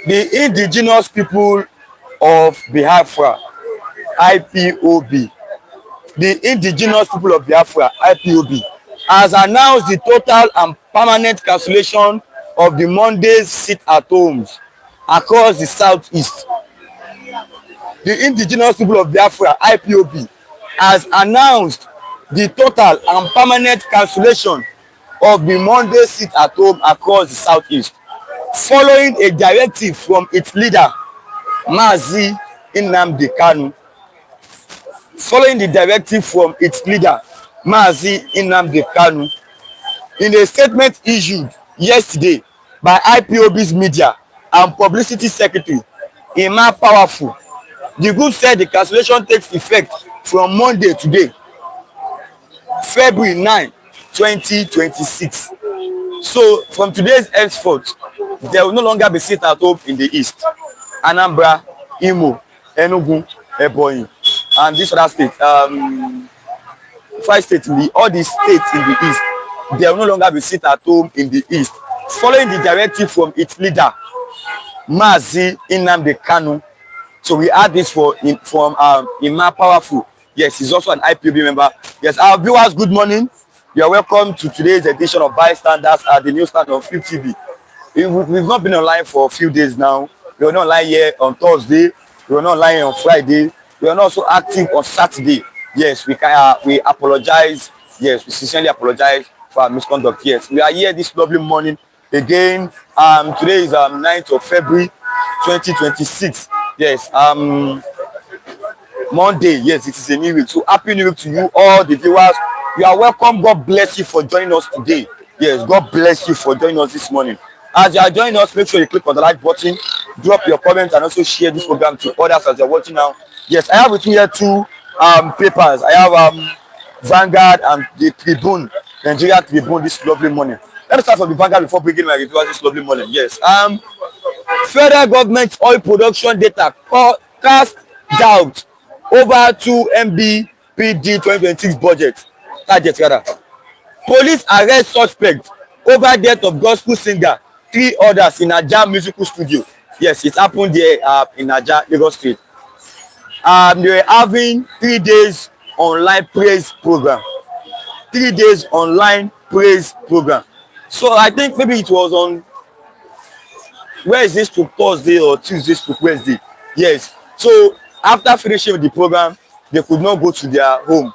The indigenous people of Biafra, IPOB, the indigenous people of Biafra, IPOB, has announced the total and permanent cancellation of the Monday's sit-at-homes across the southeast. The indigenous people of Biafra, IPOB, has announced the total and permanent cancellation of the Monday sit-at-home across the southeast, following a directive from its leader, Mazi Nnamdi Kanu. Following the directive from its leader, Mazi Nnamdi Kanu, in a statement issued yesterday by IPOB's media and publicity secretary, Emma Powerful, the group said the cancellation takes effect from Monday today, February 9, 2026. So from today's henceforth, there will no longer be sit-at-home in the east. Anambra, Imo, Enugu, Ebonyi, and this other state, 5 states in the, all these states in the east, there will no longer be sit-at-home in the east, following the directive from its leader, Mazi Nnamdi Kanu. So we add this from Emma Powerful. Yes, he's also an IPOB member. Yes, our viewers, good morning. You are welcome to today's edition of Bystanders at the newsstand on Flip TV. We've not been online for a few days now. We were not online here on Thursday. We were not online on Friday. We are not so active on Saturday. Yes, we apologize. Yes, we sincerely apologize for our misconduct. Yes, we are here this lovely morning again. Today is 9th of February 2026. Yes, Monday. Yes, it is a new week. So happy new week to you, all the viewers. You are welcome. God bless you for joining us today. Yes, God bless you for joining us this morning. As you are joining us, make sure you click on the like button, drop your comments, and also share this program to others as you're watching now. Yes, I have with me here two papers. I have Vanguard and the Tribune, Nigeria Tribune, this lovely morning. Let me start from the Vanguard before beginning my review this lovely morning. Yes, federal government oil production data cast doubt over 2 MBPD 2026 budget target rather. Police arrest suspect over death of gospel singer, 3 others in Naija musical studio. Yes, it happened there in Naija, Lagos State. They were having 3 days online praise program. 3 days online praise program. So I think maybe it was on, where is this, to Thursday or Tuesday to Wednesday? Yes. So after finishing the program, they could not go to their home.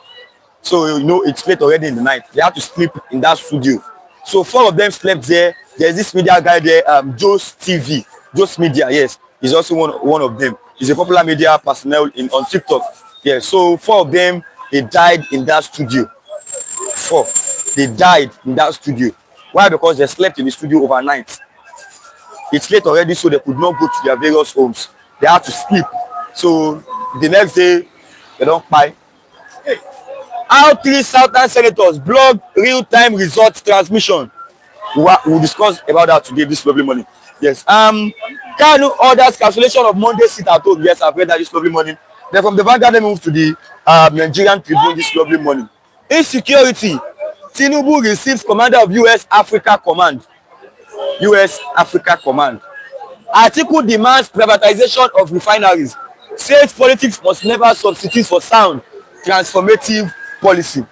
So you know it's late already in the night. They had to sleep in that studio. So 4 of them slept there. There's this media guy there, Joe's TV, Joe's Media. Yes, he's also one of them. He's a popular media personnel on TikTok. Yes. So 4 of them, they died in that studio. 4, they died in that studio. Why? Because they slept in the studio overnight. It's late already, so they could not go to their various homes. They had to sleep. So the next day, they don't buy. How 3 Southern senators blog real-time results transmission. We'll discuss about that today, this lovely morning. Yes. Kanu orders cancellation of Monday sit-at-home. Yes, I've read that this lovely morning. Then from the Vanguard, they move to the Nigerian Tribune this lovely morning. Insecurity. Tinubu receives commander of U.S. Africa Command. U.S. Africa Command. Article demands privatization of refineries. Says politics must never substitute for sound transformative policy.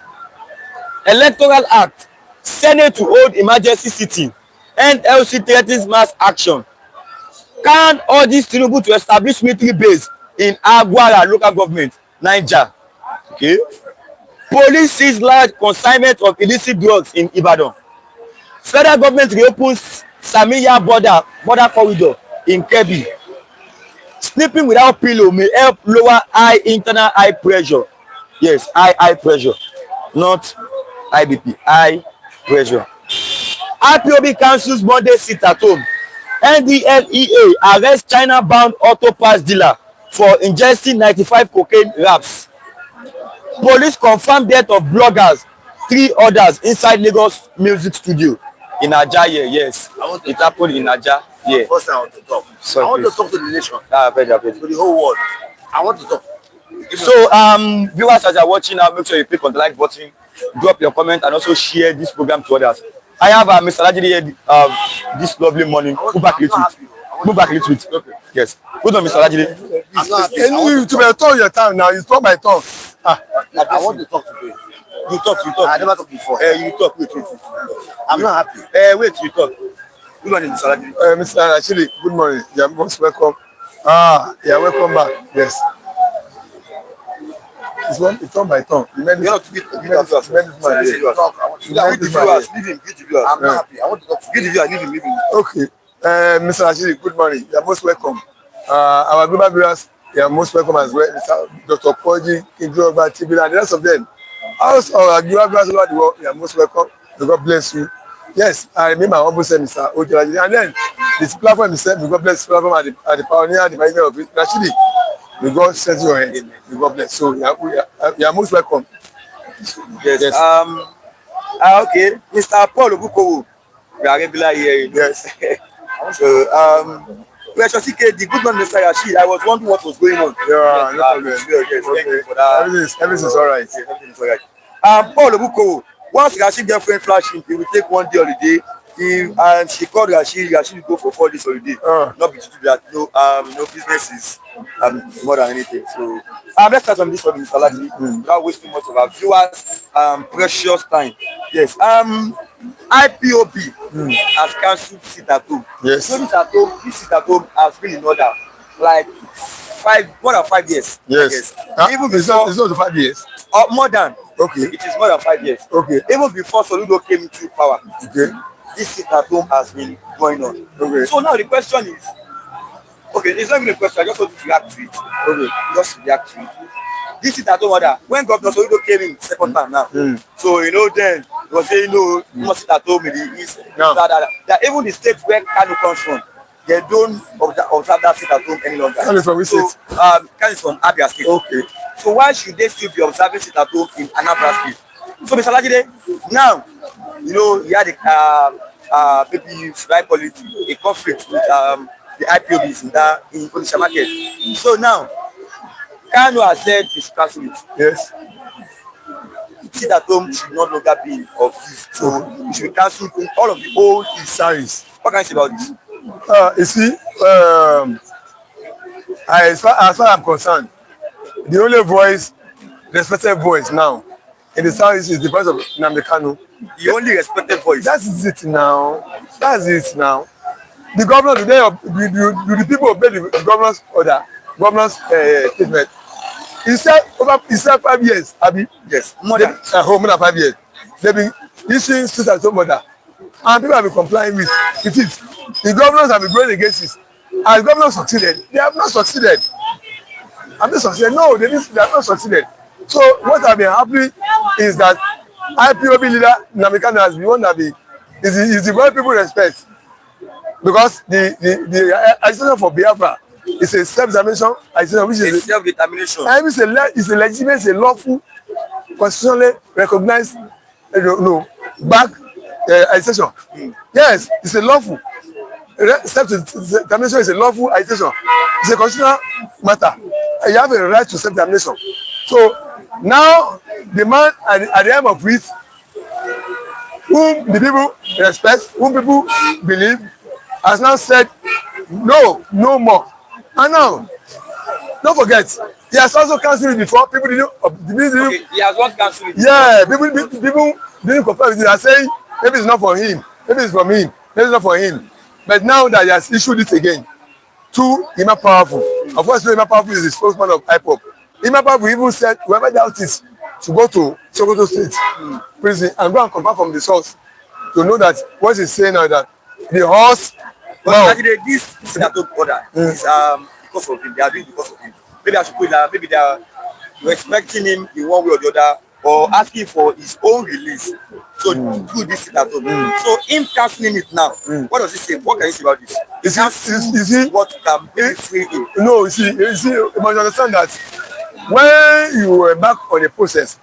Electoral Act. Senate to hold emergency sitting. NLC threatens mass action. Can urges Tinubu to establish military base in Agwara local government, Niger. Okay. Police seize large consignment of illicit drugs in Ibadan. Federal government reopens Samiya border corridor in Kebbi. Sleeping without pillow may help lower internal high pressure. Yes, high pressure, not IBP, high pressure. IPOB cancels Monday sit at home. NDLEA arrests China-bound auto parts dealer for ingesting 95 cocaine wraps. Police confirm death of bloggers, 3 others inside Lagos music studio in Ajayi. Yes, it happened in Ajayi. Yeah. First time I want to talk. So, I want to talk to the nation. To the whole world. I want to talk. So, viewers, as you're watching now, make sure you click on the like button, drop your comment, and also share this program to others. I have Mr. Lajide here this lovely morning. Move back a little bit. Move back a little bit. Okay. Yes. Good on, Mr. Lajide. You to turn your tongue now. You talk my tongue. I want to talk today. You talk. I never talked before. You talk. Wait. I'm not happy. Wait, you talk. Good morning, Mr. Lajide. Mr. Actually, good morning. You are most welcome. Welcome back. Yes. It's on my tongue. You made not to give the viewers. I'm not happy. I want to talk to give the viewers. Leave him. Okay. Mr. Ashiri, good morning. You are most welcome. Our global viewers, you are most welcome as well. Mr. Dr. Koji, Kindrova, Tibila, and the rest of them. Also, our global viewers all over the world, you are most welcome. May God bless you. Yes, I remember my humble self, Mr. Ojolajide. And then this platform itself, may God bless the platform at the pioneer, the pioneer of it. Actually, may God set your hand. May God bless. So you are most welcome. Yes. Okay. Mr. Paul Obukowo, we are regular here. Yes. So Precious CKD, good morning, Mr. Rashid. I was wondering what was going on. Yeah, no problem. Yes, thank you for that. Everything's all right. Yes, everything's all right. Paul Obukowo, once Rashid girlfriend flashed him, he will take 1 day holiday. And she called Rashid will go for 4 days holiday. Not be to do that. No business is more than anything. So let's start on this one, Mr. Lajide, without wasting much of our viewers precious time. Yes. IPOB has cancelled sit at home. Yes. So this sit at home has been in order like more than 5 years. Yes. Even it's before, not 5 years. More than. Okay. It is more than 5 years. Okay. Even before Soludo came into power. Okay. This sit at home has been going on. Okay. So now the question is, okay, it's not even a question, I just want to react to it. Okay. Just react to it. This sit at home order, when Governor Soludo came in second time now, so then he was saying you must sit at home in the east. That even the state where Kanu comes from, they don't observe that sit at home any longer. Kanu is from which state? Kanu is from Abia State. Okay. So why should they still be observing sit at home in Anambra State? So Mr. Lajide, now you had maybe should I call it a conflict with the IPOBs in Onitsha market. So now Kanu has said he should cancel it. Yes. Sit at home should no longer be of use. So we should cancel all of the old salaries. What can you say about this? You see, as far as I'm concerned, the only voice, respected voice now in the South is the voice of Nnamdi Kanu. The only respected voice. That's it now. The governor today, do the people obey the governor's order, governor's statement? He said 5 years, Abi. Yes, more than 5 years. They've been issuing sit at home order, and people have been complying with it. The governors have been going against it. Has governors succeeded? They have not succeeded. Have they succeeded? No, they have not succeeded. So what has been happening is that IPOB leader Nnamdi Kanu has been one that is the one people respect, because the agitation for Biafra is a self-determination agitation, which is self-determination. It's a legitimate, it's a lawful, constitutionally recognized, back agitation. Yes, it's a lawful. Self-determination is a lawful agitation. It's a constitutional matter. You have a right to self-determination. So now the man at the end of it, whom the people respect, whom people believe, has now said no more. And now, don't forget, he has also cancelled it before. People didn't. Okay, he has not cancelled it. Yeah, people didn't compare with it. They are saying maybe it's not for him, maybe it's from him, maybe it's not for him. But now that he has issued it again, to Ima Powerful. Of course, Ima Powerful is the spokesman of Ipob. Ima Powerful even said whoever doubts it to go to Sokoto State prison and go and confirm from the source to know that what he's saying now that the horse. But actually, this that order is because of him. They are doing because of him. Maybe I should put that. Maybe they are expecting him in one way or the other, or asking for his own release. So do this at home. So him cancelling it now. What does he say? What can you say about this? You see what can be free him? No, you see, you must understand that when you embark on a process,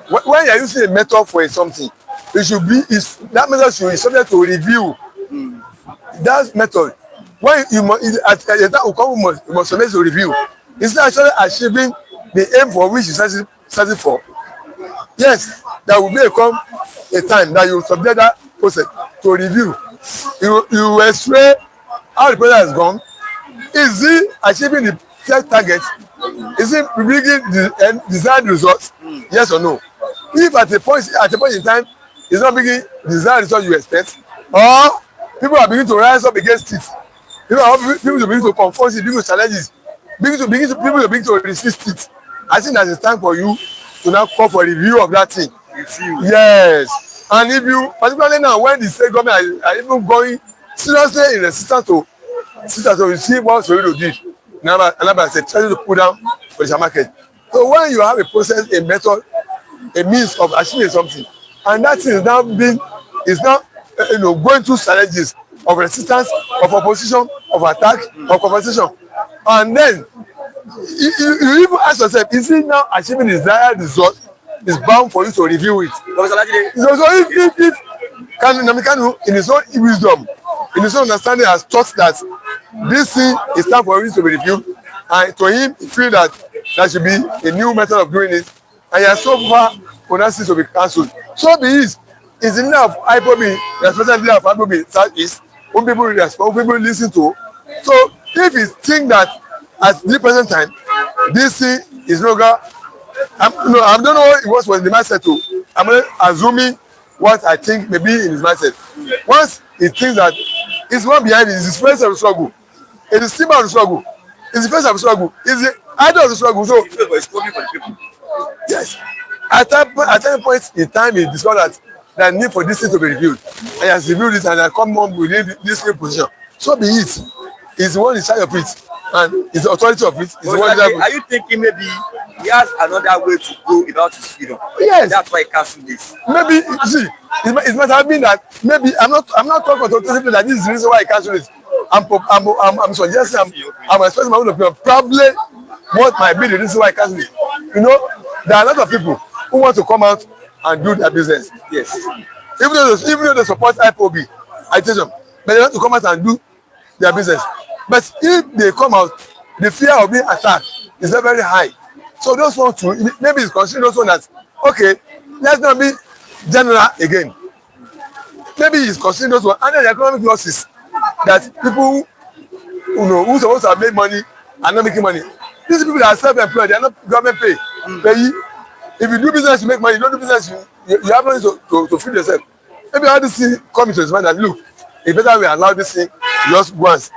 when you are using a method for something, it should be that method should be subject to review. That method, when you must at the time you must subject to review. It's not actually achieving the aim for which you started for. Yes, there will be a time that you subject that process to review. You x-ray how the process has gone. Is he achieving the set target? Is he bringing the desired results? Yes or no? If at a point in time it's not bringing the desired results you expect, or people are beginning to rise up against it, people to begin to confront it, begin to challenge it, people to begin to resist it. I think that it's time for you to now call for a review of that thing. Yes, and if you particularly now when the state government are even going seriously in resistance to you see what Sorido did. Nnamdi said trying to put down for the market. So when you have a process, a method, a means of achieving something, and that thing is now going through challenges of resistance, of opposition, of attack, of conversation, and then you even ask yourself, is it now achieving the desired result? Is bound for you to review it. So if Nnamdi Kanu in his own wisdom, in his own understanding, has thought that this thing is time for it to be reviewed, and to him he feel that there should be a new method of doing it, and he has so far pronounced it to be cancelled. So be it. Is the leader of Ipob, the president leader of Ipob Southeast, whom people respect, whom people listen to. So if he think that at the present time this thing is no longer, I don't know what it was in the mindset too. I'm assuming what I think maybe in his mindset. Once he thinks that it's one behind it, it's his face of the struggle, it's the symbol of the struggle, it's the face of the struggle, it's the idol of the struggle. So it's coming for the people. Yes, at that point in time he discovered that need for this thing to be reviewed, and he has reviewed it and has come on within this new position. So be it. He's the one in charge of it, and he's the authority of it. Are you thinking maybe he has another way to go about his freedom? Yes. That's why he canceled this. Maybe see, it might have been that maybe I'm not talking authoritatively that this is the reason why he canceled it. I'm suggesting I'm expressing my own opinion. Probably what might be the reason why he canceled it. There are a lot of people who want to come out and do their business. Yes. Even though they support Ipob agitation, but they want to come out and do their business. But if they come out, the fear of being attacked is not very high. So those ones too, maybe it's considered those ones that, okay, let's not be general again. Maybe it's considered those ones, and then the economic losses that people who supposed to have made money are not making money. These people that are self-employed, they are not government pay. If you do business to make money, you don't do business, you have money to feed yourself. Maybe all this thing come into his mind that look, it's better we allow this thing just once,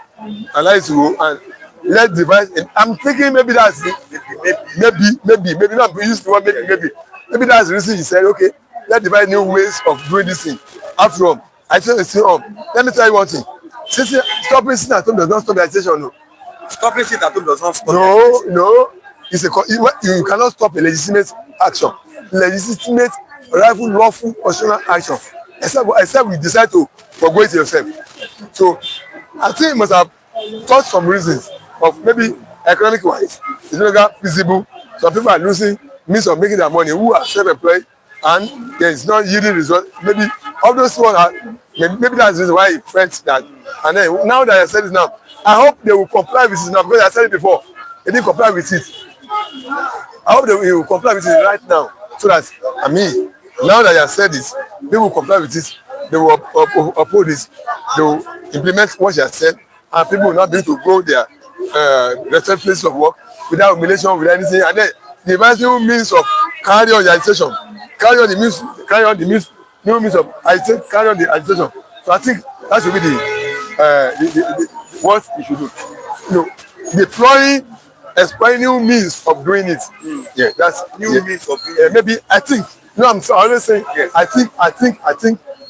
allow it to go and let devise. I'm thinking maybe that's maybe not use the word maybe that's the reason he said, okay, let's devise new ways of doing this thing. After all, I tell you, let me tell you one thing. Stopping sit at home does not stop the agitation. No. Stopping sit at home does not stop. No. You cannot stop a legitimate action, legitimate, rightful, lawful, constitutional action, except we decide to forgo it yourself. So I think you must have thought some reasons of maybe economic wise it's no longer feasible. Some people are losing means of making their money who are self-employed and there is not yielding result. Maybe all those ones are maybe that's the reason why he felt that. And then now that I said it now, I hope they will comply with it now because I said it before. They didn't comply with it. I hope they will comply with it right now so that now that I have said this, they will comply with it. They will uphold this. They will implement what you have said, and people will not be able to go their respective places of work without humiliation, with anything, and then the maximum means of carry on the agitation, carry on the new means of agitation, carry on the agitation. So I think that should be the what we should do. You know, exploring new means of doing it. Yeah, that's new means of doing it. Maybe I think. No, I'm always saying. Yes. I think.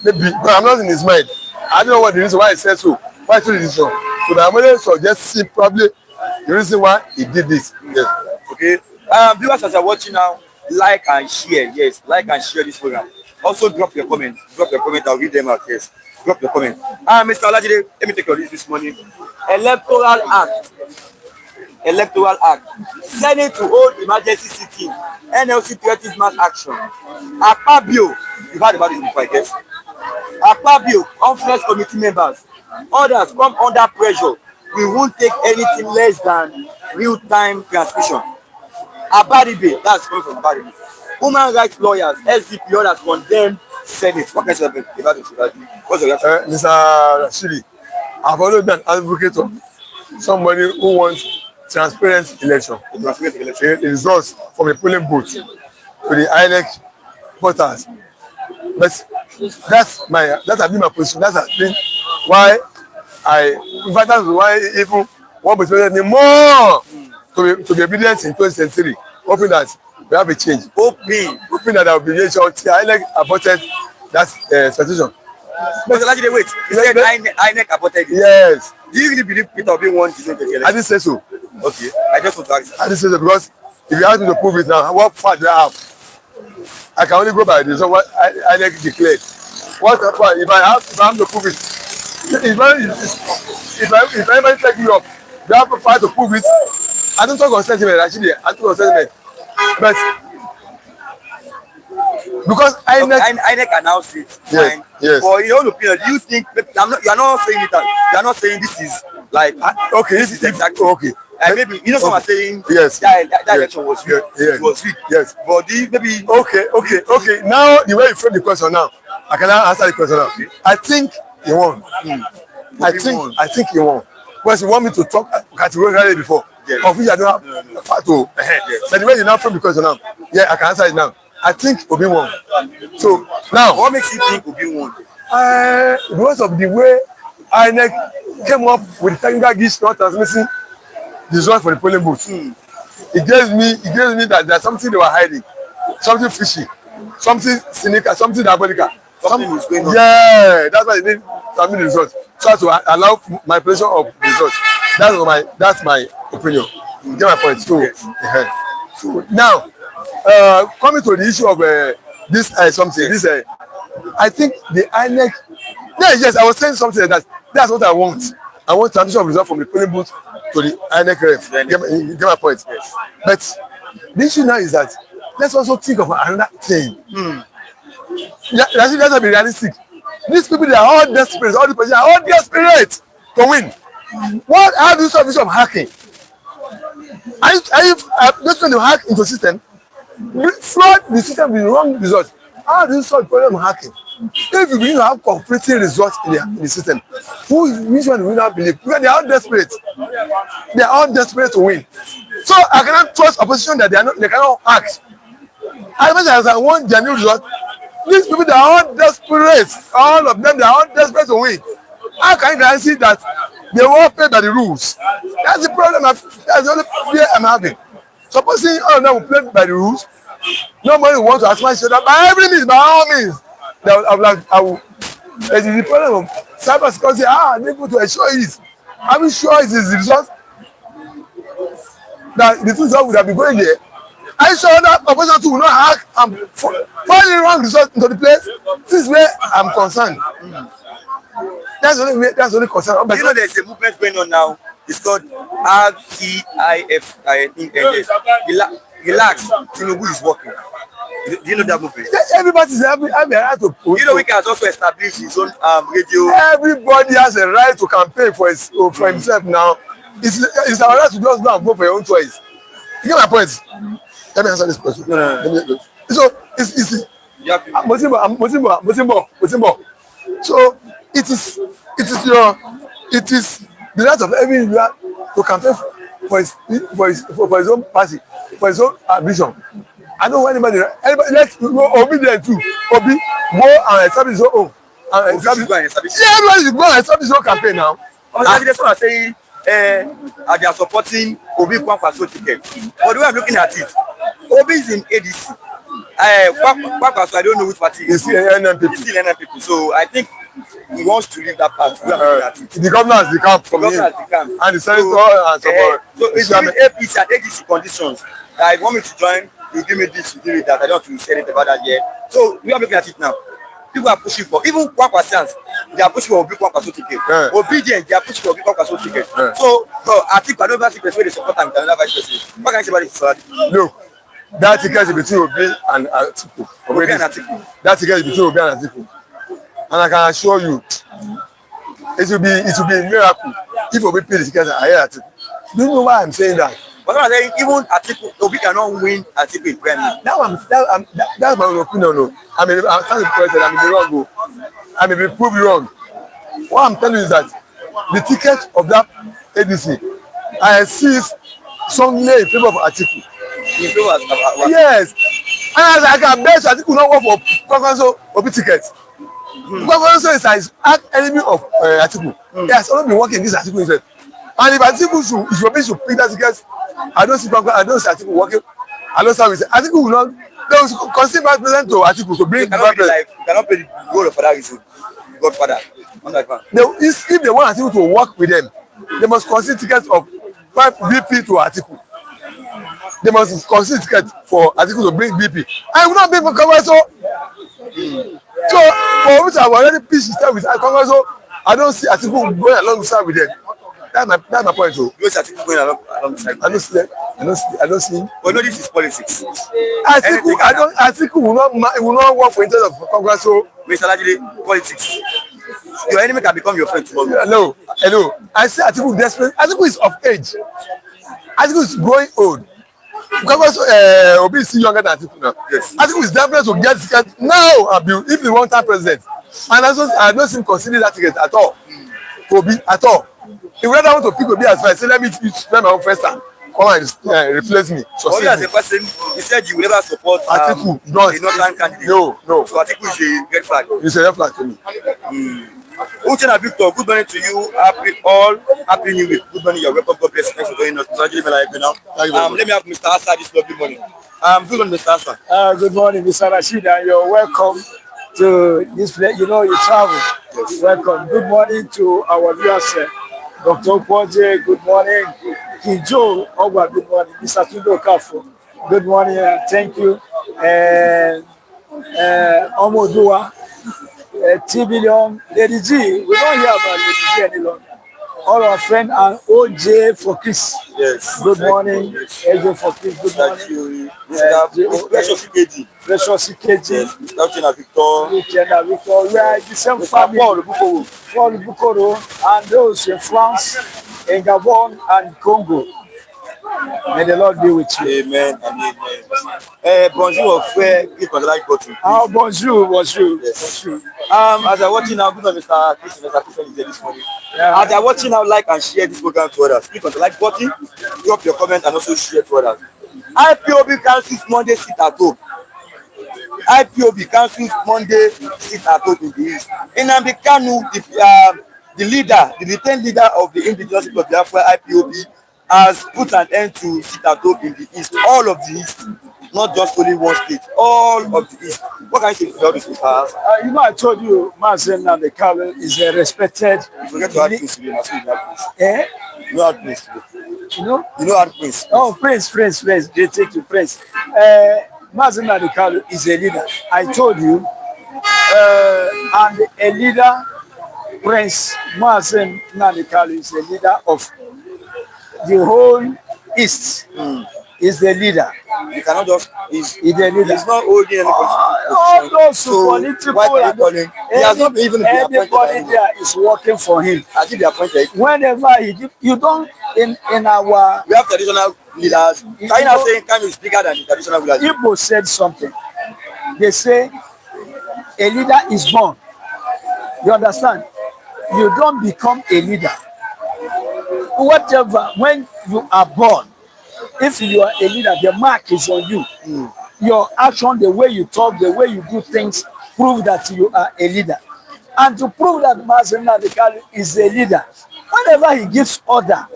Maybe, but I'm not in his mind. I don't know what the reason why he said so. Why he told this so. So I'm only suggesting probably the reason why he did this. Yes. Okay. Viewers, as you're watching now, like and share. Yes, like and share this program. Also drop your comment. I'll read them out. Yes. Drop your comment. Mr. Olajide, let me take your list this morning. Electoral Act. Senate to hold emergency sitting. NLC threatens mass action. Akpabio, you've heard about this before, I guess. Akpabio, conference committee members. Others come under pressure. We won't take anything less than real-time transmission. Abadibe, that's coming from Abadibe. Human rights lawyers, SDP, others condemn Senate. What can you say about this? What's your reaction? Mr. Rashidi, I've always been an advocate of somebody who wants transparent election. The results from a polling booth to the INEC voters. But that's been my position. That's been why in fact, that's why even one person need more to be obedient in 2023, hoping that we have a change. Hoping that there will be a change until INEC aborted that situation. But Olajide, wait, you said INEC aborted it? Yes. Do you really believe Peter Obi won the election? I didn't say so. Okay, I just want to ask. I didn't say so because if you ask me to prove it now, what fact do I have? I can only go by this. So what INEC declared. What fact? If I have to prove it, if anybody take me up, they have to fight to prove it. I don't talk on sentiment actually. I talk on sentiment, but because INEC announced it. Fine. Yes. For your own opinion, do you think you are not saying it? You are not saying this is like okay. This is exactly okay. Maybe some are saying yes. that election was rigged. Yes. It was rigged. Yes. But maybe okay. Now the way you frame the question now, I can answer the question now. Okay. I think he won. I think he won. Because you want me to talk categorically before, yes. Of which I don't have far to. Yes. But the way you now frame the question now, yeah, I can answer it now. I think Obi won. So now, what makes you think Obi won? Because of the way INEC came up with the technical glitch not transmitting the result for the polling booth. It gives me that there's something they were hiding, something fishy, something cynical, something diabolical. Something is going on. Yeah, that's why they need to transmit the results. So as to allow manipulation of the results. That's my opinion. You get my point. So, yes. So now, coming to the issue of this I think the INEC. Yes, I was saying something like that. That's what I want. I want transmission of results from the polling booth to the INEC ref. You get my point. Yes. But the issue now is that let's also think of another thing. Let's be realistic. These people, they are all desperate. All the positions are all desperate to win. How do you solve the issue of hacking? Are you just going to hack into the system? Flood the system with the wrong results. How do you solve the problem of hacking? If you begin to have conflicting results in the system, which one will you not believe? Because they are all desperate. They are all desperate to win. So I cannot trust opposition that they cannot hack. As I want their new result, these people, they are all desperate. All of them, they are all desperate to win. How can you see that they won't play by the rules? That's the problem. That's the only fear I'm having. Supposing all of them will play by the rules, nobody will want to smash each other by every means, by all means. I will. It's the problem of cyber security. They go to ensure it. Are we sure it is the result that the result would have been going there? Are you sure that opposition too will not hack and find the wrong result into the place? This is where I'm concerned. That's the only concern. You know, there's a movement going on now. It's called RTIF. I think relax. Tinubu is working. Do you know that movement? Everybody's having a right to. You know, we can also establish his own radio. Everybody has a right to campaign for himself now. It's our right to just go and vote for your own choice. You get my point? Let me answer this question. No. So it's Mutimbo. So it is the right of every individual to campaign for his own party, for his own ambition. I don't want anybody let's go Obi there too. Obi go and establish his own. And establish. Yeah, everybody should go and establish his own campaign now. That's what I'm saying. They are supporting Obi Kwankwaso ticket. But the way I'm looking at it, Obi is in ADC. Kwankwaso, I don't know which party. He's still NNPP. He's still NNPP. So I think he wants to leave that part. The governor has become from him. And the senator and some so it's with APC and ADC conditions. If you want me to join, you give me this, you give me that. I don't want to say anything about that yet. So we are looking at it now. People are pushing for, even Kwankwaso, they are pushing for Obi Kwankwaso ticket. Obedient, they are pushing for Obi Kwankwaso ticket. So I think I don't have to persuade the support and another vice president. What can you say about it? No, that ticket is between Obi and Atiku. Obi and Atiku. That ticket is between Obi and Atiku. And I can assure you, it will be a miracle if Obi pays the ticket ahead Atiku. Do you know why I'm saying that? But I'm saying even Atiku, Obi cannot win Atiku in primary. That's my opinion. No. I may be wrong. I may be proved wrong. What I'm telling you is that the ticket of that ADC, I see strongly in favor of Atiku. In favor of yes. And I can bet Atiku will not work for Kwankwaso Obi ticket. Kwankwaso is an enemy of Atiku. He has only been working this Atiku instead. And if Atiku should pick that ticket, I don't see Atiku working. I don't see Atiku will not. They will consider president to Atiku to bring the president. You cannot pay the goal for that reason. Godfather. If they want Atiku to work with them, they must consider tickets of 5 BP to Atiku. They must consider tickets for Atiku to bring BP. I will not bring for Kwankwaso. So for which I have already pitched his time with Kwankwaso, I don't see Atiku going alongside with them. That's my point. So you see Atiku going alongside. I don't see him. But no, this is politics. Atiku will not work for interest of Kwankwaso. Mr. Lajide, politics. Your enemy can become your friend tomorrow. Hello. I say Atiku is desperate. Atiku is of age. Atiku is growing old. Kwankwaso Obi is still younger than Atiku now. Yes. Atiku is desperate to get ticket now if he wants time president. And I don't see him consider that ticket at all. Obi at all. He rather want to pick Obi as well. Say let me spend my own first time. Come and replace me. Obi as a person, he said you will never support Atiku. a northern candidate. No. So Atiku is a red flag. It's a red flag to me. Uchenna Victor, good morning to you. Happy New Week. Good morning. You're welcome. God bless you. Thanks for joining us. Let me have Mr. Asa this lovely morning. Good morning, Mr. Asa. Good morning, Mr. Rashid, and you're welcome to this place. You know, you travel. Yes. Welcome. Good morning to our viewers. Dr. Poje, good morning. Kijo Ogwa, good morning. Mr. Tundo Kafo, good morning. Thank you. And Omodua, T Billion, Lady G. We don't hear about Lady G any longer. All our friends and OJ for Kiss. Yes. Good morning. AJ for Kiss. Good morning. Thank you. Mr. Precious Ikeji. Precious Ikeji. Yes. Mr. Uchenna Victor. Uchenna Victor. We are the same family. Paul Bukoro and those in France, in Gabon and Congo. May the Lord be with you. Amen and amen. Bonjour, frère. Click on the like button. Bonjour. Yes. Bonjour. As I'm watching now, good on Mr. Christian is here this morning. Yeah. As I'm watching now, like and share this program to others. Click on the like button, drop your comment, and also share to others. IPOB cancels Monday sit at home. IPOB cancels Monday sit at home in the East. Nnamdi Kanu, the detained leader of the indigenous people of Biafra, IPOB, has put an end to sit at home in the East. All of the East, not just only one state, all of the East. What can you say about this, Mr. Asa? You know, I told you, Mazen Nnamdi Kanu is a respected. You forget to add Prince today. You know add Prince today. You know? You know add Prince. Oh, Prince. They take you, Prince. Mazen Nnamdi Kanu is a leader. I told you. And a leader, Prince Mazen Nnamdi Kanu is a leader of the whole East. Is the leader. You cannot just. He's the leader. He's not holding any position. All those so political. Why can you call him? He has not even been appointed. Anybody there is working for him. Has he been appointed? Whenever you don't in our. We have traditional leaders. Can you now say Kanu is bigger than the traditional leaders? Ipob said something. They say a leader is born. You understand? You don't become a leader. whatever, when you are born, if you are a leader, the mark is on you. Your action, the way you talk, the way you do things, prove that you are a leader. And to prove that Nnamdi Kanu is a leader, whenever he gives order,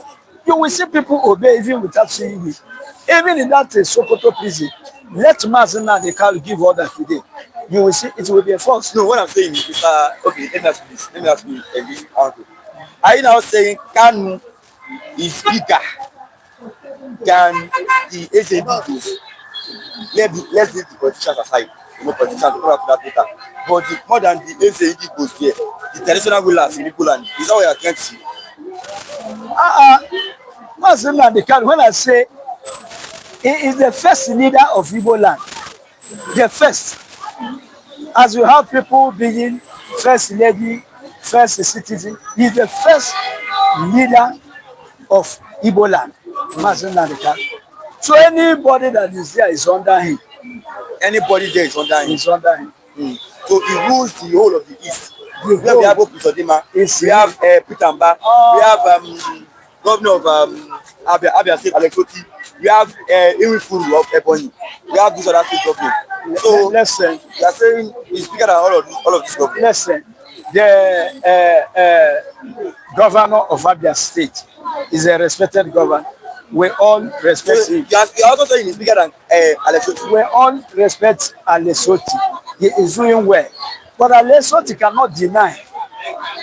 you will see people obey even without seeing it. Even in that Sokoto prison, let Nnamdi Kanu give order today. You will see it will be a force. No, what I'm saying is, okay, let me ask you this. Let me ask you again, uncle. Are you now saying Kanu is bigger than the SAB? Let's leave the politicians aside. You know, politicians will put that later. But more than the SAB goes there, the traditional rulers in Igbo land, is that what you are trying to see? Nnamdi Kanu, when I say he is the first leader of Igbo land, the first, as you have people being first lady, first citizen, he is the first leader of Igbo land, Nnamdi Kanu. So anybody that is there is under him. Anybody there is under him. Is under him. So he rules the whole of the East. We have Okusodima, we have Pitamba, we have governor of Abia State, Alex Oti, we have Irifuru of Ebonyi, we have this other state government. So listen, you are saying he's bigger than all of this government. Listen, the governor of Abia State is a respected governor. We all respect him. You are also saying he's bigger than Alex Oti. We all respect Alex Oti. He is doing well. But Alex Oti cannot deny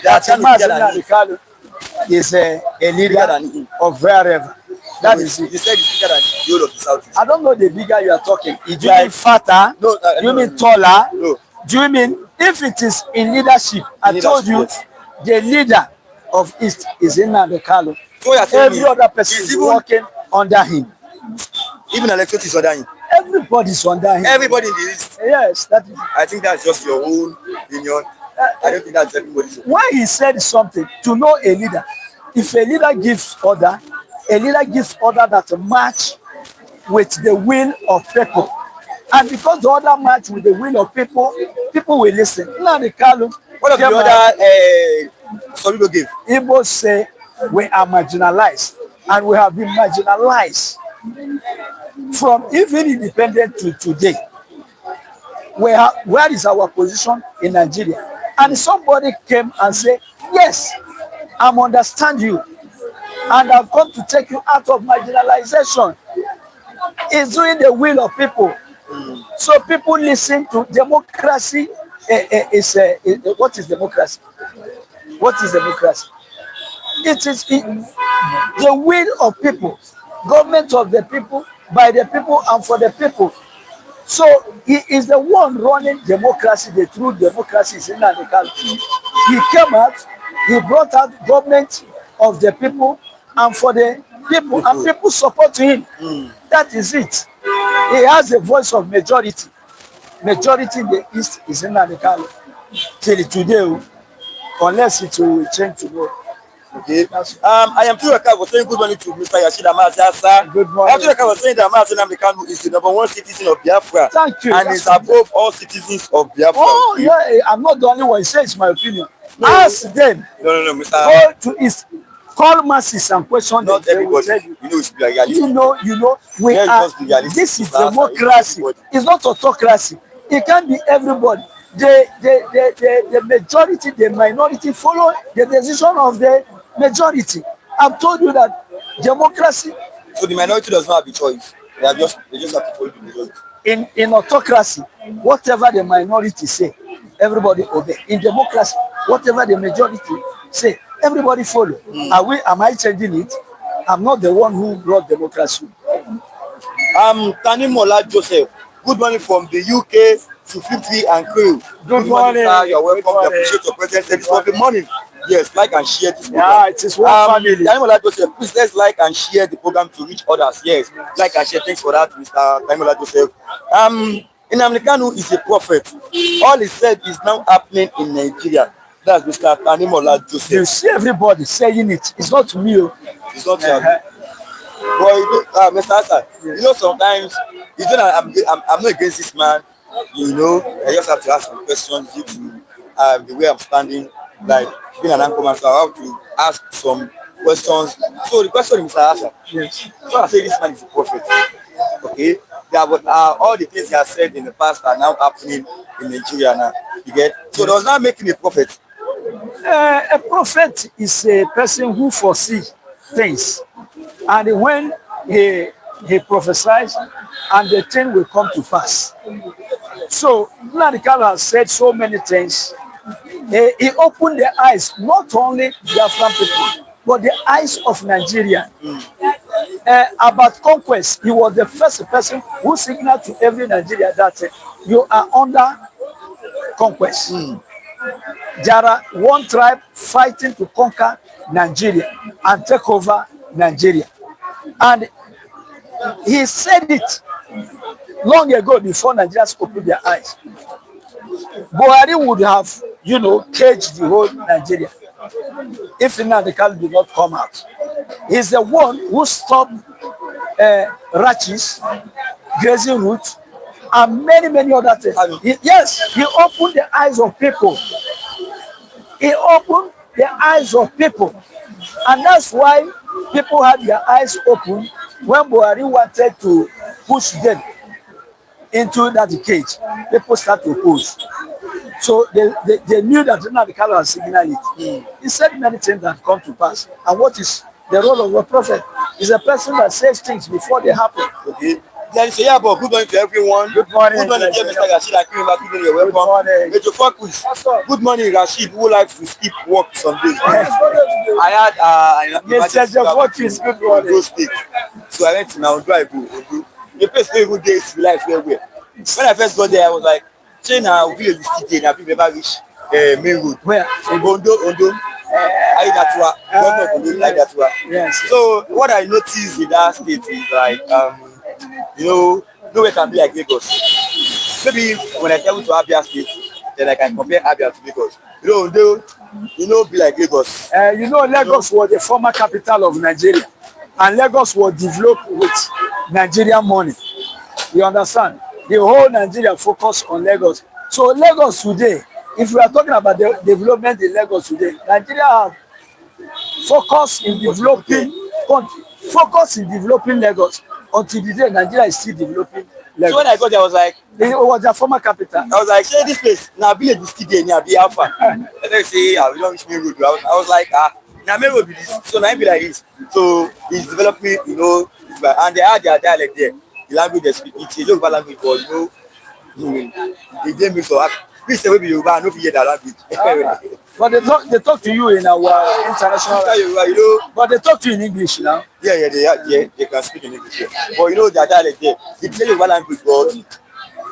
that Nnamdi Kanu is a leader of wherever. That is it. You said he's bigger than the whole of the South. I don't know the bigger you are talking. Do you mean fatter? No, do you mean taller? No. Do you mean if it is in leadership? I told you the leader of East is Nnamdi Kanu. So every other person is working under him. Even Alex Oti is under him. Everybody is under him. Everybody in the East. Yes, that is. I think that's just your own opinion. I don't think that's everybody's. When he said something, to know a leader, if a leader gives order that match with the will of people. And because the order match with the will of people, people will listen. Nnamdi Kanu. What of the other some people give? Igbo say we are marginalized, and we have been marginalized from even independent to today. Where is our position in Nigeria? And somebody came and said, yes, I understand you, and I've come to take you out of marginalization. It's doing the will of people. So people listen to democracy. What is democracy? What is democracy? It is the will of people, government of the people, by the people, and for the people. So he is the one running democracy. The true democracy is in the country. He came out, he brought out government of the people and for the people, and people support him. That is it. He has the voice of majority. Majority in the East is in the country till today, unless it will change tomorrow. Okay. I am Turaka was saying good morning to Mr. Yashida Mazasa. Good morning. I am Turaka was saying that Nnamdi Kanu is the #1 citizen of Biafra. Thank you. And is above all citizens of Biafra. Oh, yeah, I'm not the only one. He says it's my opinion. No. Ask them. No, Mr. Go to East. Call masses and question not them. Everybody. You know, it's realistic. You know, we are. This is democracy. It's not autocracy. It can't be everybody. The majority, the minority follow the decision of the majority. I've told you that democracy. So the minority does not have a choice. They just have to follow the majority. In autocracy, whatever the minority say, everybody obey. In democracy, whatever the majority say, everybody follow. Am I changing it? I'm not the one who brought democracy. Tanimola Joseph. Good morning from the UK to 50 and crew. Good morning. Sir. You're welcome. We appreciate your presence. This was the morning. Yes, like and share this program. Yeah, it is one family. Tanimola Joseph, please let's like and share the program to reach others. Yes, like and share. Thanks for that, Mr. Tanimola Joseph. Nnamdi Kanu is a prophet. All he said is now happening in Nigeria. That's Mr. Tanimola Joseph. You see everybody saying it. It's not me. It's not you. But Mr. Hassan, you know sometimes you know I'm not against this man. You know, I just have to ask some questions due to the way I'm standing, like being an anchorman. So I have to ask some questions. So the question is, Mr. Asha, Yes. so I say this man is a prophet. Okay, yeah, but all the things he has said in the past are now happening in Nigeria now. You get? So does that make him a prophet? A prophet is a person who foresees things, and when he prophesies, and the thing will come to pass. So Nnamdi Kanu has said so many things. He opened the eyes not only Biafran people, but the eyes of Nigeria. About conquest, he was the first person who signaled to every Nigeria that you are under conquest. There are one tribe fighting to conquer Nigeria and take over Nigeria. And he said it long ago before Nigerians opened their eyes. Buhari would have, caged the whole Nigeria if Nnamdi Kanu did not come out. He's the one who stopped ranches, grazing routes, and many, many other things. Yes, he opened the eyes of people. He opened the eyes of people. And that's why people had their eyes open when Buhari wanted to push them into that cage. People start to oppose. So they knew that Nnamdi Kanu had signaled it. He said many things that come to pass. And what is the role of a prophet? Is a person that says things before they happen. Okay. There is a Ipob. Good morning to everyone. Good morning. Good morning, Mr. Rashid. Good morning. You're welcome. Good morning. Major Focus. Good morning, Rashid. Who likes to skip work some days? I had Mr. Focus, good morning. Go State. So I went to now drive. The place where good days to life where. When I first got there, I was like, China village is still there. I've never reached main road. Where? Ondo. Yes. So what I noticed in that state is like, nowhere can be like Lagos. Maybe when I travel to Abia State, then I can compare Abia to Lagos. Ondo, be like Lagos. Lagos was the former capital of Nigeria, and Lagos was developed with Nigerian money. You understand? The whole Nigeria focused on Lagos. So Lagos today, if we are talking about the development in Lagos today, Nigeria have focused in developing Lagos until the day Nigeria is still developing Lagos. So when I got there, I was like, it was their former capital. I was like, say this place, now village is still there, now be Alpha. And they say, we don't reach main road. I was like, now main road be this, so now it be like this. So it's developing, and they have their dialect there. The language they speak, it's a Yoruba language, but they gave me so please say maybe Yoruba, I don't hear that language. But they talk to you in our international Yoruba, but they talk to you in English now. Yeah, they can speak in English. Yeah. But their dialect there, they say Yoruba language, but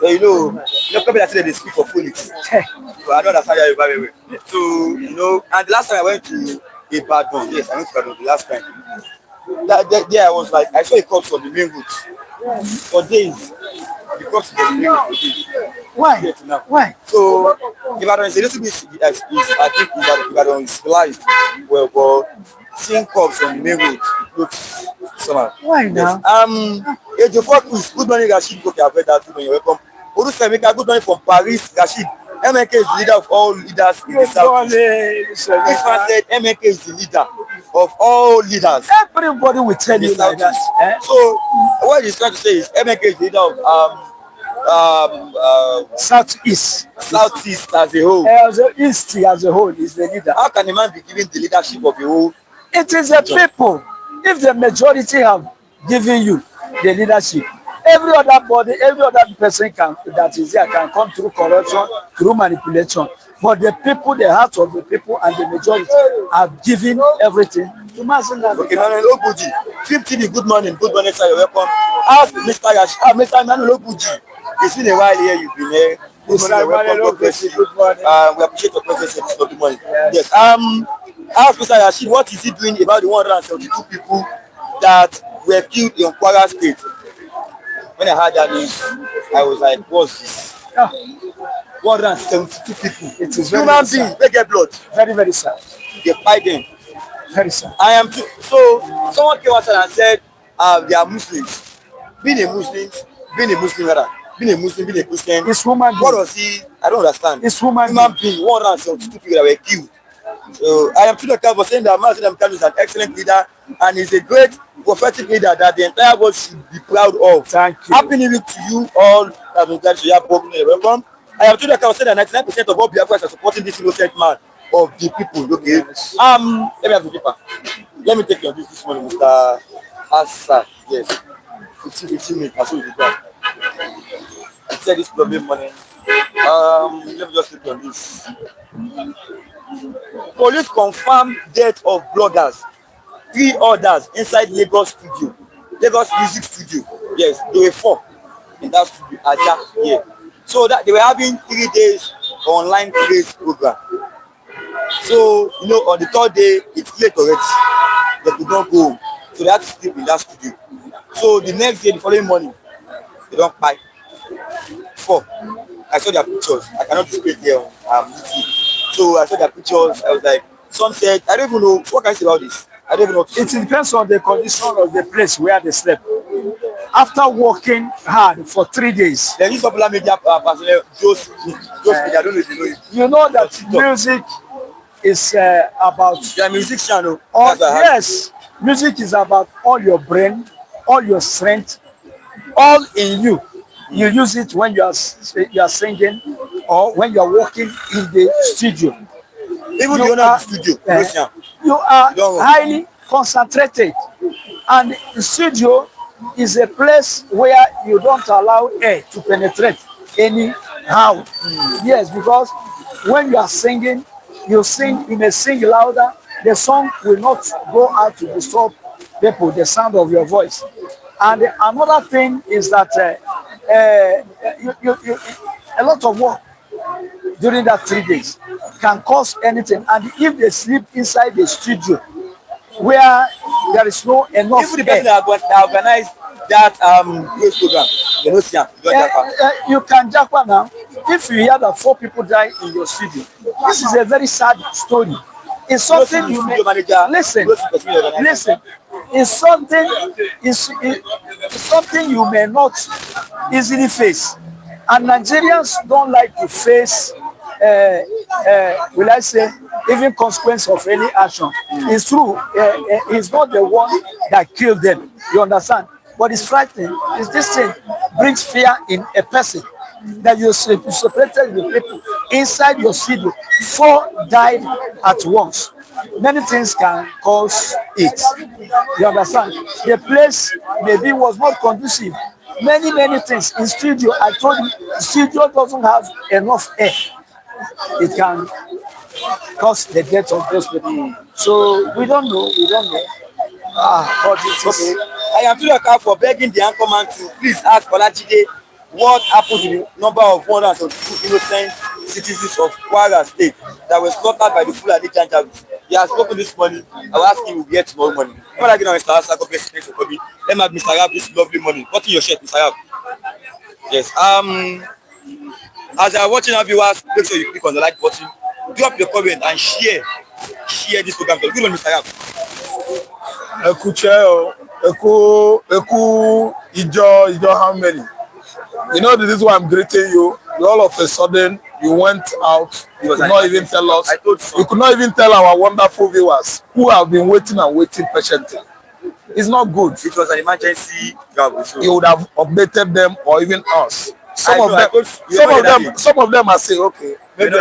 probably I say they speak for phonics. So I don't understand Yoruba very well. So, and the last time I went to Ipob, yes, I went to Ipob the last time. There I was like, I saw a corpse on the main route for days. The corpse is the main route. Why? Why? So Ibadan is a little bit, I think Ibadan is civilized. Well, but seeing corpse on the main road looks somehow. Why now? Yes. Major Focus. Good morning, Rashid. Okay, I've heard that. Good morning, welcome. Odusefemika, good morning from Paris, Rashid. MNK is the leader of all leaders in the South. This man said MNK is the leader of all leaders. Everybody will tell you like that. So what he's trying to say is MNK is the leader of Southeast as a whole. East as a whole is the leader. How can a man be given the leadership of the whole? It is the people. If the majority have given you the leadership, every other body, every other person that is there can come through corruption, through manipulation. But the people, the heart of the people and the majority have given everything to Mazinga. Okay, Emmanuel Obuji. 15, good morning, sir, you're welcome. Ask Mr. Yash, Mr. Emmanuel Obuji. It's been a while here, you've been here. Mr. Emmanuel Obuji, good morning. We appreciate your presence this good morning. Yes. Ask Mr. Yashid, what is he doing about the 172 people that were killed in Kwara State? When I heard that news, I was like, what's this? 172 people. It is very human sad. beings, they get blood. Very, very sad. They fight them. Very sad. I am too. So someone came outside and said, they are Muslims. Being a Muslim, being a Christian. It's human being. What was he? I don't understand. It's human being. 172 people that were killed. So I am truly thankful for saying that Nnamdi Kanu is an excellent leader and is a great prophetic leader that the entire world should be proud of. Thank you. Happy New Year to you all. That been glad to hear Ipob. Welcome. I am truly thankful for saying that 99% of all Biafrans are supporting this innocent man of the people. Okay. Yes. Let me have the paper. Let me take your this morning, Mr. Asa. Yes. 15 minutes. That's what we do. I said this problem morning. Let me just click on this. Police confirm death of bloggers. 3 others inside Lagos studio. Lagos music studio. Yes, there were 4 in that studio. Here. So that they were having 3 days online praise program. So on the 3rd day, it's late already. They could not go home. So they had to sleep in that studio. So the next day, the following morning, they don't buy 4. I saw their pictures. I cannot display there on YouTube. So I saw their pictures. I was like, some said, I don't even know what can I say about this. I don't even know. It depends on the condition of the place where they slept. After working hard for 3 days, Then this popular media personnel, those media, I don't know if you know it. you know that music is about. They are musicians. Yes, music is about all your brain, all your strength, all in you. You use it when you are singing or when you are working in the studio. Even the owner of the studio, you are highly concentrated, and the studio is a place where you don't allow air to penetrate anyhow. Yes, because when you are singing, you may sing louder. The song will not go out to disturb people, the sound of your voice. And another thing is that a lot of work during that 3 days can cause anything. And if they sleep inside the studio where there is no enough even the person that organized that praise program, they don't see you can japa now. If you hear that 4 people die in your studio, this is a very sad story. It's something you may listen. It's something you may not easily face, and Nigerians don't like to face will I say even consequence of any action. It's true, he's not the one that killed them, you understand, but it's frightening. It's this thing brings fear in a person, that you separated the people inside your studio. 4 died at once. Many things can cause it, you understand. The place maybe was not conducive. Many things in studio. I told you, the studio doesn't have enough air. It can cause the death of those people. So we don't know. But it's okay. I am truly account for begging the anchorman to please ask Olajide what happened to the number of 172 innocent citizens of Kwara State that were slaughtered by the Fulani Janjaweed. He has spoken this morning. I will ask him here tomorrow morning. Before I get on Mr. Asa, thanks for coming. Let me have Mr. Rab this lovely morning. Cut in your shirt, Mr. Rab. Yes. As you are watching our viewers, make sure you click on the like button, drop your comment and share this program. Good morning, Mr. Rab. Ijo, how many? You know, this is why I'm greeting you. All of a sudden, you went out. You could not even tell us. You could not even tell our wonderful viewers who have been waiting patiently. It's not good. It was an emergency job. So. You would have updated them or even us. Some of them are saying, okay, maybe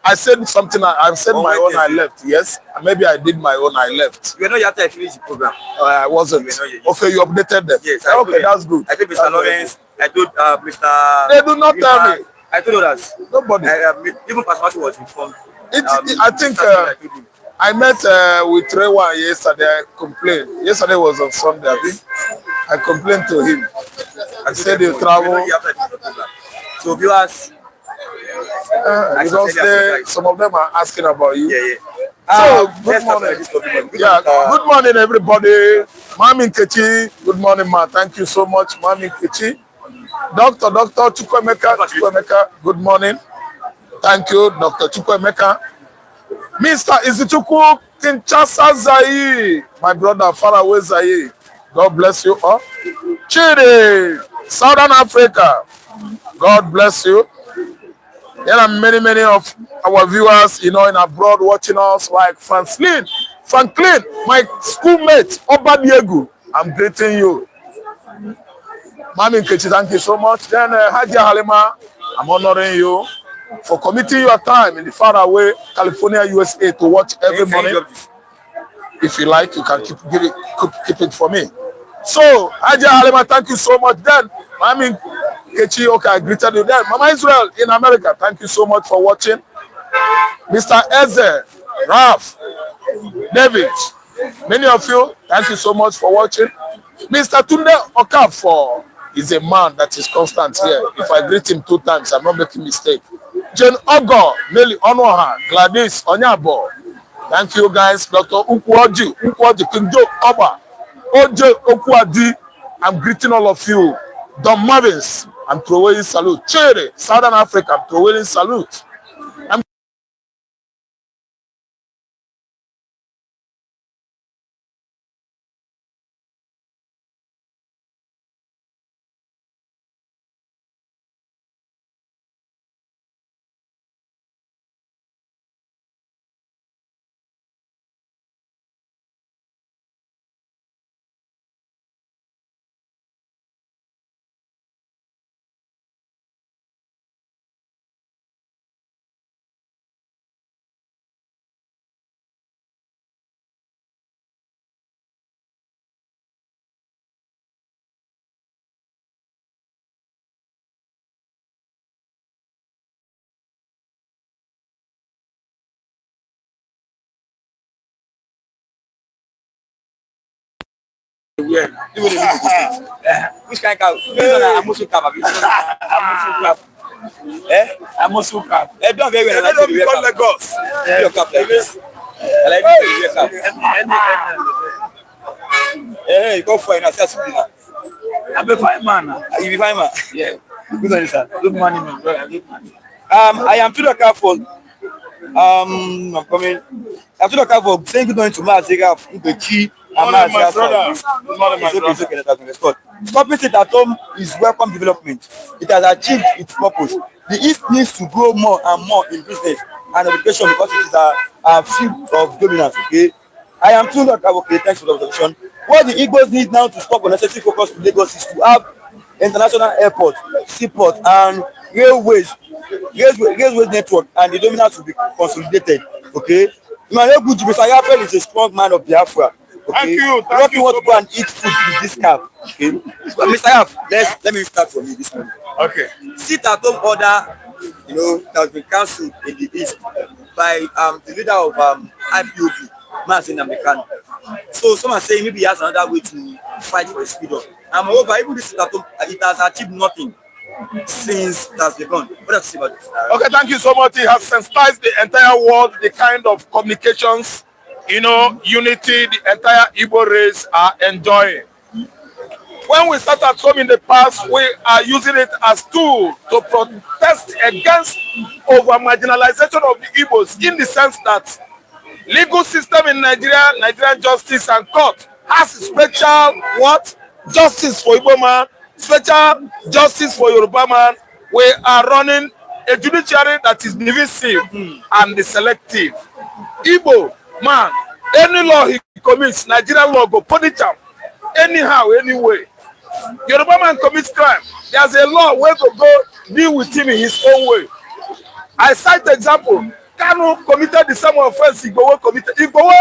I said something. I said my own. I left. Yes, maybe I did my own. I left. You know, you after I finished the program. I wasn't. Okay, you updated them. Yes. Okay, that's good. I think Mr. Lawrence. I told Mr. They do not tell me. I told others. Nobody. Even Pastor was informed. I think I met with Rewa yesterday. I complained. Yesterday was on Sunday. I complained to him. I said you travel. So viewers. Because some of them are asking about you. Yeah. So good morning. Good morning, everybody. Mami Nkechi, good morning, ma. Thank you so much, Mami Nkechi. Dr. Chukwemeka, good morning. Thank you, Dr. Chukwemeka. Mr. Izichukwu Kinshasa Zai, my brother, far away Zai. God bless you all. Chile, Southern Africa. God bless you. There are many of our viewers, in abroad watching us, like Franklin, my schoolmate, Oba Diego. I'm greeting you. Mami Nkechi, thank you so much. Then Hadia Halima, I'm honoring you for committing your time in the faraway California, USA to watch every morning. If you like, you can keep it for me. So, Hadia Halima, thank you so much. Then, Mami Nkechi, okay, I greeted you. Then, Mama Israel in America, thank you so much for watching. Mr. Eze, Ralph, David, many of you, thank you so much for watching. Mr. Tunde Okafor is a man that is constant here. If I greet him 2 times, I'm not making mistake. Jane Ogo, Nelly Onoha, Gladys Onyabo. Thank you guys. Dr. Ukwoji, Kinjo Oba, OJ Okwadi. I'm greeting all of you. Don Marvins, I'm throwing salute. Chere, Southern Africa, I'm throwing salute. Which kind of cow? Amusu cap. Amosu cap. Don't very well. Don't become Lagos. Your cap like this. I like your cap. Hey, you go for an assessment. I'm a fine man. You be fine, man. Yeah. Good morning, sir. Good morning, my brother. Good morning. I am to the car for I'm coming. I'm to the car for saying good morning to Mazega, Nkechi, and Mazega. It's okay. That has been Stopping it at home is welcome development. It has achieved its purpose. The East needs to grow more and more in business and education because it is a field of dominance. Okay, I am too not okay. Thanks for the observation. What the Igbos need now to stop unnecessary focus to Lagos is to have international airport, seaport, and railways network, and the dominance will be consolidated. Okay, Mr. Yafel is a strong man of Biafra. Okay? Thank you. Thank you want to go and eat food with this cap. Okay, Mr. Yaf, let me start from you this morning. Okay. Sit at home order, that has been cancelled in the East by the leader of Ipob, Nnamdi Kanu. So someone saying maybe he has another way to fight for his freedom. And moreover, even this sit at home, it has achieved nothing since it has begun. What does you say about this? Okay, thank you so much. It has sensitized the entire world, the kind of communications, unity the entire Igbo race are enjoying. When we start at home in the past, we are using it as tool to protest against over marginalization of the Igbos, in the sense that legal system in Nigeria, Nigerian justice and court has special justice for Igbo man, special justice for Yoruba man. We are running a judiciary that is divisive and the selective. Igbo man, any law he commits, Nigerian law go punish him anyhow, anyway. Yoruba man commits crime, there's a law where to go deal with him in his own way. I cite example. Kanu committed the same offense Igbowo committed. Igbowo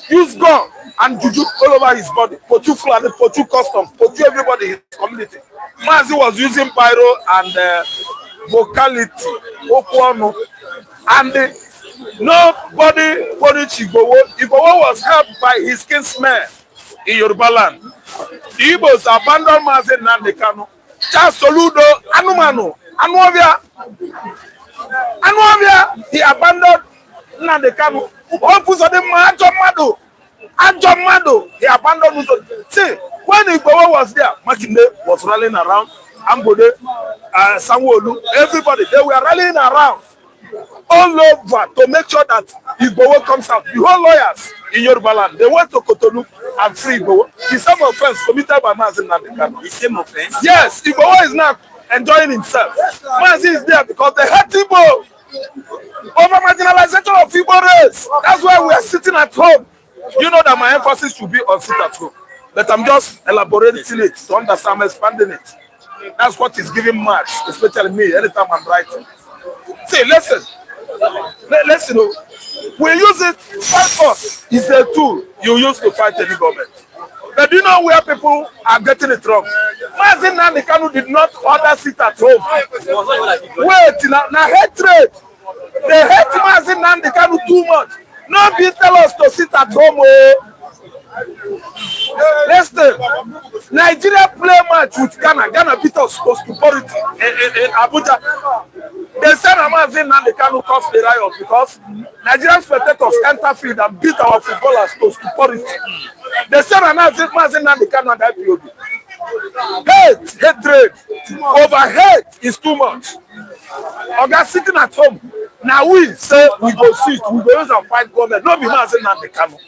used gun and juju all over his body. Pochu flood, Pochu customs, Pochu everybody in his community. Mazi was using pyro and vocality, Okuano, and nobody punished Igbowo. Igbowo was helped by his kinsmen in Yoruba land. The Igbos abandoned Mazi Nnamdi Kanu. Charles Soludo, Anumanu, Anuavia, he abandoned Nnamdi Kanu. Ajomado, he abandoned Muso. See, when Igbowo was there, Makinde was rallying around, Ambode, Sanwo-Olu, everybody, they were rallying around all over to make sure that Igbowo comes out. The whole lawyers in Yoruba land, they went to Cotonou and free Igbowo. The same offense committed by Mazi Nnamdi Kanu. The same offense? Yes, Igbowo is now enjoying himself. Mazi is there because they hate Igbo. Over marginalization of Igbo race. That's why we are sitting at home. You know that my emphasis should be on sit at home. But I'm just elaborating it to understand, I'm expanding it. That's what is giving marks, especially me, anytime I'm writing. See, listen. Listen, we use it, fight us is a tool you use to fight any government. But do you know where people are getting it wrong? Mazi Nnamdi Kanu did not order sit at home. Wait, now hatred. They hate Mazi Nnamdi Kanu too much. Nobody tell us to sit at home. Listen, Nigeria play match with Ghana. Ghana beat us to stupidity in Abuja. They said Mazi Nnamdi Kanu caused the riot because Nigerian spectators enter field and beat our footballers to stupidity. They said Mazi Nnamdi Kanu and Ipob. Hatred over hate is too much. Oga sitting at home. Now we say we go sit, we go use and fight government. No be Mazi Nnamdi Kanu.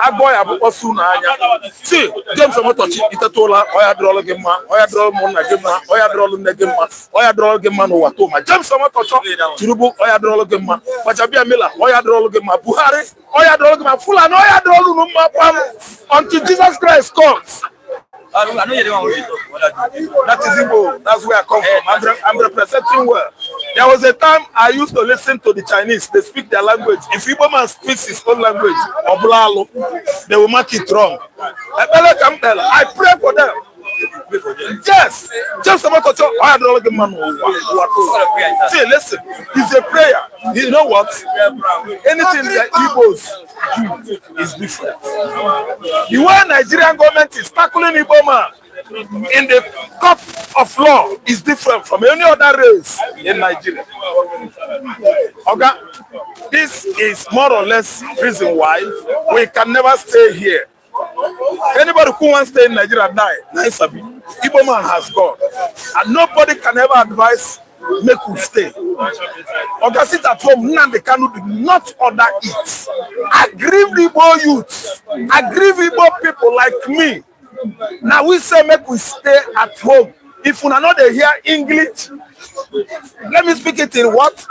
Agboy abuko suna anya. See, James Omotochi itatola oya drolo gemma, oya drolo mona gemma, oya drolo negemma, oya drolo gemma no watoma. James Omotochi Tinubu oya drolo gemma, Wajabia Miller oya drolo gemma, Buhari oya drolo gemma, Fulani oya drolo no mapam until Jesus Christ comes. I know you don't want to talk. That is Igbo. That's where I come from. I'm representing well. There was a time I used to listen to the Chinese. They speak their language. If Igbo man speaks his own language, Oblalo, they will mark it wrong. I pray for them. Yes, just about to talk. I don't like man. See, listen, it's a prayer. You know what? Anything that Igbos do is different. The way Nigerian government is tackling Igbo man in the court of law is different from any other race in Nigeria. Okay, this is more or less reason why we can never stay here. Anybody who wants to stay in Nigeria die. Nice of you. Igbo man has gone. And nobody can ever advise make you stay. Oga sit at home, Nnamdi Kanu did not order it. Aggrieved Igbo youth, aggrieved Igbo people like me. Now we say make we stay at home. If we are not hear English, let me speak it in what?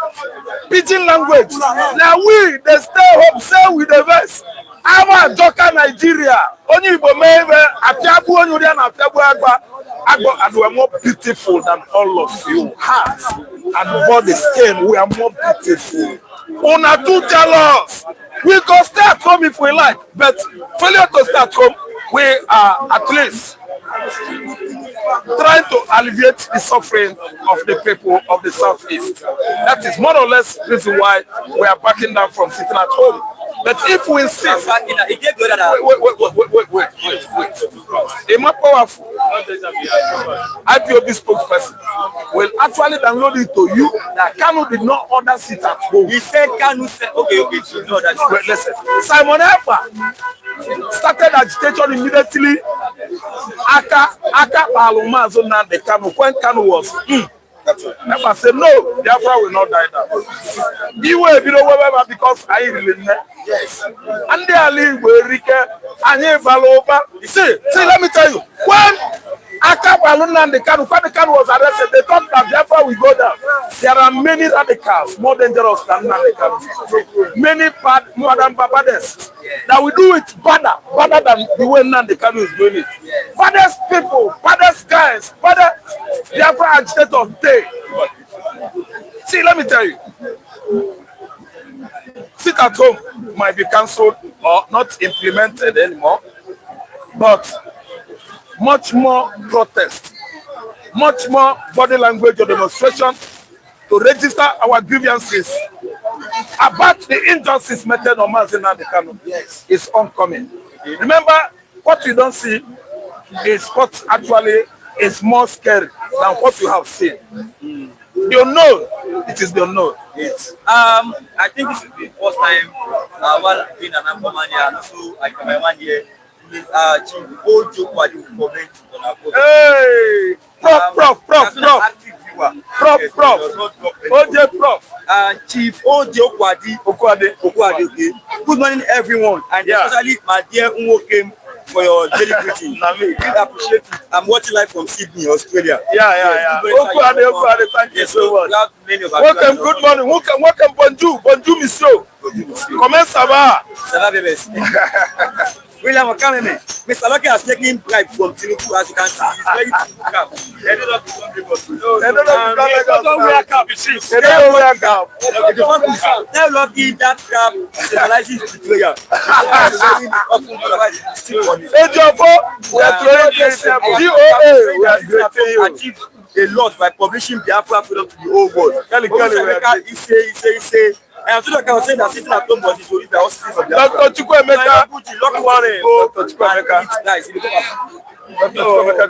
Pidgin language. Now we, they stay home, say with the verse. Our Joka Nigeria, only Igbo mebe Apiabu Onyuri and Apiabu Agba, and we are more beautiful than all of you. Heart and body skin, we are more beautiful. Una do tell us, we go stay at home if we like, but failure to stay at home, we are at least trying to alleviate the suffering of the people of the Southeast. That is more or less the reason why we are backing down from sitting at home. But if we insist, wait. A more powerful Ipob spokesperson will actually download it to you that Kanu did not order sit at home. He said Kanu said, okay, no, that's wait, listen. Simon Ekpa started agitation immediately. Aka Mazi Nnamdi Kanu when Kanu was Ekpa said no, Biafra will not die now. You will be over because I really know. Yes. And they are living with See, let me tell you. When Aka Nnamdi Kanu, when the Kanu was arrested, they thought that Biafra will go down. There are many radicals more dangerous than Nnamdi Kanu. Many modern baddest that will do it better than the way Nnamdi Kanu is doing it. Baddest people, baddest guys, baddest Biafra agitators day. See, let me tell you. Sit at home might be cancelled or not implemented anymore, but much more protest, much more body language or demonstration to register our grievances about the injustice meted on Mazi Nnamdi Kanu. Yes, is oncoming. Remember, what you don't see is what actually is more scary than what you have seen. The unknown, it is the unknown. Yes. I think this is the first time while being an Amkomania, and also I come 1 year. Chief Ojo Kwadi will comment on our program. Hey, Prof. Chief Ojo Kwadi, okay. Good morning, everyone, and especially my dear Unwo came for your daily greeting. Really appreciate it. I'm watching live from Sydney, Australia. Yeah. Okay, thank you so much. Welcome, good morning. Welcome, bonjour, monsieur. Comment ça va? Ça va, bébé. William Okameme, Mr. Lucky has taken bribe from Tinubu, as you can see. He's very cap. They don't have to come to They don't wear cap. If you want to tell Lucky that cap symbolizes betrayal. Hey, Jumbo, we are achieved a lot by publishing Biafra freedom to the whole world. He say, and I'm still saying that sitting at home was his origin by all citizens of Biafra. Dr. Chukwuemeka,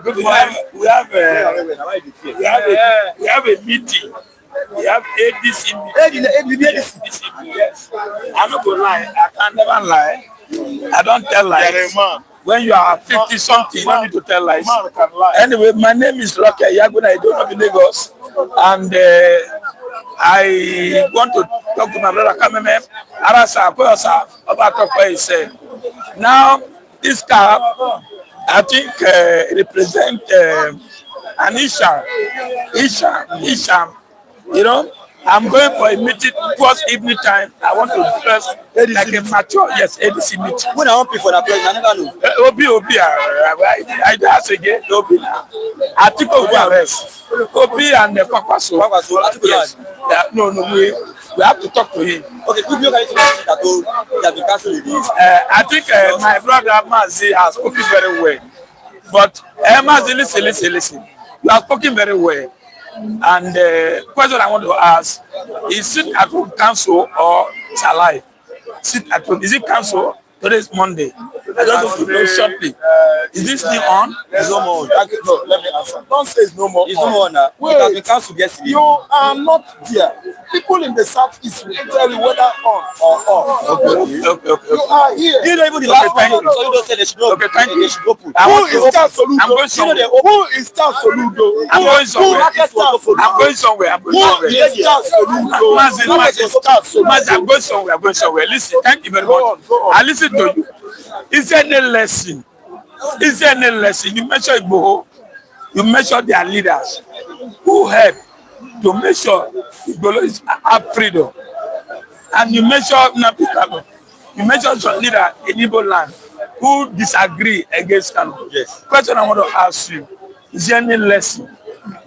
good morning. We have a meeting. We have ADC meeting. Yes. I'm not gonna lie. I can never lie. I don't tell lies. When you are 50 something, you don't need to tell lies. Anyway, my name is Lucky Yaguna. I don't live in Lagos, and I want to talk to my brother Kameme. Arasa Koyosa about what he said. Now, this car, I think represent an Isha. You know, I'm going for a meeting towards evening time. I want to dress like a mature, yes, ADC meeting. When I want people for that place, I never know. Obi, I dance again, Obi. I think Obi arrest. Obi and the Kwakwaso. Yes. No, we have to talk to him. Okay, could you guys say that he has been cancelled this? I think my brother Mazi has spoken very well. But Mazi, listen. You have spoken very well. And the question I want to ask is sit at home council or it's alive? Sit at home. Is it council? Today is Monday. I don't want to know shortly. Is this still on? It's no more. No, let me answer. Don't say it's no more. It's no more now. It has been cancelled yesterday. You are not there. People in the southeast will tell you whether on or off. Okay. You are here. You know, even the last time, so you don't say they should open. Okay, thank you. They should open. Who is that Soludo? I'm going somewhere. Who is that Soludo? I'm going somewhere. I'm going somewhere. Who is that Soludo? Mazi, I'm going somewhere. Listen, thank you very much. I listen to you. Is there any lesson? You measure Igboho, you measure their leaders who help to make sure Igboho is have freedom. And you measure Nnamdi Kanu. You measure some leader in Igbo land who disagree against Kanu. Yes. Question I want to ask you, is there any lesson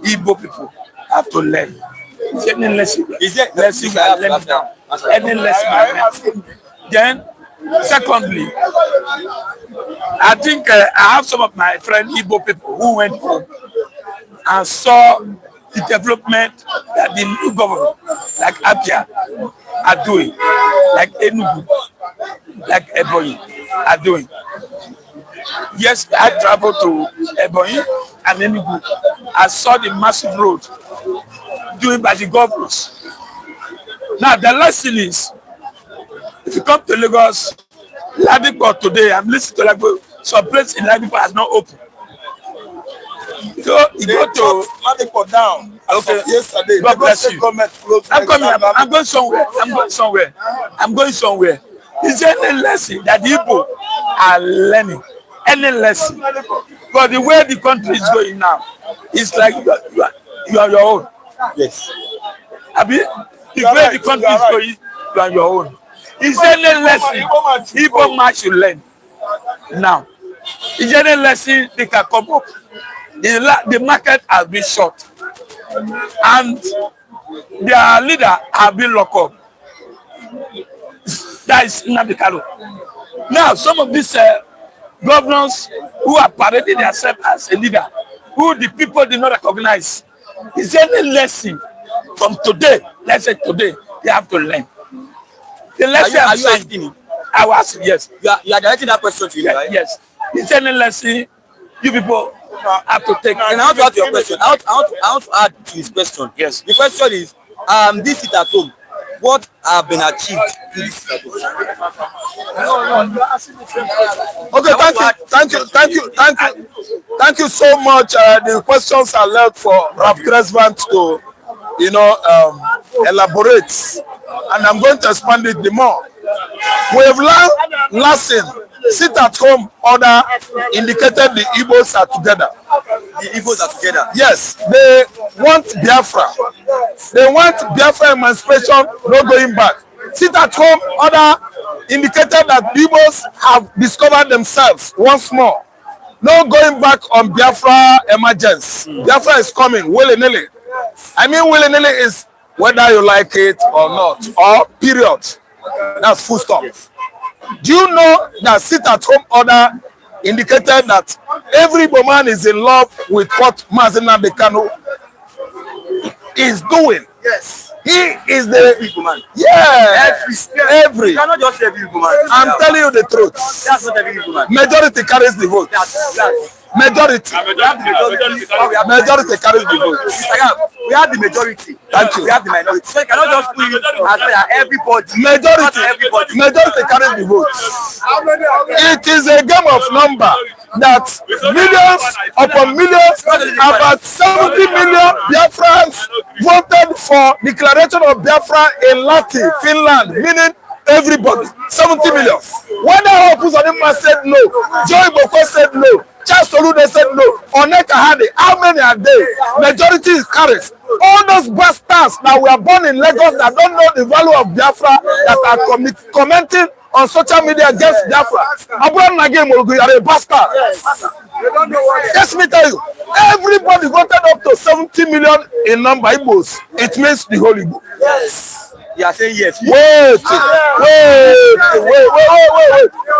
Igbo people have to learn? Is there any lesson? Is there lesson any lesson? Then, secondly, I think I have some of my friends, Igbo people, who went home and saw the development that the new government, like Abia, are doing, like Enugu, like Ebonyi, are doing. Yes, I traveled to Ebonyi and Enugu. I saw the massive road doing by the governors. Now, the lesson is, if you come to Lagos, Ladipo today, I'm listening to Ladipo, some place in Ladipo has not opened. So you go to Ladipo down. Okay. Yesterday, God bless you. I'm going somewhere. Is there any lesson that the people are learning? Any lesson? But the way the country is going now, it's like you are your own. Yes. Abi, the way the country is going, you are your own. Is there any lesson Igbo man should learn now? Is there any lesson they can come up? The market has been short, and their leader have been locked up. That is Nnamdi Kanu. Now, some of these governors who are parading themselves as a leader, who the people did not recognize, is there any lesson from today? Let's say today, they have to learn. The lesson are you asking me? I will ask you, yes. You are directing that question to you, right? Yes. Is there any lesson you people have to take? And I want to add to your question. I want to add to his question. Yes. The question is, this sit at home, what have been achieved to this sit at home? Okay, thank you so much. The questions are left for Ralph Cresvant to, elaborate, and I'm going to expand it the more. We have learned lesson sit-at-home order indicated the Igbos are together. The Igbos are together. Yes, they want Biafra. They want Biafra emancipation, no going back. Sit-at-home order indicated that the Igbos have discovered themselves once more. No going back on Biafra emergence. Biafra is coming, willy-nilly. I mean willy-nilly is whether you like it or not, or period. That's full stop. Do you know that sit-at-home order indicated that every woman is in love with what Nnamdi Kanu is doing? Yes. He is the every woman. Yeah. Every. You cannot just say every woman. I'm telling you the truth. That's not every woman. Majority carries the vote. Majority. Majority carries the vote. We have the majority. Thank you. We have the minority. So you cannot just put it as well as everybody. Majority carries the vote. It is a game of number that millions upon millions, about 70 million Biafrans voted for declaration of Biafra in Latin, Finland, meaning everybody, 70 million. Whether Opuzonima said no, Joy Boko said no, Charles Soludo said no, Oneka Hade, how many are they? Majority is carries. All those bastards that were born in Lagos that don't know the value of Biafra, that are commenting on social media against Biafra. Abraham Nagem, you are a bastard. Let me tell you, everybody voted up to 70 million in number Igbos. It means the whole Igbo. Yes. You are saying yes. Wait.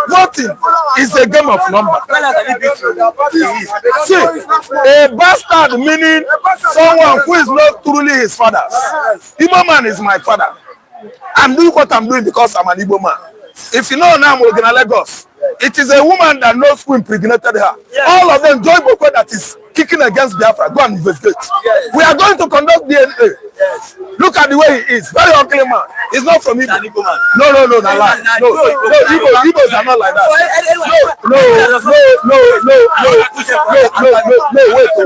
Voting is a game of numbers. See, a bastard meaning someone who is not truly his father. Igbo man is my father. I'm doing what I'm doing because I'm an Igbo man. If you know now, I'm in Lagos. It is a woman that knows who impregnated her. Yes. All of them, Joy Boko that is kicking against Biafra. Go and investigate. Yes. We are going to conduct DNA. Yes. Look at the way he is. Very ugly man. He's not from Igbo. No, not lie. No, Igbos are not like that. No,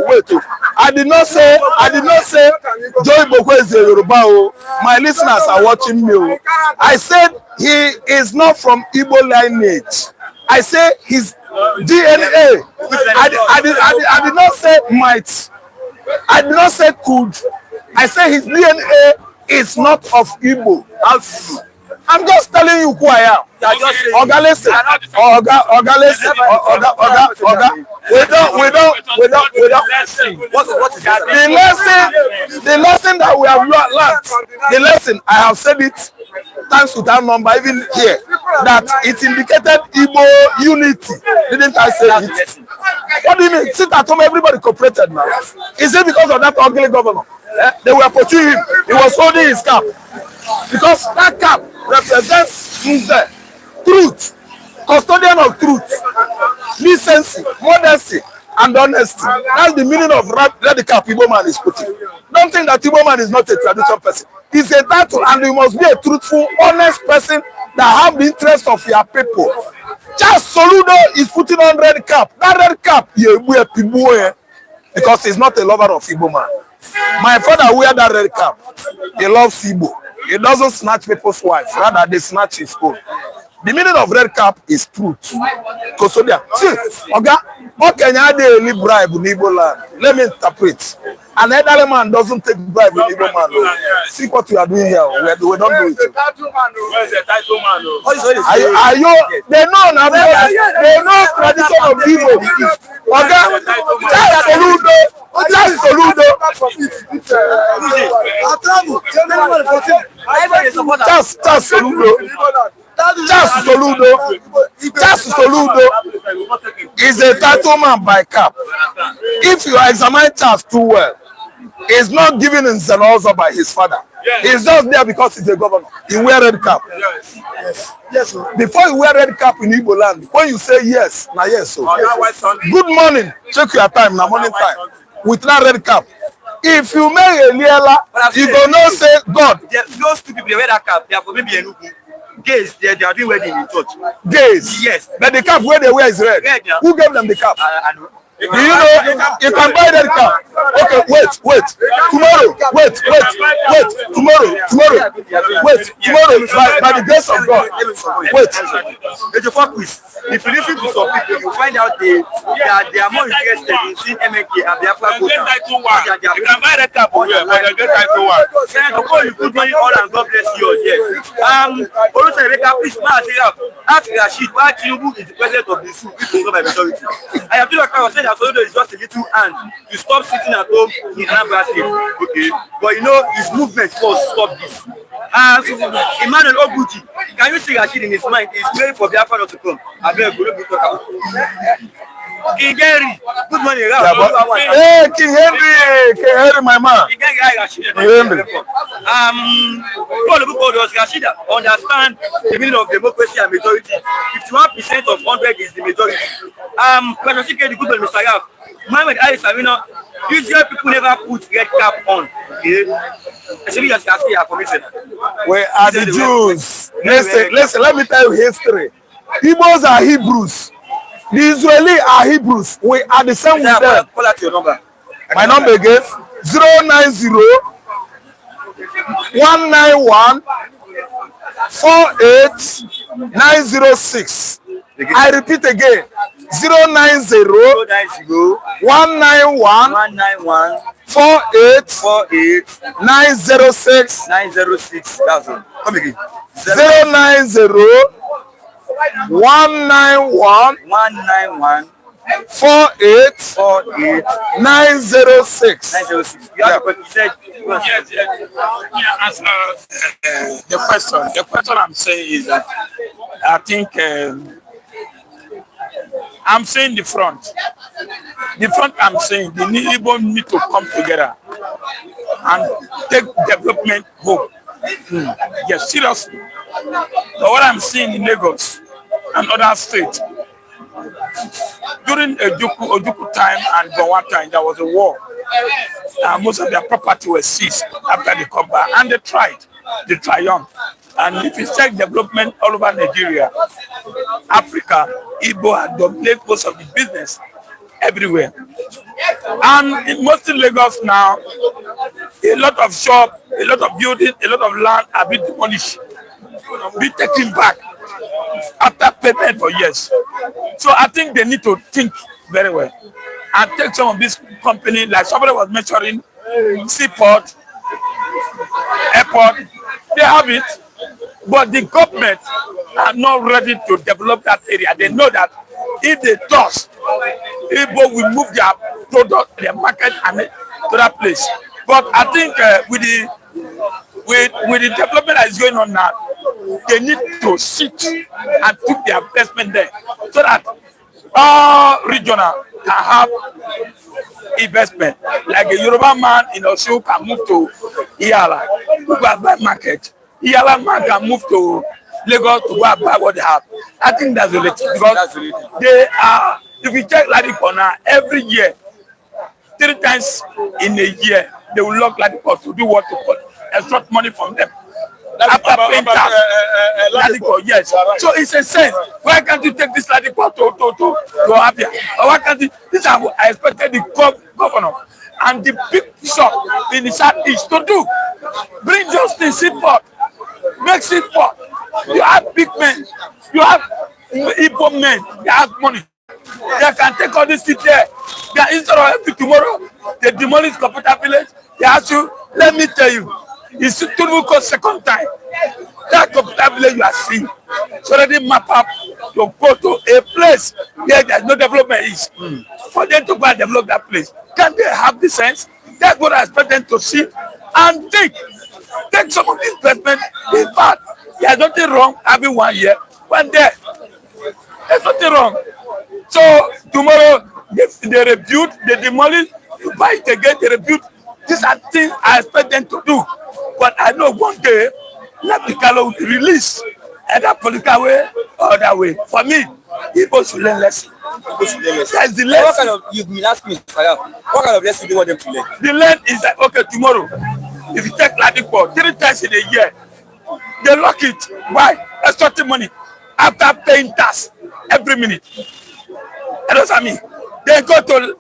wait. I did not say Joy Boko is a Yoruba. My listeners are watching me. I said he is not from Igbo lineage. I say his DNA. I did not say might. I did not say could. I say his DNA is not of Igbo. I'm just telling you who I am. Oga, listen. Oga, listen. Oga. We don't. The lesson that we have learned. The lesson I have said it. Thanks to that number, even here, that it indicated Igbo unity. Didn't I say it? What do you mean? Sit at home, everybody cooperated now. Is it because of that ugly governor? They were pursuing him. He was holding his cap. Because that cap represents truth, custodian of truth, decency, modesty, and honesty. That's the meaning of red cap Igbo man is putting. Don't think that Igbo man is not a traditional person. He's a title, and you must be a truthful, honest person that have the interest of your people. Just Soludo is putting on red cap. That red cap, because he's not a lover of Igbo man. My father wear that red cap. He loves Igbo. He doesn't snatch people's wives. Rather, they snatch his own. The meaning of red cap is truth. Custodian. See, okay, you bribe in Igbo land. Let me interpret. An elderly man doesn't take bribe in Igbo man. See what you are doing here. We don't do it. Where's the title man? Are you? They know now. They know tradition of Igbo. Just Soludo. Just Soludo is a title man by cap. If you examine Charles too well, he's not given in Zenoza by his father. He's just there because he's a governor. He wear red cap. Yes. Before you wear red cap in Igbo land, when you say yes, now yes. So good morning. Check your time. Now morning time. With that red cap. If you make a liela, you go not say God. Those two people they wear that cap. They are for maybe a gays. They are doing wedding in church. Gays. Yes. But the cap where they wear is red. Who gave them the cap? I know. Do you know you can buy that car? Okay, wait. Tomorrow, wait. Tomorrow, wait. Tomorrow, by the grace of God. Wait. It's a fuck quiz. If you listen to some people, you find out they are more interested in seeing MK and Biafra go down. You can buy that car for you, but the get title one. Senator, God, you put money all and God bless you. Yes. Also, Rebecca, please, ask Rashid why Tinubu is the president of the zoo, which is not by majority. I have told you, saying that Soludo is just a little hand to stop sitting at home in Anambra State. Okay, but you know his movement first stop this. Emmanuel Oguchi, can you see Rashid in his mind? He's praying for Biafra not to come. I beg you, don't talk about. King Henry, good morning. Hey, King Henry, my man. King Henry. Paul Obuko does Rashid understand the meaning of democracy and majority. 51% of 100 is the majority. President Sikedi, good morning, Mr. Raf. Mohammed Ali Samino, Israel people never put red cap on. Okay? Actually, as you can see, I committed. We are the Jews. Listen, let me tell you history. Igbos are Hebrews. The Israelis are Hebrews. We are the same with them. Call out your number. My number again, 090 191 48906. I repeat again, 090 191 48906. 906. That's all. Come again. 090 191 48906. 906. You have you said Yes. As the question I'm saying is that I think I'm saying the front. The front I'm saying the Igbo need to come together and take development home. Yes, seriously. But what I'm seeing in Lagos and other states, during Ojuku time and Gowon time, there was a war. Most of their property was seized after they come back, and they triumphed. And if you check development all over Nigeria, Africa, Igbo had dominated most of the business everywhere. And in mostly Lagos now, a lot of shop, a lot of building, a lot of land have been demolished, be taken back after payment for years. So I think they need to think very well and take some of this company, like somebody was mentioning, seaport, airport, they have it, but the government are not ready to develop that area. They know that if they toss, people will move their product, their market, and to that place. But I think with the development that is going on now, they need to sit and put their investment there so that all regional can have investment. Like a Yoruba man in Osun can move to Iyala to go and buy market. Iyala man can move to Lagos to go and buy what they have. I think that's related because they are, if you check Ladipo now, every year, 3 times in a year, they will lock Ladipo to do what to call extract money from them. After paying tax, Ladipo, yes. So it's a sense. Why can't you take this Ladipo to Abia? Or why can't you? This is what I expected the governor and the big shop in the southeast to do. Bring justice, support, make support. You have big men, you have Ipob men, they have money. They can take all this shit there. They are instead of every tomorrow, they demolish computer village. They ask you, let me tell you, it's Tinubu second time. That computer village you are seeing, it's already map up to go to a place where there's no development is. For them to go and develop that place, can they have the sense? That's what I expect them to see and take some of this investment. In fact, there's nothing wrong having 1 year, 1 day. There's nothing wrong. So tomorrow they rebuild, they demolish, you buy it again, they rebuild. These are things I expect them to do. But I know one day, Nnamdi Kanu will be released either political way or other way. For me, people should learn lesson. That's the lesson. What kind of, you've been asking me, what kind of lesson do you want them to learn? The learn is that, okay, tomorrow, if you take Ladipo 3 times in a year, they lock it. Why? Extorting money after paying tax every minute. And that's what I mean. They go to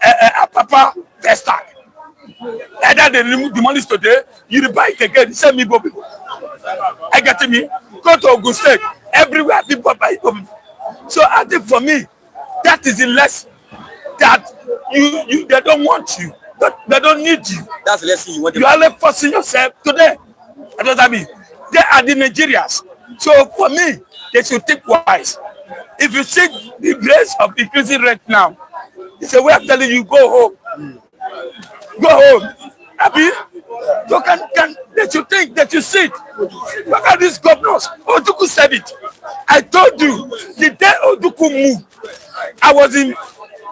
Papa Festac. Either they remove the money today, you buy it again, send me Ipob people. I get me? Go to Ogun State, everywhere people buy Ipob people. So I think for me, that is the lesson that you they don't want you, but they don't need you. That's the lesson you want. You are only forcing yourself today. What does that mean? They are the Nigerians. So for me, they should think wise. If you see the grace of increasing rent now, it's a way of telling you go home. Go home. Abi, you can they should think, they should sit. Look at these governors. Oduku said it. I told you the day Oduku moved, I was in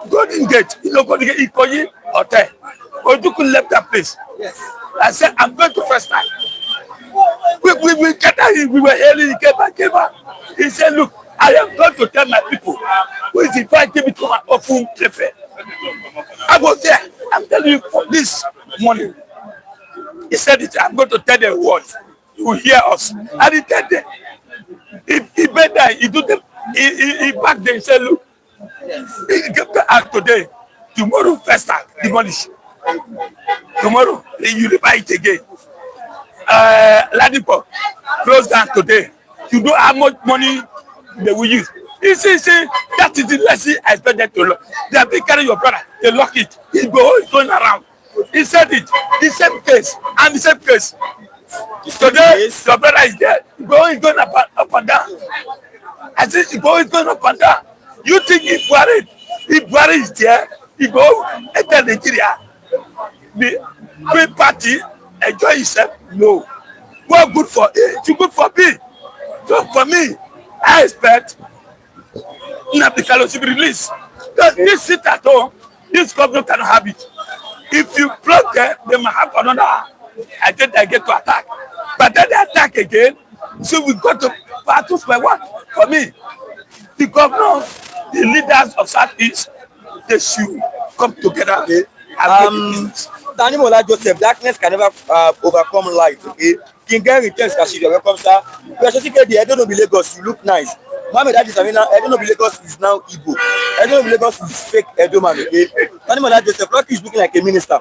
Golden Gate, Golden Gate, Ikoyi Hotel. Oduku left that place. Yes. I said, I'm going to first time. We get out, we were hailing, he came back. He said, look, I am going to tell my people who is inviting me to my open cafe. I was there. I'm telling you for this morning. He said it, I'm going to tell them what. You will hear us. And he tell them. He made that, he do them, he back there, he said, look, he get out today. Tomorrow, first time, demolish. Tomorrow, you buy it again. Ladipo, close down today. You know how much money they will use. You see, that is the lesson I expected to learn. They have been carrying your brother, they lock it. He's going around. He said it, the same case, and the same case. Today, your brother is there. He's going up and down. I said, he's going up and down. You think if Buhari is there, he go enter Nigeria. The Green Party enjoy himself? No. What good for A? It's good for B. So for me, I expect Nnamdi Kanu to be released. Because this sit at home, this government cannot have it. If you block them, they might have another. I think they get to attack. But then they attack again. So we got to battle for one. For me, the governors, the leaders of Southeast, they should come together and make business. Danimola Joseph, darkness can never overcome light. Okay, King Gary returns Kashido. Welcome, sir. We are just the I don't know Lagos. You look nice. Mohammed Adi Samina, I don't know Lagos is now Igbo. I don't know Lagos is fake Edo man. Okay, Danimola Joseph, Rocky is looking like a minister.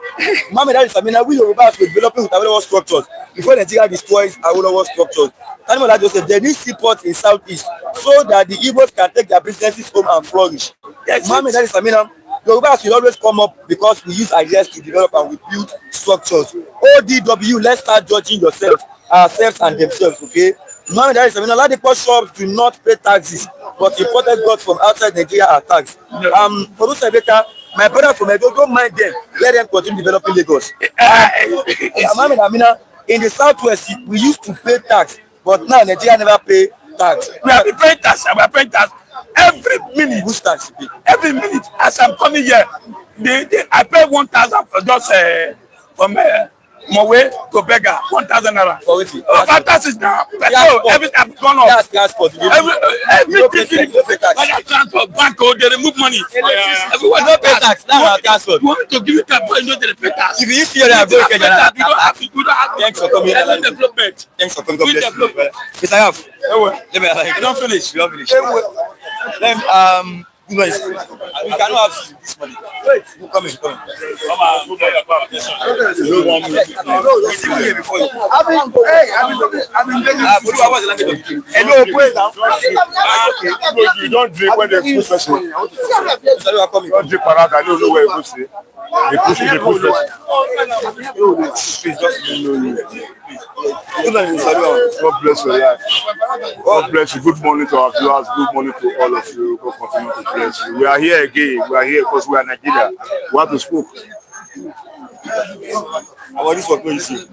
Mohammed Adi Samina, we Yorubas were developing with our structures before Nigeria destroys our structures. Danimola Joseph, they need seaports in Southeast so that the Igbos can take their businesses home and flourish. Yes, Mohammed Adi Samina. Yorubas will always come up because we use ideas to develop and we build structures. ODW, let's start judging yourselves, ourselves and themselves, okay? Mohammed Ali Samina, Ladipo shops do not pay taxes, but imported goods from outside Nigeria are taxed. For those my brother from Edo, don't mind them. Let them continue developing Lagos. Mohammed Amina, in the Southwest, we used to pay tax, but now Nigeria never pay tax. We have been paying tax, and we are paying tax. Every minute, every minute, as I'm coming here, I pay 1,000 for just from Mowe to Bega, 1,000 naira. Fantastic now. Everything has gone up. Everything. Transport, bank, they remove money. Everyone don't pay tax. You want to give you tax, but you don't pay tax. If you see your you don't have. Thanks for coming. Development. Thanks for coming. God bless you. Mr. Yaf, you don't finish. You don't finish. Then, we cannot have this money. Wait, who coming? He's even here before you. I've been hello, please now. You don't drink when they push us. Don't drink paraka. I don't know where you push it. They push it, Please just God bless your life. God bless you. Good morning to our viewers. Good morning to all of you. God continue to bless you. We are here again. We are here because we are Nigeria. We have to speak. This what you see.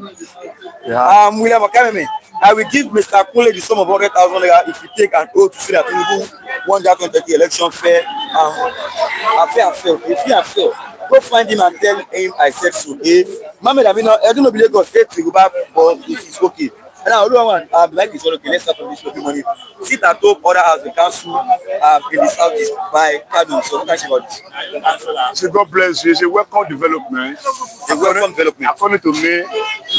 William Academy. I will give Mr. Kule the sum of 100,000 naira if you take an oath to say that Tinubu won that 2030 election fair and fair. If you are fair, go find him and tell him I said so. Okay? Mohammed Amina, I don't know Lagos state to go back, but this is okay. And now, like this one, okay, let's start from this money. Sit at home, order as the council in the Southeast by Kanu. So, what can you say about this? So, God bless you. It's a welcome development. A welcome development. According to me,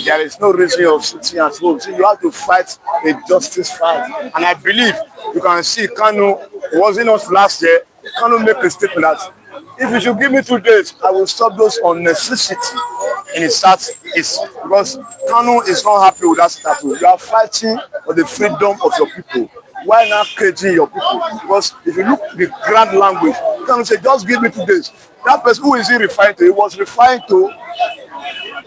there is no reason of sitting at home. So, you have to fight a justice fight. And I believe you can see Kanu wasn't us last year. Kanu make a statement that If you should give me 2 days, I will stop those unnecessity in the southeast because Kanu is not happy with that status. You are fighting for the freedom of your people. Why not caging your people? Because if you look at the grand language, Kanu say, just give me 2 days. That person, who is he referring to? He was referring to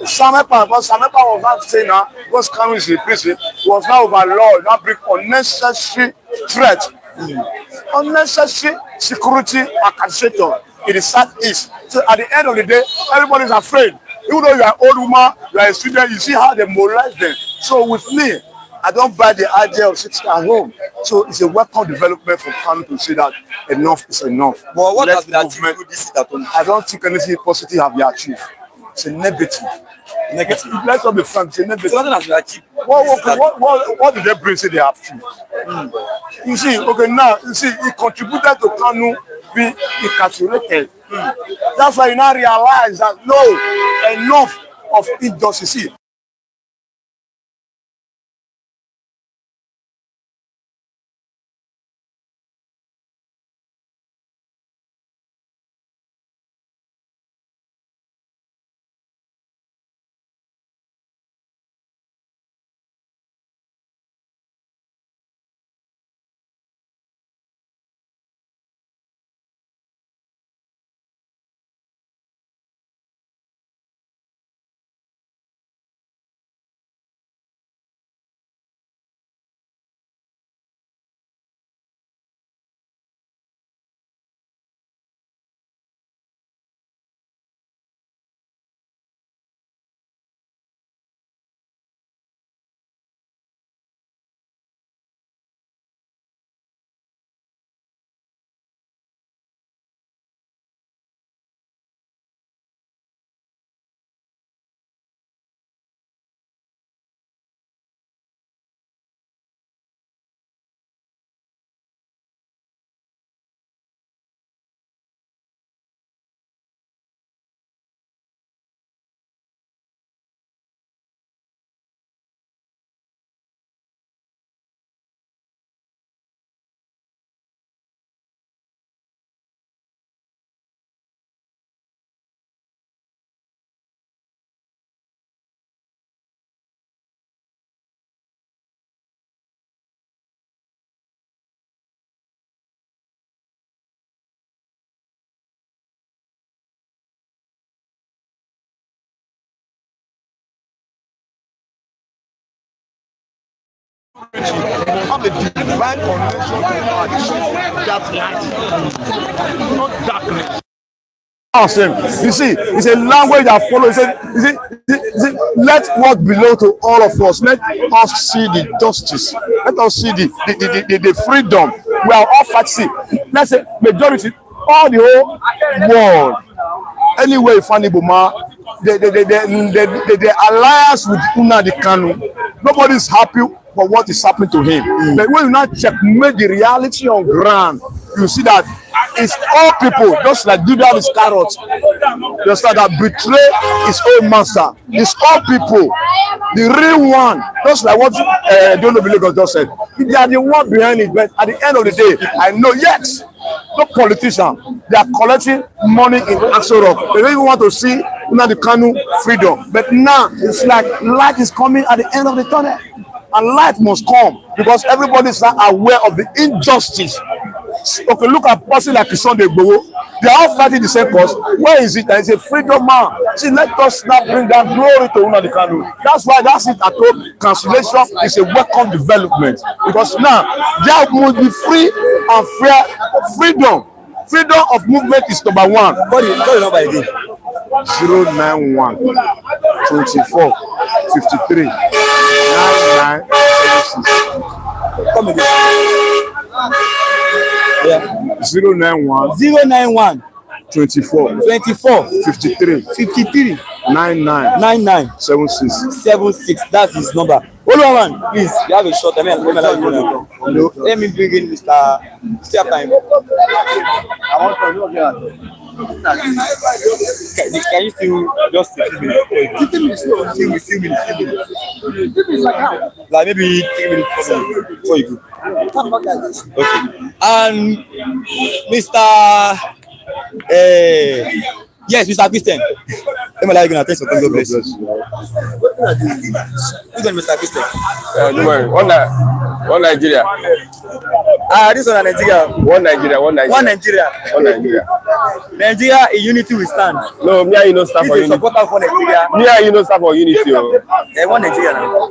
Samepa, because Samepa was not saying now, because Kanu is in prison, he was now overlord, now bring unnecessary threat, unnecessary security accusation in the southeast. So at the end of the day, everybody is afraid. Even though you are an old woman, you are a student, you see how they moralize them. So with me, I don't buy the idea of sitting at home. So it's a welcome development for Kanu to say that enough is enough. But what Let has been achieved through this sit at home? I don't think anything positive have been achieved. It's a negative. Negative. Let's not be frank, it's a negative. So nothing has been achieved. What did they bring say they have achieved? You see, okay, now, you see, he contributed to Kanu being incarcerated. That's why you now realize that, no, enough of injustice. See, have a divine connection to God. That light, not darkness. you see, it's a language that follows. You see, let what belong to all of us. Let us see the justice. Let us see the freedom. We are all fighting. Let's say majority, all the whole world. Anyway, Fanny Boma, the alliance with Nnamdi Kanu, nobody is happy for what is happening to him. But when you now checkmate the reality on ground, you see that it's all people, just like Judas Iscariot, just like that betray his own master. It's all people, the real one, just like what Don't Lagos just said. They are the one behind it, but at the end of the day, I know, yes, no politician, they are collecting money in Aso Rock. They don't even want to see Nnamdi Kanu freedom. But now, it's like light is coming at the end of the tunnel. And light must come because everybody is not aware of the injustice. Okay, look at a person like Sunday Igboho. They are all fighting the same cause. Where is it? There is a freedom man. See, let us now bring down glory to Nnamdi Kanu. That's why that's it at home. Cancellation is a welcome development because now there must be free and fair freedom. Freedom of movement is number one. Call the number again. 091 24 53 99 76. Come again. Yeah. 091 24 53 99 76. That's his number. Hold on, man. Please, you have a shot. Let me bring in Mr. Still have time. I want to can you still just 15 minutes? 15 minutes. Few minutes. Like maybe 3 minutes before you go. Okay. And Mr. Yes, Mr. Christian. Let me like you thanks for coming. God bless you. Who's on Mr. Christian? One Nigeria. This one Nigeria. One Nigeria. One Nigeria. One Nigeria. Nigeria in unity we stand. No, me and you no stand for unity. Supporter for Nigeria. Me and you no stand for unity. One Nigeria now.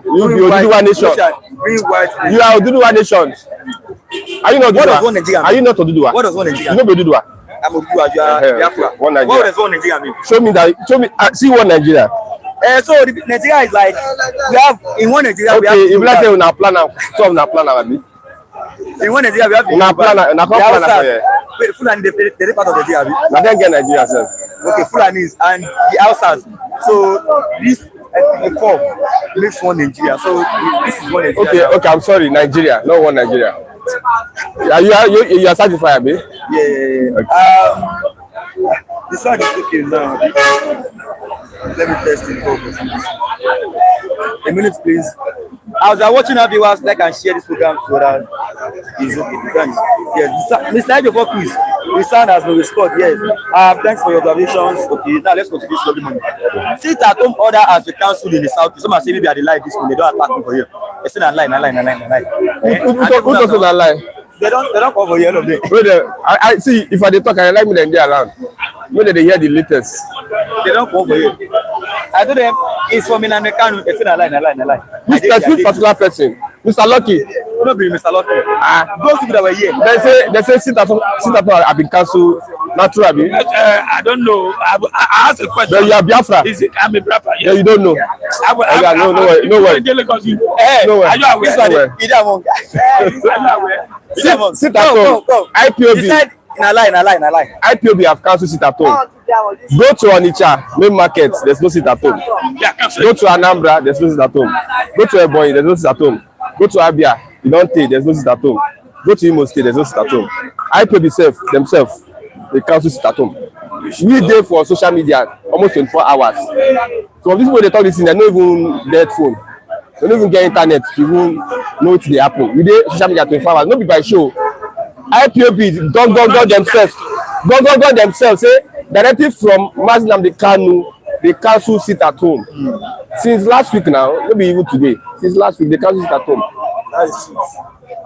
You Oduduwa nation. You are Oduduwa nation. Are you not Oduduwa? What does one Nigeria mean? Are you not Oduduwa? What does one Nigeria mean? You know Oduduwa. I'm Oduduwa. You are Biafra. One Nigeria. What does one Nigeria mean? Show me. See one Nigeria. So Nigeria is like we have in one Nigeria. Okay, we have. if let's say una plan now, some na plan now, in one Nigeria we have. Una plan now for here. Wait, Fulani they part of Nigeria. Na dem get Nigeria sef. Okay, Fulanis and the Hausas. So this form makes one Nigeria. So this is one Nigeria. Okay, I'm sorry, Nigeria, not one Nigeria. You are satisfied, abi? Yeah. Okay. The sound is okay now. Let me test it focus. A minute, please. As I watching our viewers, like and share this program so that it's okay. Yes, Mr. Ipob quiz. The sound has been restored. Yes. Thanks for your observations. Okay, now let's continue this slowly. Sit at home order as the council in the south. Someone say maybe I lie this one. They don't attack me for you. They say I lie. Who also na lie? They don't cover you all of them. I see if I dey talk, I like me then dey around. When they hear the latest. They don't cover you. I told them it's for Nnamdi Kanu. They say I lie. Which particular person? Mr. Lucky. No be Mr. Lucky. Those people that were here. They say sit at home have been cancelled. Not true, abi? I don't know. I asked a question. Then you are Biafra. Is it? I'm a Biafra. Yes. Yeah, you don't know. No way. No way. Are you aware? Sit at home. IPOB. He said in a lie. IPOB have cancelled sit at home. Go to Onitsha main market. There's no sit at home. Go to Anambra. There's no sit at home. Go to Ebonyi. There's no sit at home. Go to Abia. You don't take. There's no sit at home. Go to Imo State. There's no sit at home. IPOB themselves. They cancel sit at home. We there for social media almost 24 hours. So this way they talk this thing, they don't even get phone. They don't even get internet to even know what they happen. We there social media 24 hours. No be by show. IPOB don't themselves. Say directive from Nnamdi Kanu, they cancel sit at home. Since last week now, maybe even today. Since last week they cancel sit at home. That is it.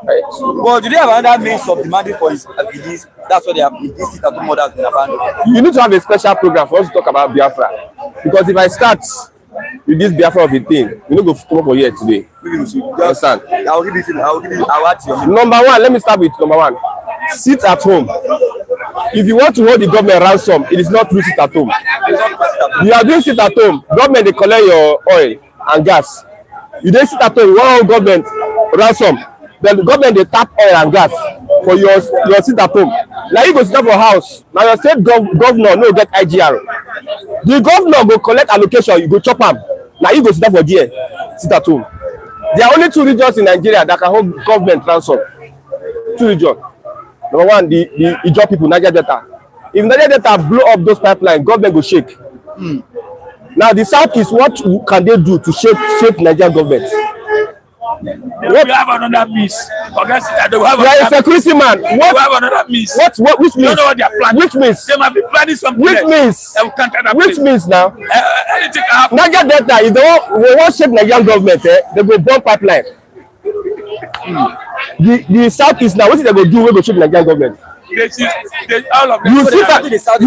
Right. Well, do they have another means of demanding for his this? That's what they have. This sit at home order has been abandoned. You need to have a special program for us to talk about Biafra. Because if I start with this Biafra of a thing, we don't go come up for here today. You understand? I'll give it. I'll add to your number one, let me start with number one. Sit at home. If you want to hold the government ransom, it is not through sit at home. You are doing sit at home. Government they collect your oil and gas. You don't sit at home. You want government ransom. Then the government they tap oil and gas for your sit at home. Now you go sit up for house. Now your state governor no get IGR. The governor go collect allocation. You go chop am. Now you go sit up for there. Sit at home. There are only 2 regions in Nigeria that can hold government ransom. 2 regions. Number one, the Ipob people, Niger Delta. If Niger Delta blow up those pipelines, government go shake. Now the south is what can they do to shake Nigerian government? We have another miss. You are a security man. We have another miss. Which means? You don't know what they are planning. Which means? They might be planning something. Which means? Which means now? Anything can happen. Niger Delta is the one we want shake Nigerian government. They go burn pipeline. The south is now. What is they go do? We go shake Nigerian government. All of them. You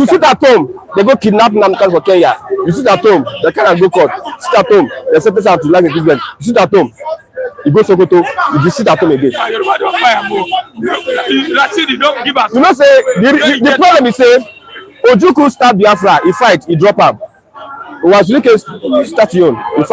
sit at home. They go kidnap Nnamdi Kanu for Kenya. You sit at home. They can't go court. Sit at home. They sentence out to life imprisonment. You sit at home. You go Sokoto. You just sit at home again. You know, say the problem is say Ojukwu start Biafra. He fight. He drop him. Wazulike start him. He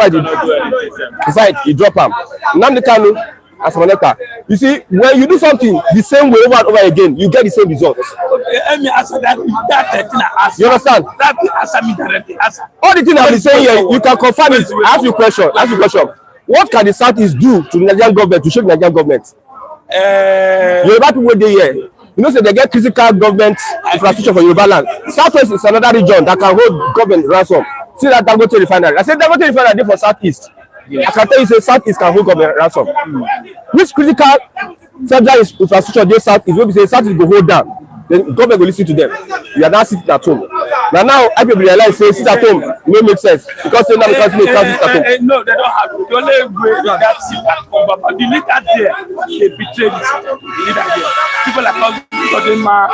fight. He drop him. Nnamdi Kanu. As a letter, you see, when you do something the same way over and over again, you get the same result. Let me answer that thing I asked. You understand? That answer me directly. All the things I've been saying here, you can confirm it. Ask you a question. What can the Southeast do to the Nigerian government, to shake the Nigerian government? Yoruba people dey here. You know, say they get critical government infrastructure for Yoruba land. Southwest is another region that can hold government ransom. See that Dangote refinery. I said Dangote refinery for Southeast. Yes. I can tell you, say Southeast can hold government ransom. Which critical federal infrastructure dey Southeast? Wey be say Southeast go hold down. then government will listen to them. You are now sitting at home. Now Ipob realize say sit at home no make sense because say now because no can't sit at home. No, they don't have to. The only way that sit at home, but the leader there, they betrayed the leader there. People like us, people like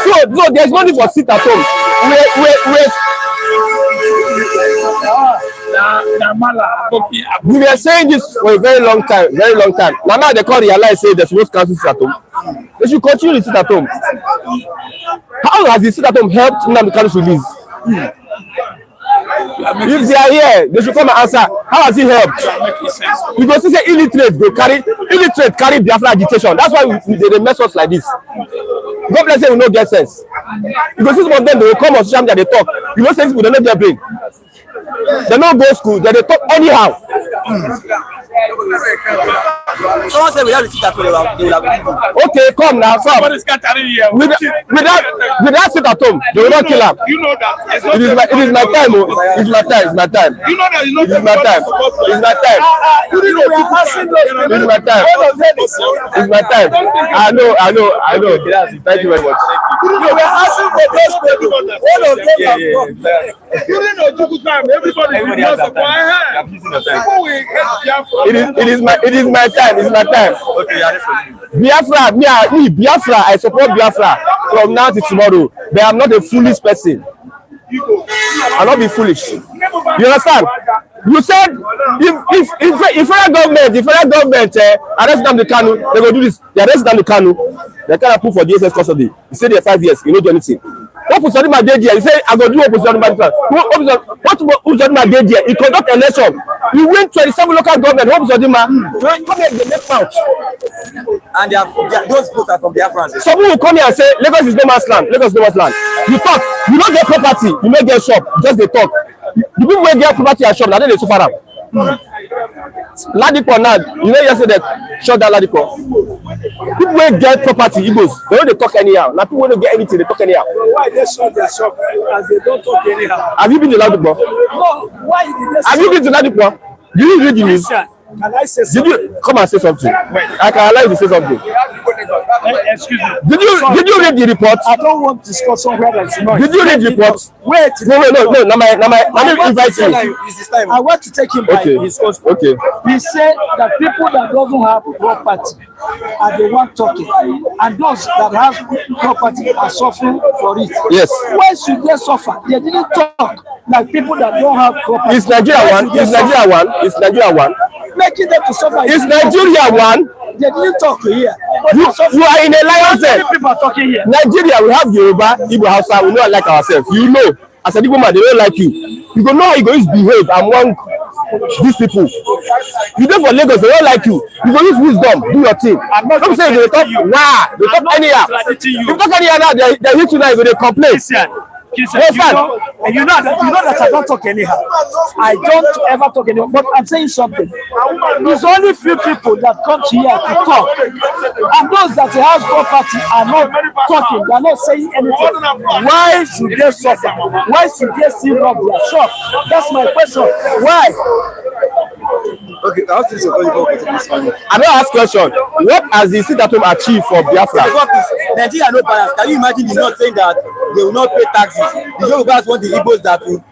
so there's no need for sit at home. We were saying this for a very long time. Now they can't realize say they're supposed to sit at home. They should continue to sit at home. How has the sit at home helped Nnamdi Kanu's release? If they are here, they should come and answer. How has it helped? Because you say illiterate carry Biafra agitation. That's why they mess us like this. God bless them, we no get sense. Because some of them they will come on social media, they talk. You know, some people they don't get brain. They don't go to school, they talk anyhow. Someone said without the sit at home, they will have okay, come now, come. Without sit at home, they will not kill him. You know that. It is my time, oh. It's my time. You know that. It is my time. It's my time. It's my time. It's my time. I know. Thank you very much. You were asking for those people. All of them have gone. During the Ojuku time, everybody has a time. It is my time. It's my time. Okay, Biafra, Biafra, I support Biafra from now to tomorrow. But I'm not a foolish person. I'll not be foolish. You understand? You said if federal government arrest Nnamdi Kanu, they go do this. They arrest Nnamdi Kanu. They can't prove for DSS custody. You say they're 5 years. You don't do anything. What Uzodinma did here? You say I go do what Uzodinma did. What Uzodinma did here? He conduct election. He win 27 local government. What Uzodinma? Come here, they make out. And those votes are from Biafrans. Some people will come here and say Lagos is no man's land. Lagos is no man's land. You talk. You don't get property. You don't get shop. Just they talk. The people wey get property and shop, na they suffer am. Ladipo now, you know yesterday shut down Ladipo. People wey get property, Igbos, they don't talk anyhow. Now people wey don't get anything, they talk anyhow. Why they shut their shop as they don't talk anyhow? Have you been to Ladipo? No. Why did they? Have you been to Ladipo? Do you read the news? Can I say something? Did you come and say something? I can allow you to say something. Excuse me. Did you read the report? I don't want discussion where there's noise. Did you read the report? Wait. No. Now my invite you. I want to take him by his own. Okay. He said that people that doesn't have property are the one talking, and those that have property are suffering for it. Yes. Why should they suffer? They didn't talk like people that don't have property. Is Nigeria one? Is Nigeria one? Making them to suffer. Is Nigeria one? They didn't talk here. You are in a lion's den. People are talking here. Nigeria, we have Yoruba, Igbo, Hausa. We don't like ourselves. You know, as a Igbo man, they don't like you. You go know how you go use behave among these people. You go for Lagos, they don't like you. You go use wisdom, do your thing. I'm not saying they talk. Wow, they talk anyhow. If you talk anyhow now, they hit you now. They complain. You know that I don't talk anyhow. I don't ever talk anyhow. But I'm saying something. There's only few people that come here to talk, and those that have property are not talking. They are not saying anything. Why should they suffer? Why should they still rob their shop? That's my question. Why? Okay, I have to say something. I don't ask question. What has the sit at home achieved for Biafra? Nigeria no balance. Can you imagine the not saying that they will not pay taxes? The Yorubas want the Igbos that will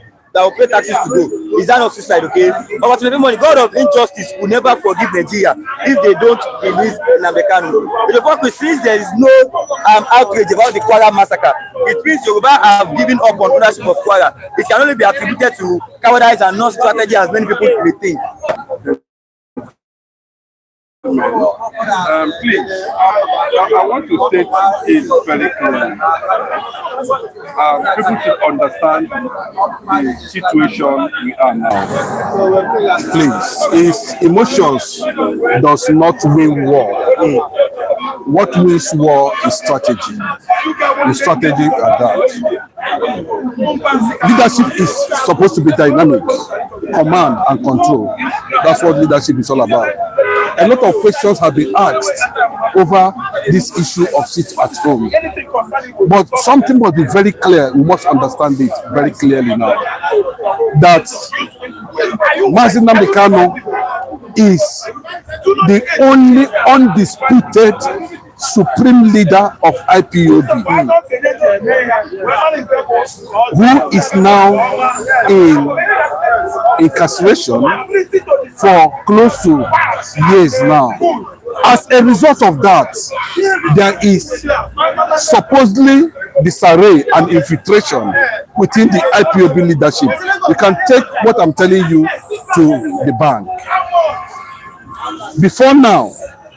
pay taxes to go. Is that not suicide? Okay. But to money, God of injustice will never forgive Nigeria if they don't release Nnamdi Kanu. The fact is, since there is no outrage about the Kwara massacre, it means Yoruba have given up on ownership of Kwara. It can only be attributed to cowardice and not strategy, as many people may think. Please, I want to state it very clearly. People should understand the situation we are now. Please, if emotions does not win war, what wins war is strategy. The strategy are that. Leadership is supposed to be dynamic, command and control. That's what leadership is all about. A lot of questions have been asked over this issue of sit at home. But something must be very clear. We must understand it very clearly now. That Nnamdi Kanu is the only undisputed supreme leader of IPOB, who is now in incarceration for close to years now. As a result of that, there is supposedly disarray and infiltration within the IPOB leadership. You can take what I'm telling you to the bank. Before now,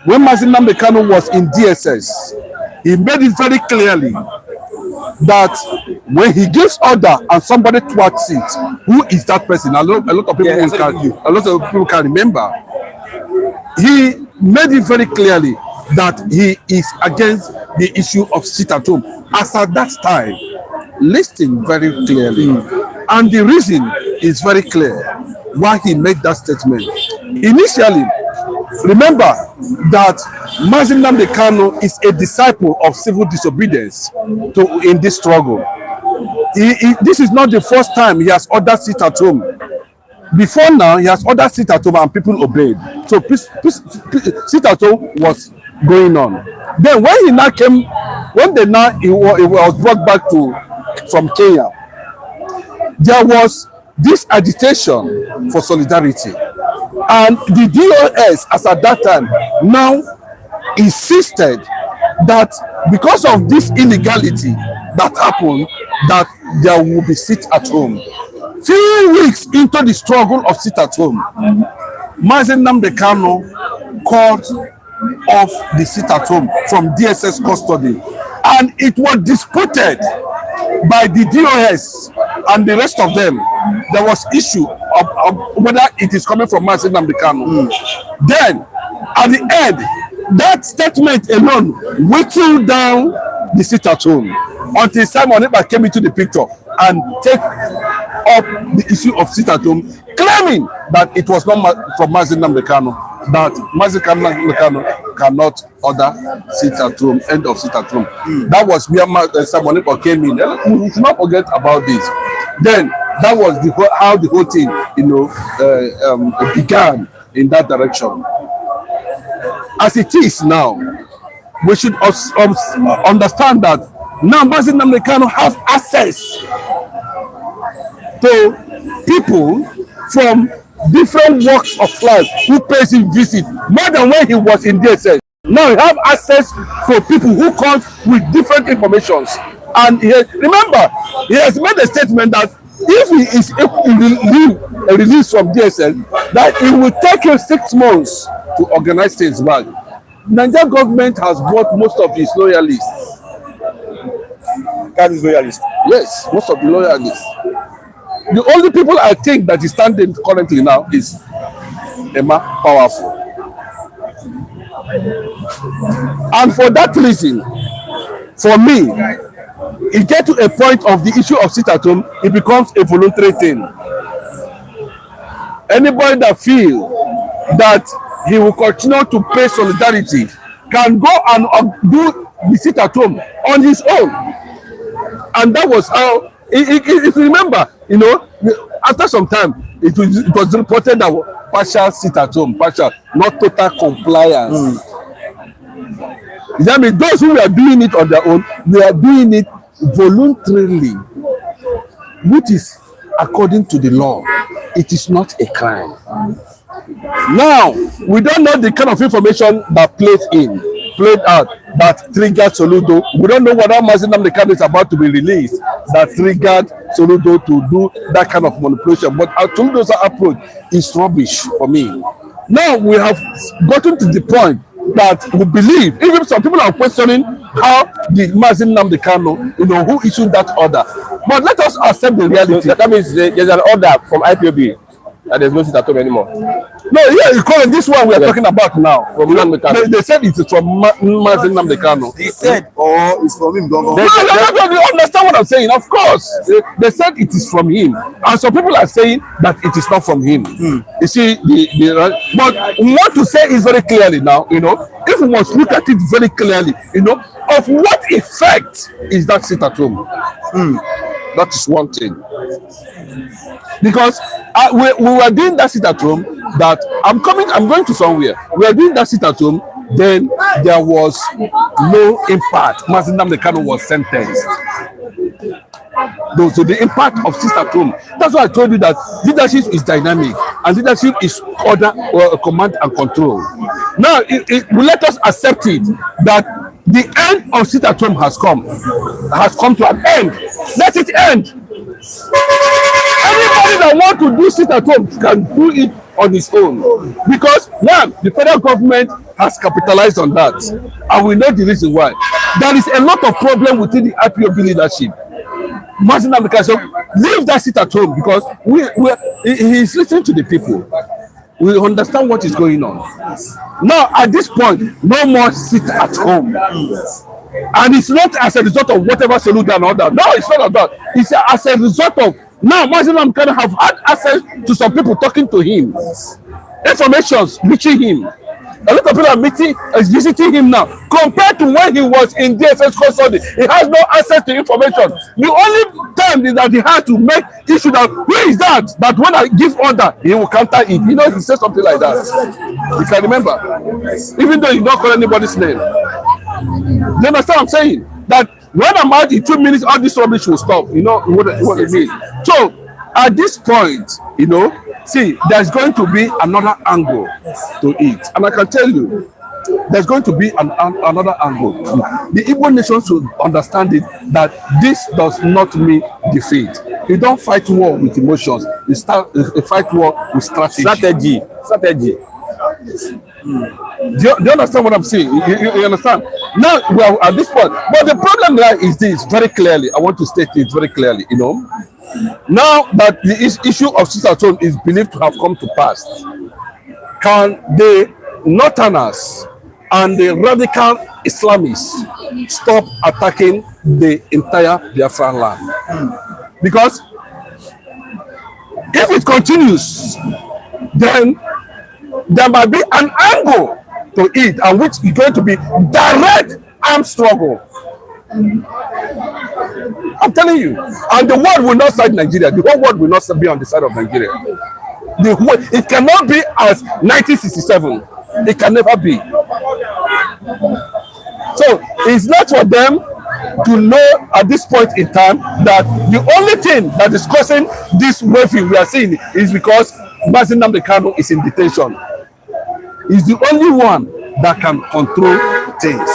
when Nnamdi Kanu was in DSS, he made it very clearly that when he gives order and somebody thwarts it, who is that person? A lot of people can remember. He made it very clearly that he is against the issue of sit at home. As at that time, listing very clearly, and the reason is very clear why he made that statement. Initially, remember that Nnamdi Kanu is a disciple of civil disobedience in this struggle. This is not the first time he has ordered sit at home. Before now, he has ordered sit at home and people obeyed. So sit at home was going on. Then when he now came, he was brought back from Kenya, there was this agitation for solidarity. And the DOS, as at that time, now insisted that because of this illegality that happened, that there will be sit at home. Few weeks into the struggle of sit at home, Nnamdi Kanu called off the sit at home from DSS custody, and it was disputed by the DOS and the rest of them. There was issue of whether it is coming from Nnamdi Kanu. Then, at the end, that statement alone whittled down the sit at home until Simon Ekpa came into the picture and take up the issue of sit at home, claiming that it was not from Nnamdi Kanu, that Nnamdi Kanu cannot order sit at home, end of sit at home. That was where Simon Ekpa came in. We should not forget about this. Then that was how the whole thing, began in that direction. As it is now, we should understand that now Nnamdi Kanu have access to people from different walks of life who pays him visit more than when he was in DSS. Now he have access for people who come with different informations. And remember, he has made a statement that if he is released from DSS, that it will take him 6 months to organize things back. Nigerian government has bought most of his loyalists. Kanu's loyalists? Yes, most of the loyalists. The only people I think that is standing currently now is Emma Powerful. And for that reason, for me, it gets to a point of the issue of sit at home, it becomes a voluntary thing. Anybody that feels that he will continue to pay solidarity can go and do the sit at home on his own. And that was how, if you remember, after some time, it was reported that partial sit at home, partial, not total compliance. That means those who were doing it on their own, they are doing it voluntarily, which is according to the law. It is not a crime. Now, we don't know the kind of information that played out, that triggered Soludo. We don't know whether Nnamdi Kanu is about to be released, that triggered Soludo to do that kind of manipulation. But Soludo's approach is rubbish for me. Now, we have gotten to the point that we believe, even some people are questioning how the Nnamdi Kanu, who issued that order. But let us accept the reality. That means there's an order from IPOB that there's no sit at home anymore. No, yeah, you call it this one we are talking about now. From Nnamdi Kanu. They said it is from Nnamdi Kanu. They said, or it's from him, governor. You understand what I'm saying? Of course. They said it is from him. And some people are saying that it is not from him. You see, but we want to say it very clearly now, if we must look at it very clearly, of what effect is that sit at home? That is one thing. Because we were doing that sit at home, that I'm going to somewhere. We are doing that sit at home, then there was no impact. Nnamdi Kanu was sentenced. So the impact of sit at home. That's why I told you that leadership is dynamic and leadership is order or command and control. Now, we let us accept it that the end of sit at home has come to an end. Let it end. Anybody that wants to do sit at home can do it on his own, because one, the federal government has capitalized on that, and we know the reason why. There is a lot of problem within the IPOB leadership. Nnamdi Kanu, leave that sit at home, because he is listening to the people. We understand what is going on. Now, at this point, no more sit at home. And it's not as a result of whatever solution or that. No, it's not about that. It's as a result of now Nnamdi Kanu have had access to some people talking to him. Information reaching him. A lot of people are visiting him now. Compared to when he was in DSS custody, he has no access to information. The only time is that he has to make issue that where is that? But when I give order, he will counter it. You know, he says something like that. You can remember, even though you don't call anybody's name. You understand what I'm saying? That when I'm out in 2 minutes, all this rubbish will stop. You know what it means. So at this point, you know, see, there's going to be another angle to it, and I can tell you, there's going to be another angle. The Igbo nation should understand it, that this does not mean defeat. You don't fight war with emotions. You fight war with strategy. Do you understand what I'm saying? You understand? Now we are at this point, but the problem there is this very clearly. I want to state it very clearly. You know, now that the issue of sit at home is believed to have come to pass, can the Northerners and the radical Islamists stop attacking the entire Biafran land? Because if it continues, then there might be an angle to it, and which is going to be direct armed struggle. I'm telling you, and the world will not side Nigeria. The whole world will not be on the side of Nigeria. It cannot be as 1967. It can never be. So it's not for them to know at this point in time that the only thing that is causing this waving we are seeing is because Nnamdi Kanu is in detention. He's the only one that can control things.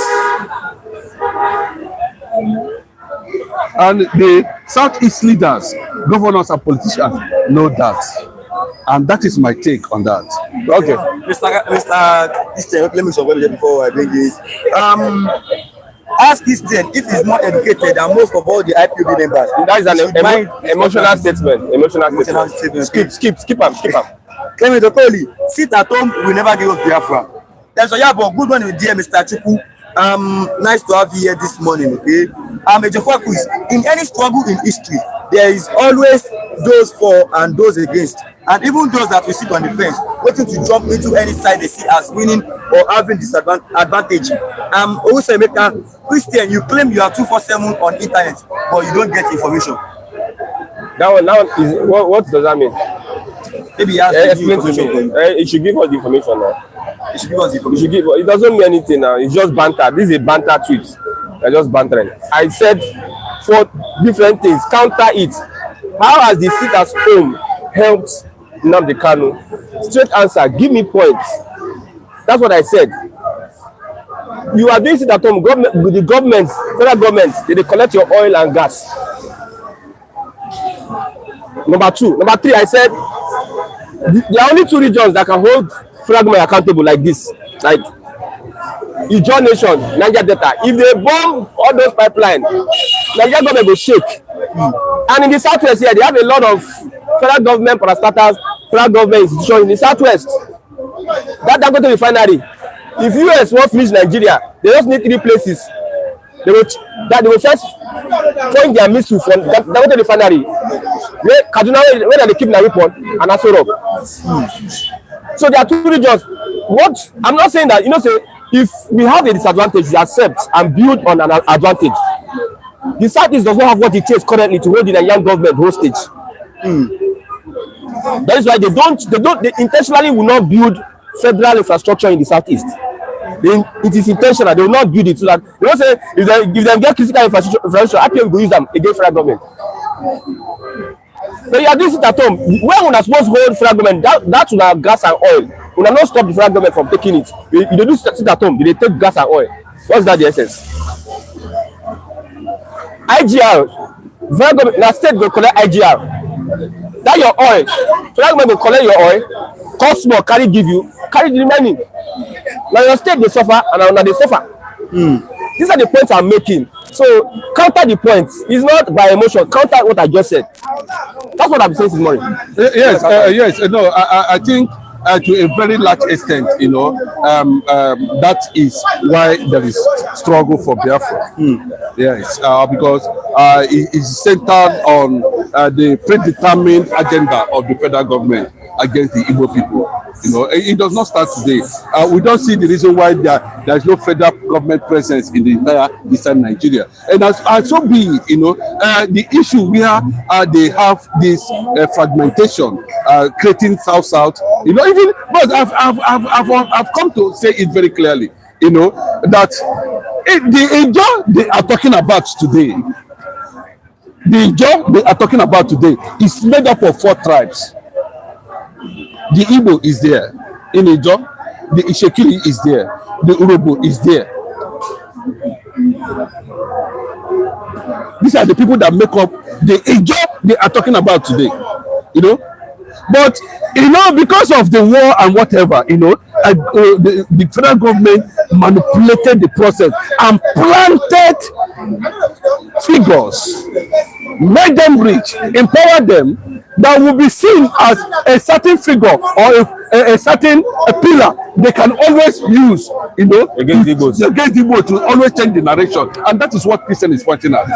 And the Southeast leaders, governors and politicians know that. And that is my take on that. Okay. Mr. Christian, let me survive before I bring it. Ask Christian if he's more educated than most of all the IPOB members. That is an emotional statement. Emotional statement. Skip him. Clement Okoli, sit at home, we never give up Biafra. There's a good one with dear Mr. Chuku. Nice to have you here this morning, okay? In any struggle in history, there is always those for and those against. And even those that will sit on the fence, waiting to jump into any side they see as winning or having disadvantage. Christian, you claim you are 247 on internet, but you don't get information. Now is what does that mean? Maybe he has explain to me. It should give us the information now. It should give us the information. It doesn't mean anything now. It's just banter. This is a banter tweet. They're just bantering. I said 4 different things. Counter it. How has the sit at home helped Nnamdi Kanu? Straight answer. Give me points. That's what I said. You are doing sit at home. The government, federal government, they collect your oil and gas. Number 2. Number 3, I said there are only 2 regions that can hold fragment accountable like this. Like Ijaw Nation, Niger Delta. If they bomb all those pipelines, Niger government will shake. And in the southwest here, they have a lot of federal government parastatals, federal government institutions in the southwest. That Dangote refinery. If US won't finish Nigeria, they just need 3 places. They will first point their missile from Dangote refinery. Where Kaduna, where they keep Naripon and Asoro. So there are 2 regions. What I'm not saying that, say, if we have a disadvantage, we accept and build on an advantage. The Southeast does not have what it takes currently to hold the young government hostage. That is why they intentionally will not build federal infrastructure in the Southeast. it is intentional. They will not build it so that they don't say if they get critical infrastructure, IPOB will use them against federal government. So you are doing it at home. When we are supposed to hold federal government, that will have gas and oil. We will not stop the federal government from taking it. You do sit at home, they take gas and oil. What's that the essence? IGR, federal government, now state will collect IGR. That your oil, federal government will collect your oil, cost more, carry the remaining. Now your state they suffer and now they suffer. These are the points I'm making. So counter the points. It's not by emotion. Counter what I just said. That's what I'm saying this morning. Yes, yes. No, I think to a very large extent, that is why there is struggle for Biafra. Yes, because it is centered on the predetermined agenda of the federal government against the Igbo people. It does not start today. We don't see the reason why there is no federal government presence in the entire eastern Nigeria. And as so be it, the issue where they have this fragmentation, creating South-South, but I've come to say it very clearly, that the Ijaw they are talking about today, is made up of 4 tribes. The Igbo is there in Ijaw, the Ishekiri is there, the Urhobo is there. These are the people that make up the Ijaw they are talking about today, But because of the war and whatever, the federal government manipulated the process and planted figures, made them rich, empowered them, that will be seen as a certain figure or a certain pillar they can always use, against the Igbo to always change the narration, and that is what Christian is pointing at.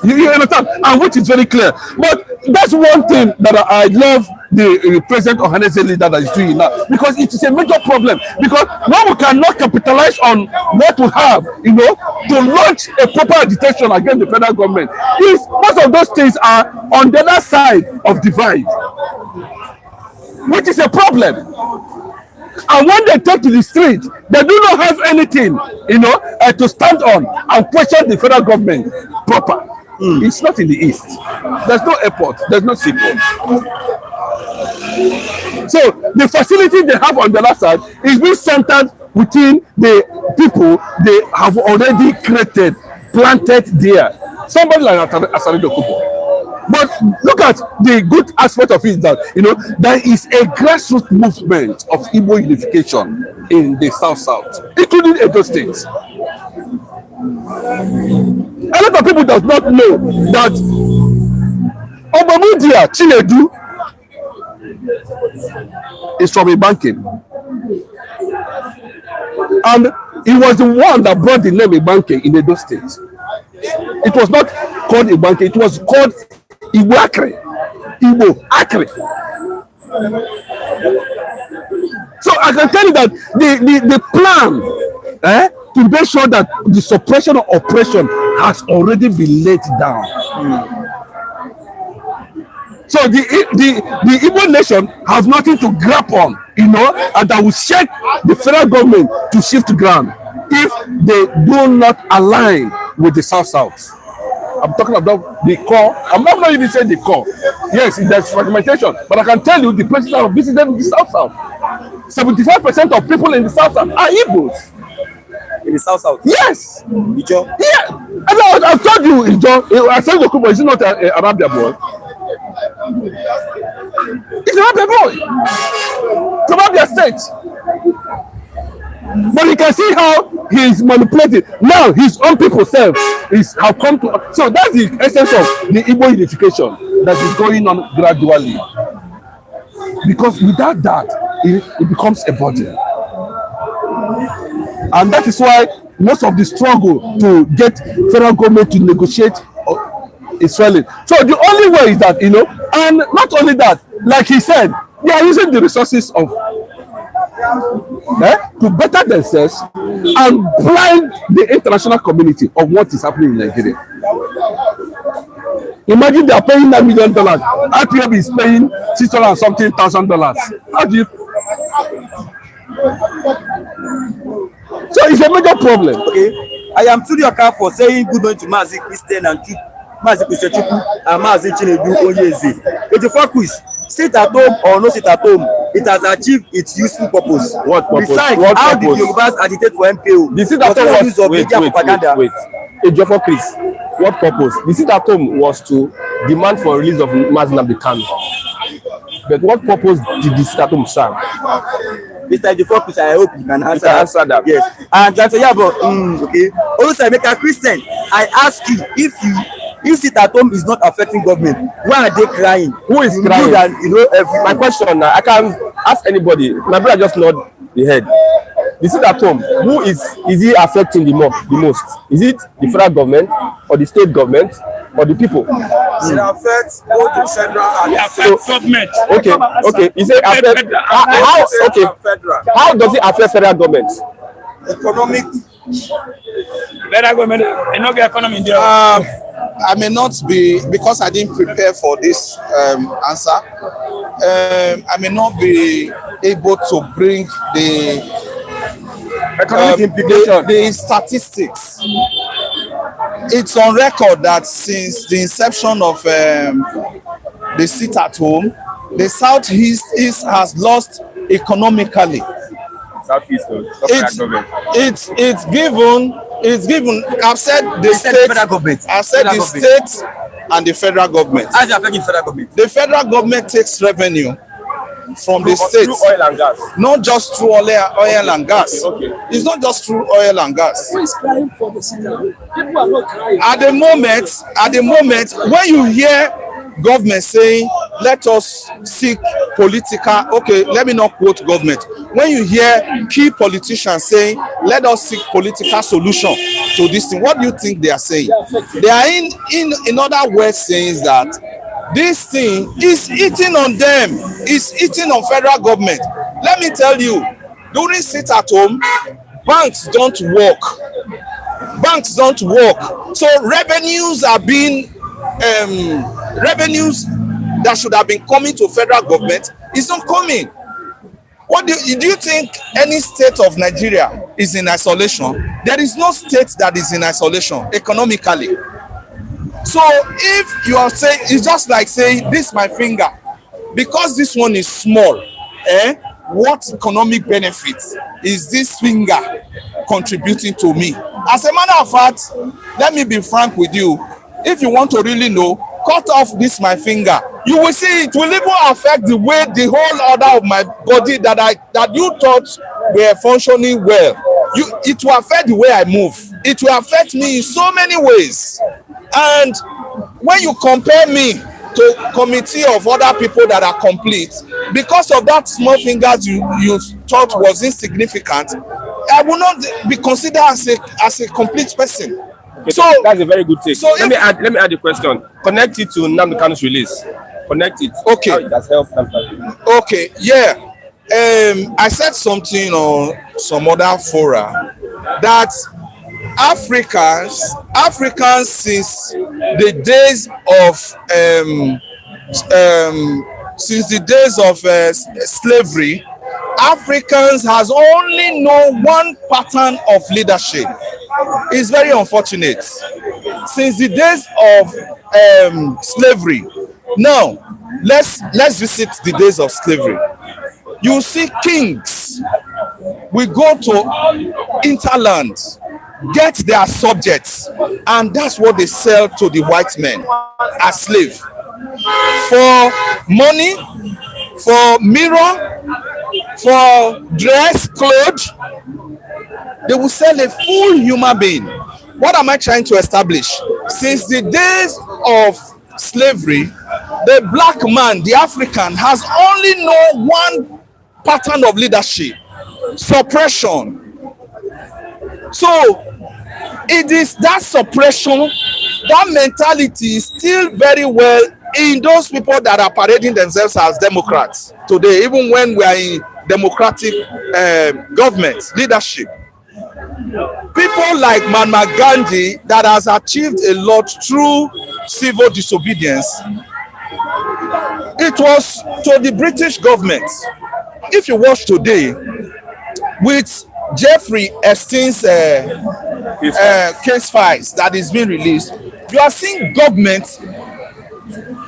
You understand, and which is very clear. But that's one thing that I love the President Ohaneze leader that is doing now, because it is a major problem. Because now we cannot capitalize on what we have, to launch a proper detention against the federal government. Most of those things are on the other side of divide, which is a problem. And when they take to the street, they do not have anything, to stand on and question the federal government proper. It's not in the east. There's no airport. There's no seaport. So the facility they have on the other side is being centered within the people they have already created, planted there. Somebody like Asari Dokubo. But look at the good aspect of it, that there is a grassroots movement of Igbo unification in the South, including Edo State. A lot of people does not know that Obamudia Chinedu is from Ibankin, and he was the one that brought the name Ibankin in Edo State. It was not called Ibankin; it was called Igbo Akre. So I can tell you that the plan to make sure that the suppression of oppression has already been laid down. So the Igbo nation has nothing to grab on, and that will shake the federal government to shift ground if they do not align with the South. I'm talking about the core. I'm not even saying the core. Yes, there's fragmentation, but I can tell you the president of visited the South. 75% of people in the South are Igbos. In the South? Yes. Ijo? Yeah. I told you, Ijo. I said Dokubo is not an Arabia boy. It's an Arabia boy. It's Arabia state. But you can see how he is manipulated. Now his own people self have come to. So that's the essence of the Igbo unification that is going on gradually. Because without that, it becomes a burden. And that is why most of the struggle to get federal government to negotiate is failing. So the only way is that, and not only that, like he said, they are using the resources of to better themselves and blind the international community of what is happening in Nigeria. Imagine they are paying $9 million. IPOB is paying $600 and something thousand. How do you? So it's a major problem. Okay, I am truly account for saying good morning to Mazi Christian and Mazi Christian Chukwu and Mazi Chinedu Onyeze. 84 quiz. Sit at home or no sit at home, it has achieved its useful purpose. What purpose? Besides, what how purpose? did Yorubas agitate for MPO? The sit at home was wait. Ejiofor Chris. What purpose? The sit at home was to demand for release of Nnamdi Kanu. But what purpose did the sit at home serve? Mr. Ejiofor Chris, I hope you can answer, that. Yes. And that's yeah, but okay. Also, make a Christian. I ask you, if sit at home is not affecting government, why are they crying? Who is crying? My question now, I can ask anybody. My brother just nod the head. The sit at home, who is he affecting the most? Is it the federal government or the state government or the people? It affects both the federal and affect government. Okay. Is it affect how does it affect federal government? economic. Federal government, and not get economy in there. I may not be, because I didn't prepare for this answer, I may not be able to bring the statistics. It's on record that since the inception of the sit at home, the Southeast has lost economically. Southeast, it's given. I've said the state. I've said the state and the federal government. How is it affecting federal government? The federal government takes revenue from the state, through oil and gas. Not just through oil and gas. Okay. It's not just through oil and gas. Who is crying for the signal? People are not crying. At the moment, when you hear government saying, let us seek political, okay, let me not quote government. When you hear key politicians saying, let us seek political solution to this thing, what do you think they are saying? They are in other words saying that this thing is eating on them, is eating on federal government. Let me tell you, during sit at home, banks don't work. So revenues are being revenues that should have been coming to federal government is not coming. What do you think any state of Nigeria is in isolation? There is no state that is in isolation economically. So if you are saying, it's just like saying this my finger, because this one is small, what economic benefit is this finger contributing to me? As a matter of fact, let me be frank with you. If you want to really know, cut off this my finger. You will see it will even affect the way the whole order of my body that you thought were functioning well. It will affect the way I move. It will affect me in so many ways. And when you compare me to a committee of other people that are complete, because of that small fingers you thought was insignificant, I will not be considered as a complete person. Okay, so that's a very good take. So let me add a question. Connect it to Nnamdi Kanu's release. Connect it. Okay. How it has helped Nnamdi. Okay. Yeah. I said something on some other fora that Africans since the days of slavery, Africans has only known one pattern of leadership. It's very unfortunate. Since the days of slavery, now let's visit the days of slavery. You see kings, we go to interland, get their subjects, and that's what they sell to the white men as slave. For money, for mirror, for dress, clothes, they will sell a full human being. What am I trying to establish? Since the days of slavery, the black man, the African, has only known one pattern of leadership: suppression. So it is that suppression, that mentality is still very well in those people that are parading themselves as Democrats today, even when we are in democratic government leadership. People like Mahatma Gandhi that has achieved a lot through civil disobedience. It was to the British government. If you watch today, with Jeffrey Epstein's case files that is being released, you are seeing government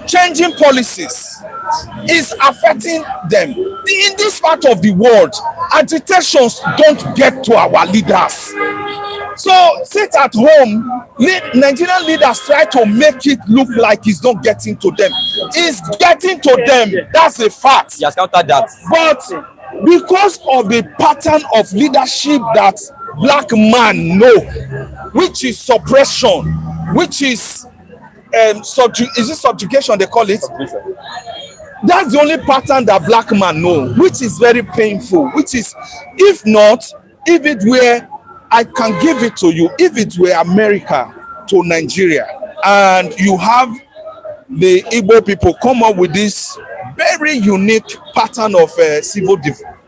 changing policies is affecting them. In this part of the world, agitations don't get to our leaders. So sit at home. Nigerian leaders try to make it look like it's not getting to them. It's getting to them. That's a fact. He has countered that. But because of the pattern of leadership that black man know, which is suppression, which is is it subjugation they call it? That's the only pattern that black man know, which is very painful. Which is, if it were, I can give it to you, if it were America to Nigeria, and you have the Igbo people come up with this very unique pattern of civil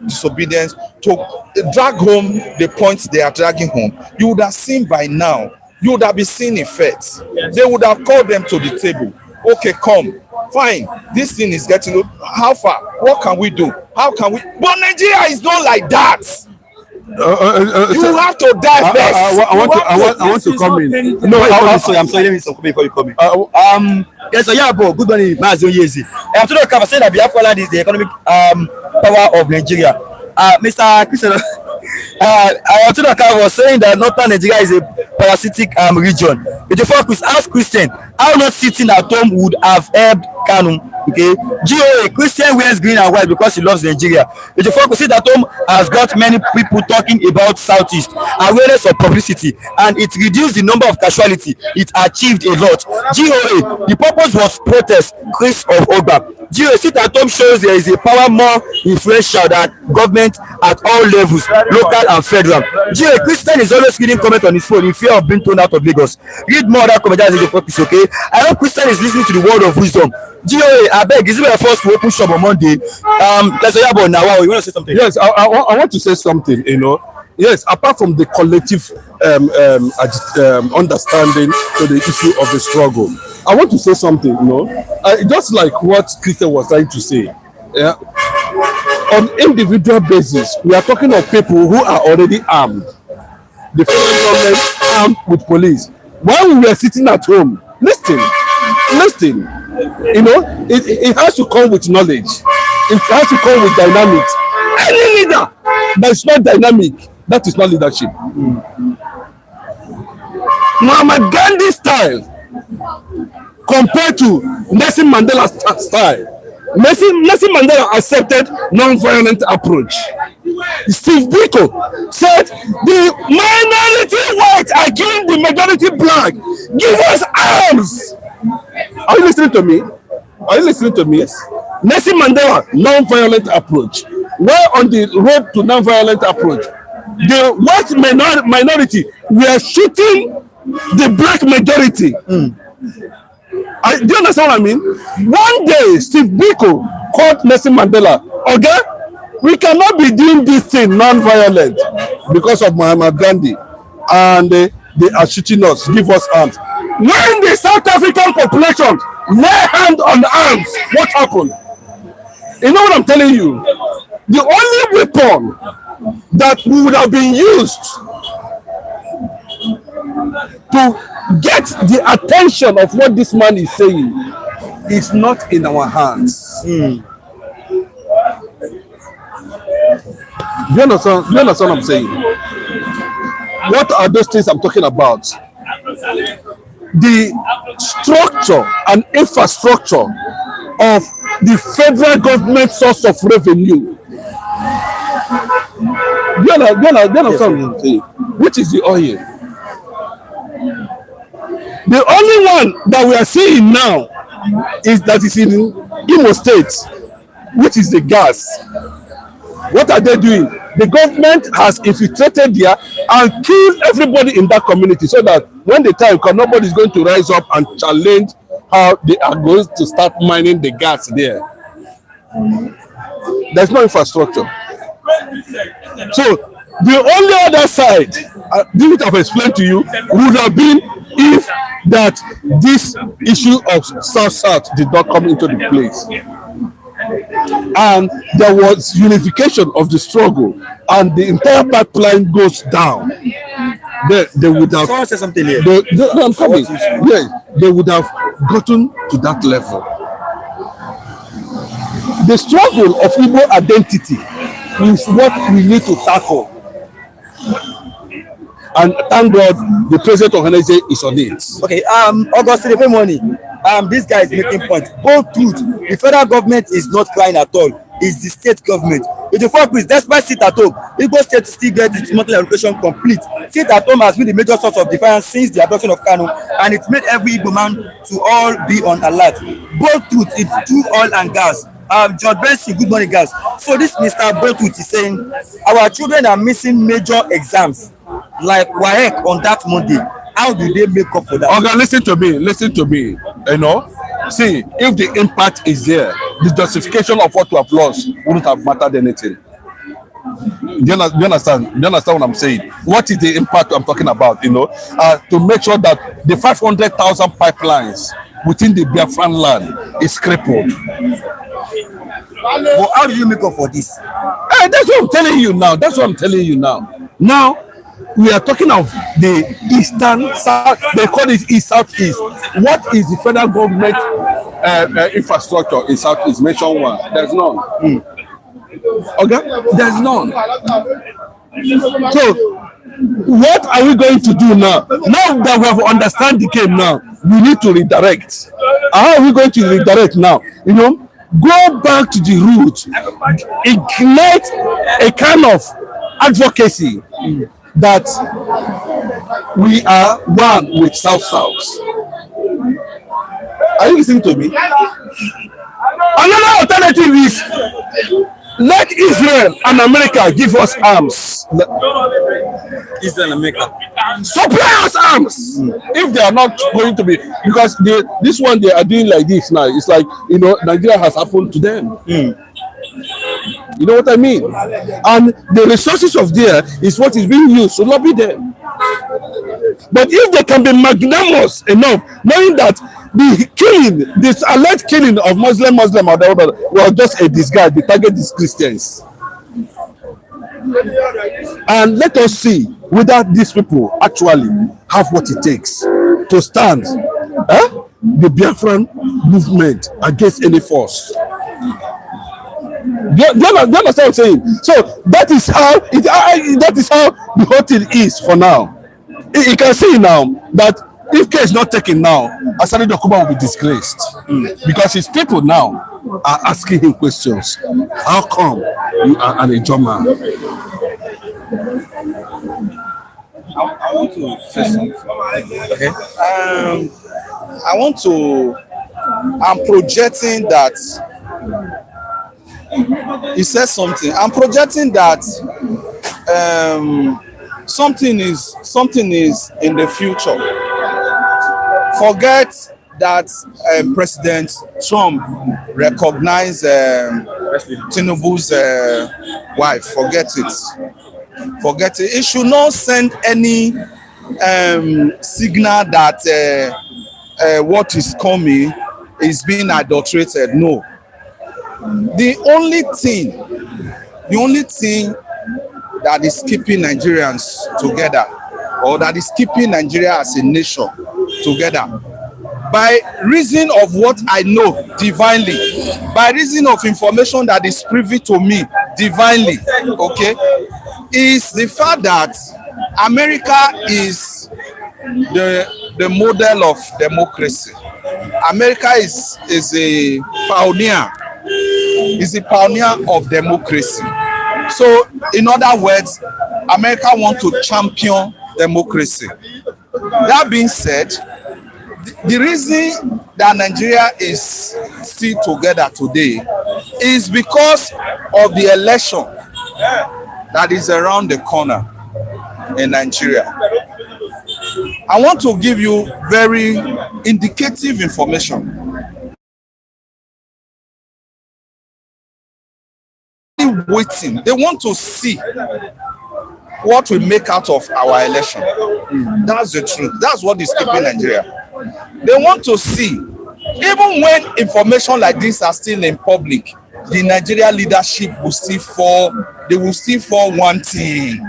disobedience to drag home the points they are dragging home, you would have seen by now, you would have been seeing effects. They would have called them to the table. Okay, come, fine, this thing is getting, how far, what can we do, how can we, but Nigeria is not like that. You have to die first. I want to come in. No, I'm sorry, let me come before you come in. Yes, so yeah, bro, good morning, Mazi Oyezi. I'm today I say that Biafra land is the economic power of Nigeria. Mr. Christian, I was saying that northern Nigeria is a parasitic region. If you focus, ask Christian, how not sitting at home would have helped Kanu. Okay, GOA, Christian wears green and white because he loves Nigeria. If you focus, see that home has got many people talking about Southeast, awareness of publicity, and it reduced the number of casualty. It achieved a lot. GOA, the purpose was protest. Chris of Ogba. GOA, sit at home shows there is a power more influential than government at all levels, local and federal. GOA, Christian is always reading comment on his phone in fear of being thrown out of Lagos. Read more other comments in the focus, okay? I hope Christian is listening to the word of wisdom. GOA, I beg, is it my first to open shop on Monday? Let's say about now. You want to say something? Yes, I want to say something. Yes, apart from the collective understanding to the issue of the struggle, I want to say something. Just like what Christian was trying to say. Yeah, on individual basis, we are talking of people who are already armed. The federal government armed with police. While we were sitting at home, listen. It has to come with knowledge. It has to come with dynamics. Any leader that is not dynamic, that is not leadership. Muhammad Gandhi style compared to Nelson Mandela's style. Nelson Mandela accepted non-violent approach. Steve Biko said the minority white against the majority black. Give us arms. Are you listening to me? Yes. Nelson Mandela, non-violent approach. While on the road to non-violent approach, the white minority were shooting the black majority. Do you understand what I mean? One day, Steve Biko called Nelson Mandela, okay, we cannot be doing this thing non-violent because of Muhammad Gandhi, and they are shooting us, give us arms. When the South African population lay hand on arms, what happened? You know what I'm telling you? The only weapon that would have been used to get the attention of what this man is saying is not in our hands. Do you understand what I'm saying? What are those things I'm talking about? The structure and infrastructure of the federal government source of revenue. Do you understand what I'm saying? Which is the oil. The only one that we are seeing now is in Imo State, which is the gas. What are they doing? The government has infiltrated there and killed everybody in that community, so that when the time comes, nobody is going to rise up and challenge how they are going to start mining the gas there. There's no infrastructure. So the only other side, this I've explained to you, would have been if that this issue of South-South did not come into the place. and there was unification of the struggle, and the entire pipeline goes down, they would have. Someone said something here. No, I'm coming. Yeah, they would have gotten to that level. The struggle of Igbo identity is what we need to tackle. And thank God the president of Hennessy is on it. Okay, August money. This guy is making point. Bold truth. The federal government is not crying at all. It's the state government. With the fact is, despite sit at home, Igbo state still gets its monthly allocation complete. Sit at home has been the major source of defiance since the adoption of Kanu, and it made every Igbo man to all be on alert. Bold truth, it's through oil and gas. George Benson, good morning, guys. So this Mr. Bold truth is saying our children are missing major exams like WAEC on that Monday. How do they make up for that? Okay, listen to me. You know, see, if the impact is there, the justification of what we have lost wouldn't have mattered anything. Do you understand? Do you understand what I'm saying? What is the impact I'm talking about? You know, to make sure that the 500,000 pipelines within the Biafran land is crippled. Well, how do you make up for this? That's what I'm telling you now. Now, we are talking of the eastern south. They call it east southeast. What is the federal government infrastructure in southeast? Mention one. There's none. Okay, there's none. So, what are we going to do now? Now that we have understand the game, now we need to redirect. How are we going to redirect now? You know, go back to the root, ignite a kind of advocacy that we are one with South. Are you listening to me? Another alternative is let Israel and America give us arms. Israel and America supply us arms. If they are not going to be, because this one they are doing like this now. It's like, you know, Nigeria has happened to them. You know what I mean? And the resources of there is what is being used to lobby them. But if they can be magnanimous enough, knowing that the killing, this alleged killing of Muslim or whatever, was just a disguise, the target is Christians. And let us see whether these people actually have what it takes to stand the Biafran movement against any force. Do you understand what I'm saying? So that is how the whole thing is for now. You can see now that if care is not taken now, Asani Dokuba will be disgraced because his people now are asking him questions. How come you are an Ijoma? I want to say something. Okay. I'm projecting that. He said something. I'm projecting that something is in the future. Forget that President Trump recognized Tinubu's wife. Forget it. It should not send any signal that what is coming is being adulterated. No. The only thing that is keeping Nigerians together, or that is keeping Nigeria as a nation together, by reason of what I know divinely, by reason of information that is privy to me divinely, okay, is the fact that America is the model of democracy. America is a pioneer. Is a pioneer of democracy. So, in other words, America wants to champion democracy. That being said, the reason that Nigeria is still together today is because of the election that is around the corner in Nigeria. I want to give you very indicative information. Waiting, they want to see what we make out of our election. That's the truth. That's what is keeping Nigeria. They want to see, even when information like this are still in public, the Nigeria leadership will still fall. They will still fall one thing.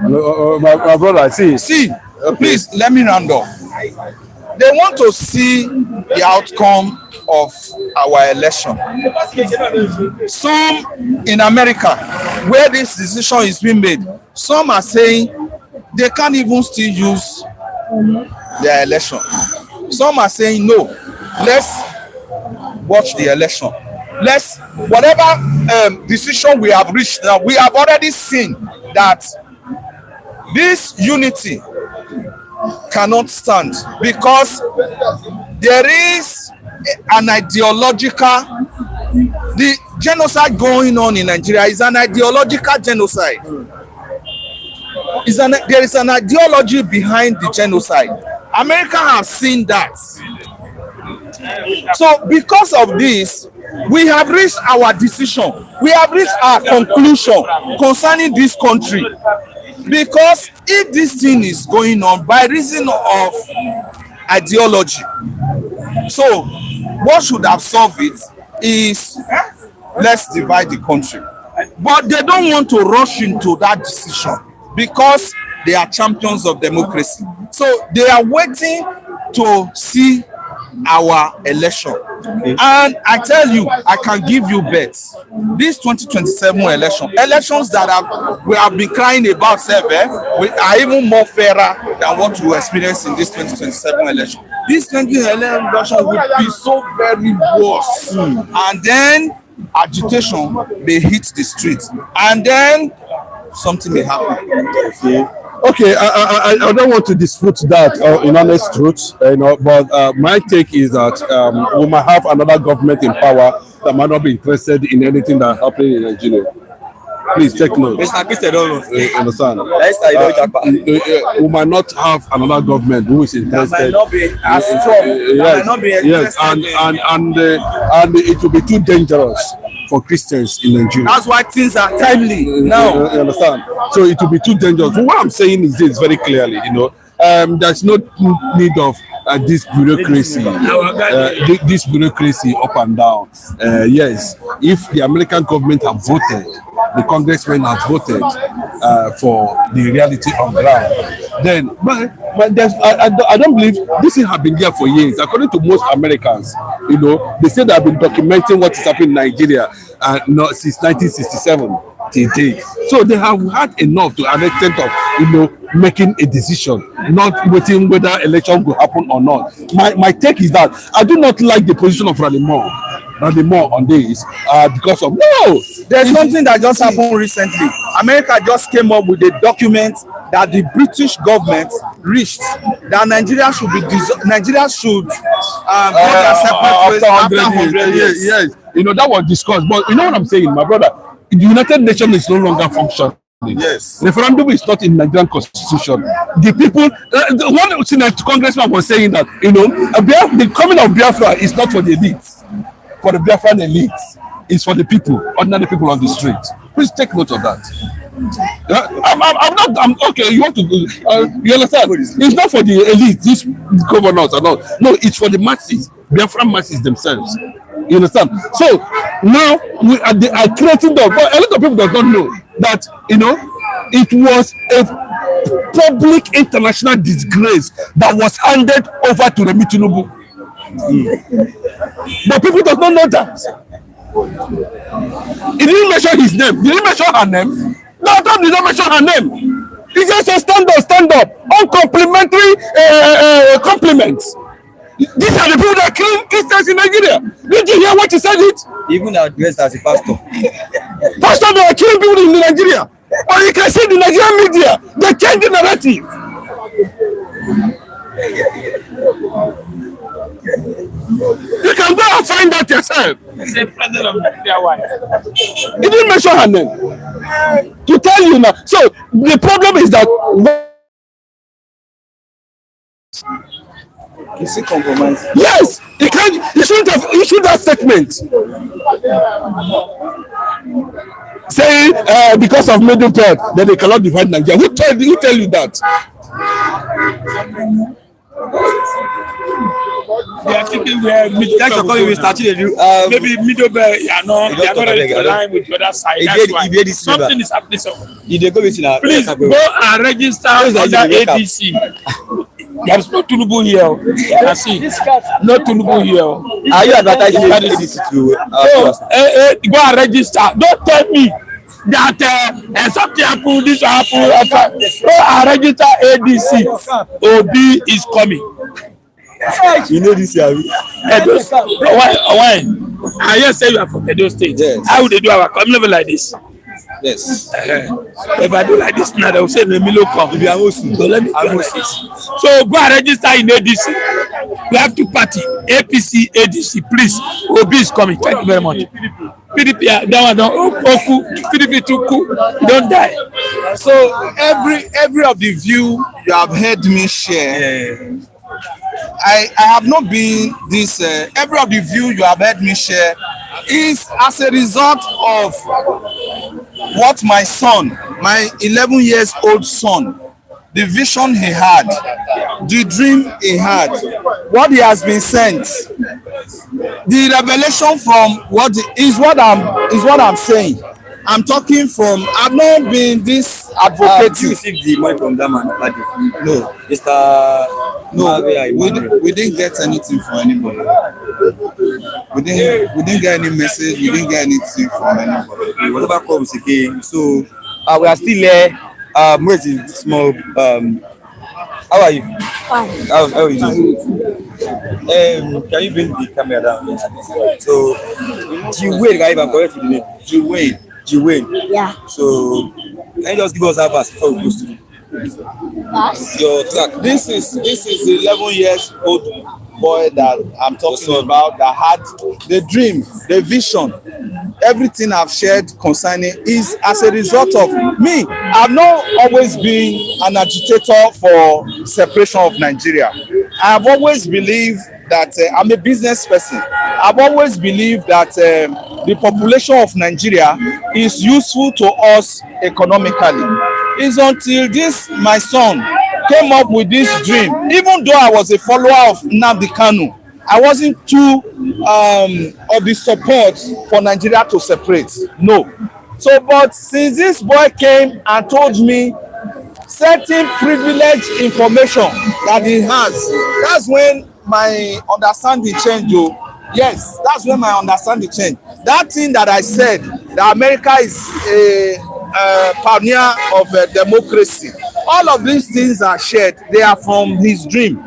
My brother, see. Please let me round up. They want to see the outcome of our election. Some in America, where this decision is being made, some are saying they can't even still use their election. Some are saying no, let's watch the election. Let's whatever decision we have reached now, we have already seen that this unity cannot stand because there is an ideological, the genocide going on in Nigeria is an ideological genocide. There is an ideology behind the genocide. America has seen that. So because of this, we have reached our decision. We have reached our conclusion concerning this country. Because if this thing is going on by reason of ideology, so what should have solved it is let's divide the country. But they don't want to rush into that decision because they are champions of democracy. So they are waiting to see our election. And I tell you, I can give you bets. This 2027 elections that we have been crying about, are even more fairer than what we experienced in this 2027 election. This 2027 election will be so very worse. And then agitation may hit the streets. And then something may happen. Okay, I don't want to dispute that in honest truth, but my take is that we might have another government in power that might not be interested in anything that's happening in Nigeria. Please take note. Understand? We might not have another government who is interested. That might not be as strong. That might not be yes, and it will be too dangerous for Christians in Nigeria. That's why things are timely now. You understand? So it will be too dangerous. What I'm saying is this very clearly, there's no need of this bureaucracy, this bureaucracy up and down. Yes, if the American government have voted, the congressmen have voted for the reality on ground, then but I don't believe this thing have been there for years. According to most Americans, they say they have been documenting what is happening in Nigeria since 1967 till date. So they have had enough to an extent of making a decision, not waiting whether election will happen or not. My take is that I do not like the position of Randy Moore on this because of there's something that just happened recently. America just came up with a document that the British government reached that Nigeria should be go their separate ways after 100 years. Yes, that was discussed, but you know what I'm saying, my brother. The United Nations is no longer functioning. Yes. Referendum is not in Nigerian constitution. The people, one Senate congressman was saying that the coming of Biafra is not for the elites, for the Biafran elites. It's for the people, ordinary people on the street. Please take note of that. I'm okay. You want to? You understand? It's not for the elite, these governors and all. No, it's for the masses, Biafran masses themselves. You understand? So now we are creating them. But a lot of people do not know that it was a public international disgrace that was handed over to Remi Tinubu. But people do not know that. He didn't mention his name. He didn't mention her name. No, Tom did not mention her name. He just said stand up. Uncomplimentary compliments. These are the people that kill Christians in Nigeria. Did you hear what he said? Even addressed as a pastor. Pastor, they are killing people in Nigeria. Or you can see the Nigerian media, they change the narrative. You can go and find that yourself. Say president of Nigeria wife. He didn't mention her name. To tell you now. So the problem is that Is it compromised? yes, he shouldn't have issued that statement. Saying because of middle belt that they cannot divide Nigeria. Who tell you that? They are thinking where Thanks for coming, Mr. Chinedu. maybe middle belt, they are not ready to align with the other side. That's why something is happening. Please go and register under ADC. There's no Tunubu here. You can see. No Tunubu here. Are you advertising ADC to go and register. Don't tell me that something happened, this happened. Go and register ADC. Obi is coming. You know this year. Why? I just say you are from Edo State. Yes. How would they do our community like this? Yes. If I do like this now, they will say Milo come. So let me do like this. So go and register in ADC. We have two party, APC, ADC. Please, Obi is coming. Thank you very much. PDP, that one don't Oku. PDP too cool. Don't die. So every of the view you have heard me share. I have not been this. Every of the view you have heard me share is as a result of what my son, my 11 years old son, the vision he had, the dream he had, what he has been sent, the revelation from what I'm saying. I'm talking from. I've not been this advocate. You received the money from that man? No, No, we didn't get anything from anybody. We didn't get any message. We didn't get anything from anybody. Whatever comes again. So we are still there. Where is the small? How are you? Fine. How are you doing? Can you bring the camera down? So, Jiwayne, can you even correct the name? Jiwayne. Yeah. So, can you just give us a verse before we close to your track? This is the 11 years old boy that I'm talking about that had the dream, the vision. Everything I've shared concerning is as a result of me. I've not always been an agitator for separation of Nigeria. I've always believed that I'm a business person. I've always believed that the population of Nigeria is useful to us economically. It's until my son came up with this dream. Even though I was a follower of Nnamdi Kanu, I wasn't too of the support for Nigeria to separate. No. So, but since this boy came and told me certain privileged information that he has, that's when my understanding changed. Yes, that's when my understanding changed. That thing that I said, that America is a pioneer of democracy. All of these things are shared. They are from his dream.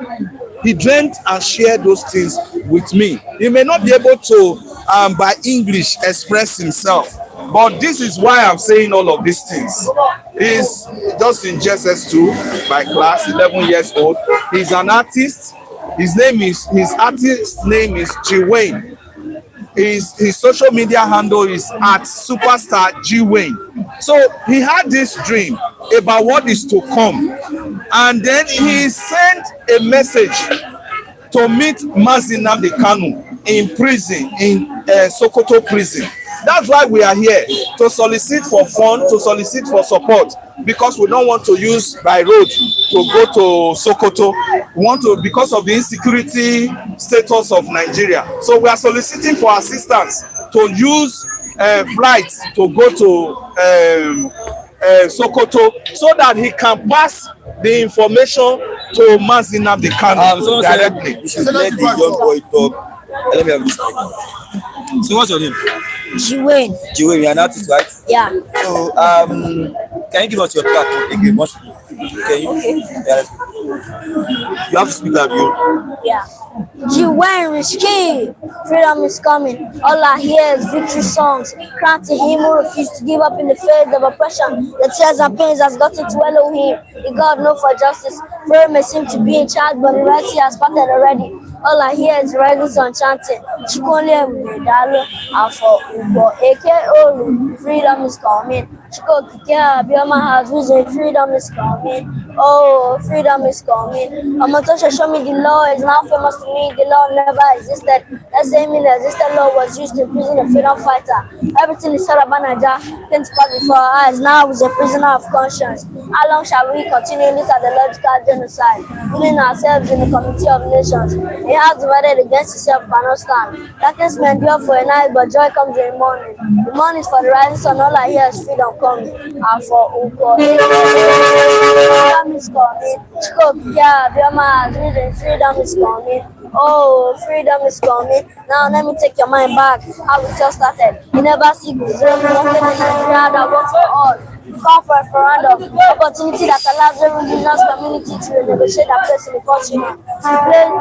He dreamt and shared those things with me. He may not be able to, by English, express himself. But this is why I'm saying all of these things. He's just in JSS2 by class, 11 years old. He's an artist. His artist name is Jiwayne. His social media handle is @superstar Jiwayne. So he had this dream about what is to come, and then he sent a message to meet Nnamdi Kanu in prison, in Sokoto prison. That's why we are here, to solicit for funds, to solicit for support, because we don't want to use by road to go to Sokoto. We want to, because of the insecurity status of Nigeria. So we are soliciting for assistance to use flights to go to Sokoto, so that he can pass the information to Nnamdi Kanu directly. You should let the young boy talk. Let me have this. So what's your name? Jiwayne. Jiwayne, you're an artist, right? Yeah. So can you give us your track again? Can you? Okay. Yeah, you have to speak out, you. Yeah. Jiwayne is king. Freedom is coming. All I hear is victory songs. Cry to him who refused to give up in the face of oppression. The tears and pains has gotten to Elohim. The God know for justice. Prayer may seem to be in charge, but the right here has started already. All I hear is rising sun chanting. Chikonle medalo afọ ubo eke olu. Freedom is coming. Chiko kike abiyama has risen. Freedom is coming. Oh, freedom is coming. Omotosho show me the law is now famous to me. The law never existed. That same mean existed law was used to imprison a freedom fighter. Everything is said about Naija came to pass before our eyes. Now is a prisoner of conscience. How long shall we continue this ideological genocide? Killing ourselves in the community of nations. A house divided against itself cannot stand. Darkness may endure for a night, but joy comes in the morning. The morning is for the rising sun. All I hear is freedom coming. And for Uko. Freedom is coming. Yeah, freedom is coming. Oh, freedom is coming. Now let me take your mind back. How we just started. You never see this wanted in Nigeria that works for all. Call for a referendum, opportunity that allows every indigenous community to renegotiate their place in the country. Replace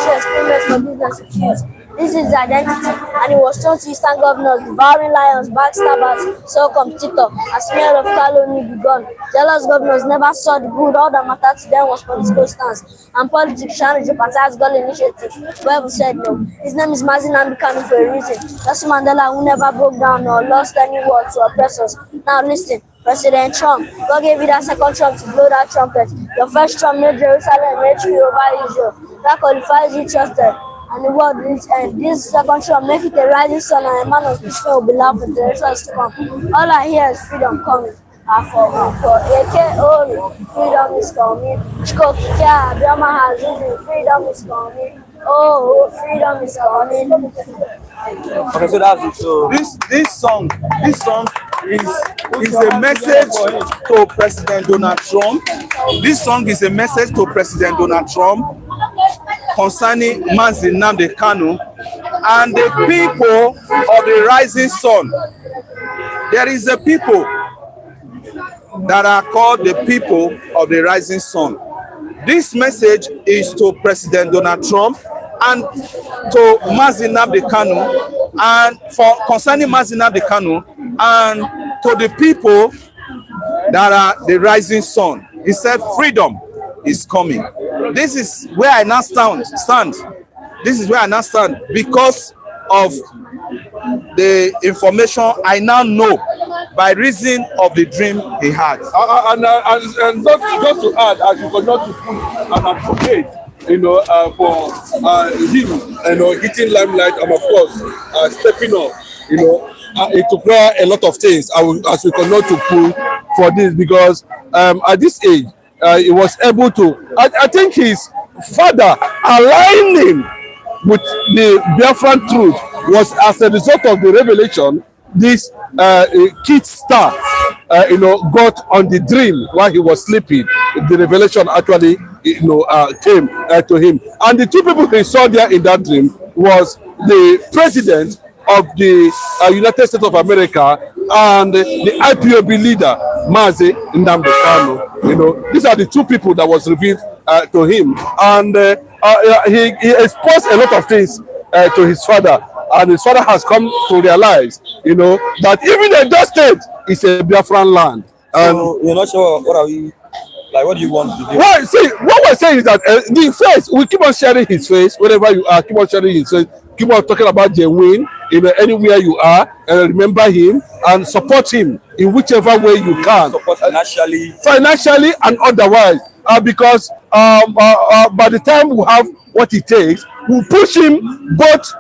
experiments for business refuse. This is the identity, and it was shown to Eastern governors, devouring lions, backstabbers, so-called TikTok, a smell of calumny begun. Jealous governors never saw the good, all that mattered to them was political stance, and politics trying to jeopardize goal initiative. Whoever said no. His name is Nnamdi Kanu for a reason. That's Mandela who never broke down or lost any word to oppressors. Now listen. President Trump, God gave you that second Trump to blow that trumpet. Your first Trump made Jerusalem, made free over Israel. That qualifies you trusted. And the world is end. This second Trump make it a rising sun and a man of peace will be loved for generations to come. All I hear is freedom coming. For freedom is coming. Freedom is coming. Oh, freedom is coming. Okay, so that's it. So This song is a message to President Donald Trump. This song is a message to President Donald Trump concerning Nnamdi Kanu and the people of the rising sun. There is a people that are called the people of the rising sun. This message is to President Donald Trump and to Nnamdi Kanu, and for concerning Nnamdi Kanu and to the people that are the rising sun. He said freedom is coming. This is where I now stand. This is where I now stand because of the information I now know by reason of the dream he had. And just to add, as you cannot put an advocate, for him, hitting limelight and of course stepping up, it requires a lot of things. As we cannot to pull for this because at this age, he was able to. I think his father aligned him with the Biafran truth was as a result of the revelation this kid star got on the dream while he was sleeping. The revelation actually came to him, and the two people he saw there in that dream was the president of the United States of America and the Ipob leader Nnamdi Kanu. These are the two people that was revealed to him, and he exposed a lot of things to his father, and his father has come to realize that even in that state is a Biafran land. So you're not sure what are we like? What do you want to do? Well, see, what we're saying is that the face, we keep on sharing his face wherever you are. Keep on sharing his face. Keep on talking about Jewin, anywhere you are, and remember him and support him in whichever way you can. Support financially and otherwise, because by the time we have what it takes, we'll push him both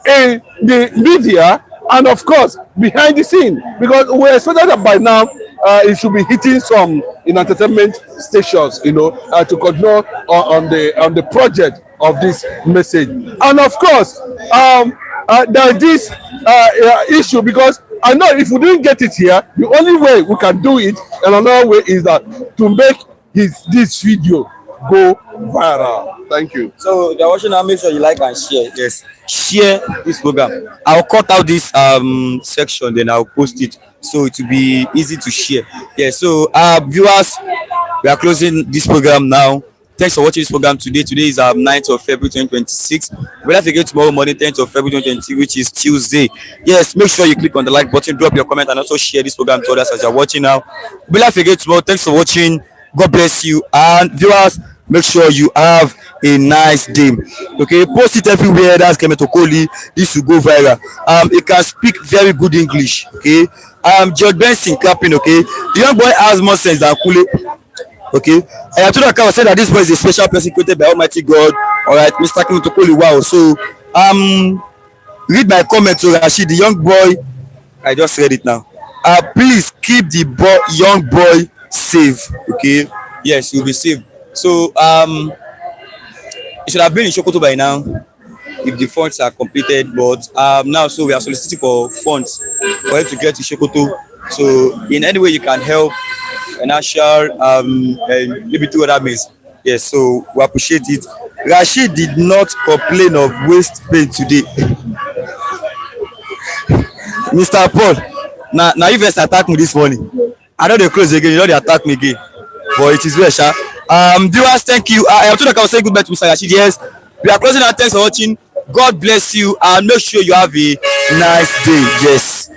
in the media and of course behind the scene, because we expect that by now it should be hitting some entertainment stations, to continue on the project of this message. And of course, there is this issue, because I know if we didn't get it here, the only way we can do it, and another way is that to make this video go viral. Thank you. So if you're watching now, make sure you like and share. Yes, share this program. I'll cut out this section, then I'll post it so it will be easy to share. Yeah, so viewers, we are closing this program now. Thanks for watching this program today. Today is 9th of February 2026. We'll have to get tomorrow morning, 10th of February 2020, which is Tuesday. Yes, make sure you click on the like button, drop your comment, and also share this program to others as you're watching now. We'll have to get tomorrow. Thanks for watching. God bless you. And viewers, make sure you have a nice day. Okay, post it everywhere. That's Kemeto Koli. This will go viral. It can speak very good English. Okay, George Benson clapping. Okay, the young boy has more sense than Kule. Okay, Ayatollah was said that this boy is a special person created by Almighty God. All right, Mr. Kimotopoli, wow. So read my comment to Rashid, the young boy. I just read it now. Please keep the young boy safe. Okay, yes, he'll be safe. So it should have been in Sokoto by now if the funds are completed, but now so we are soliciting for funds for him to get to Sokoto. So in any way you can help, financial, and maybe through other means. Yes, so we appreciate it. Rashid did not complain of waist pain today. Mr. Paul, now you first attack me this morning. I know they close again, you know they attack me again. But it is well, sha. Viewers, thank you. I am told I will say goodbye to Mr. Rashid. Yes, we are closing our. Thanks for watching. God bless you and make sure you have a nice day. Yes.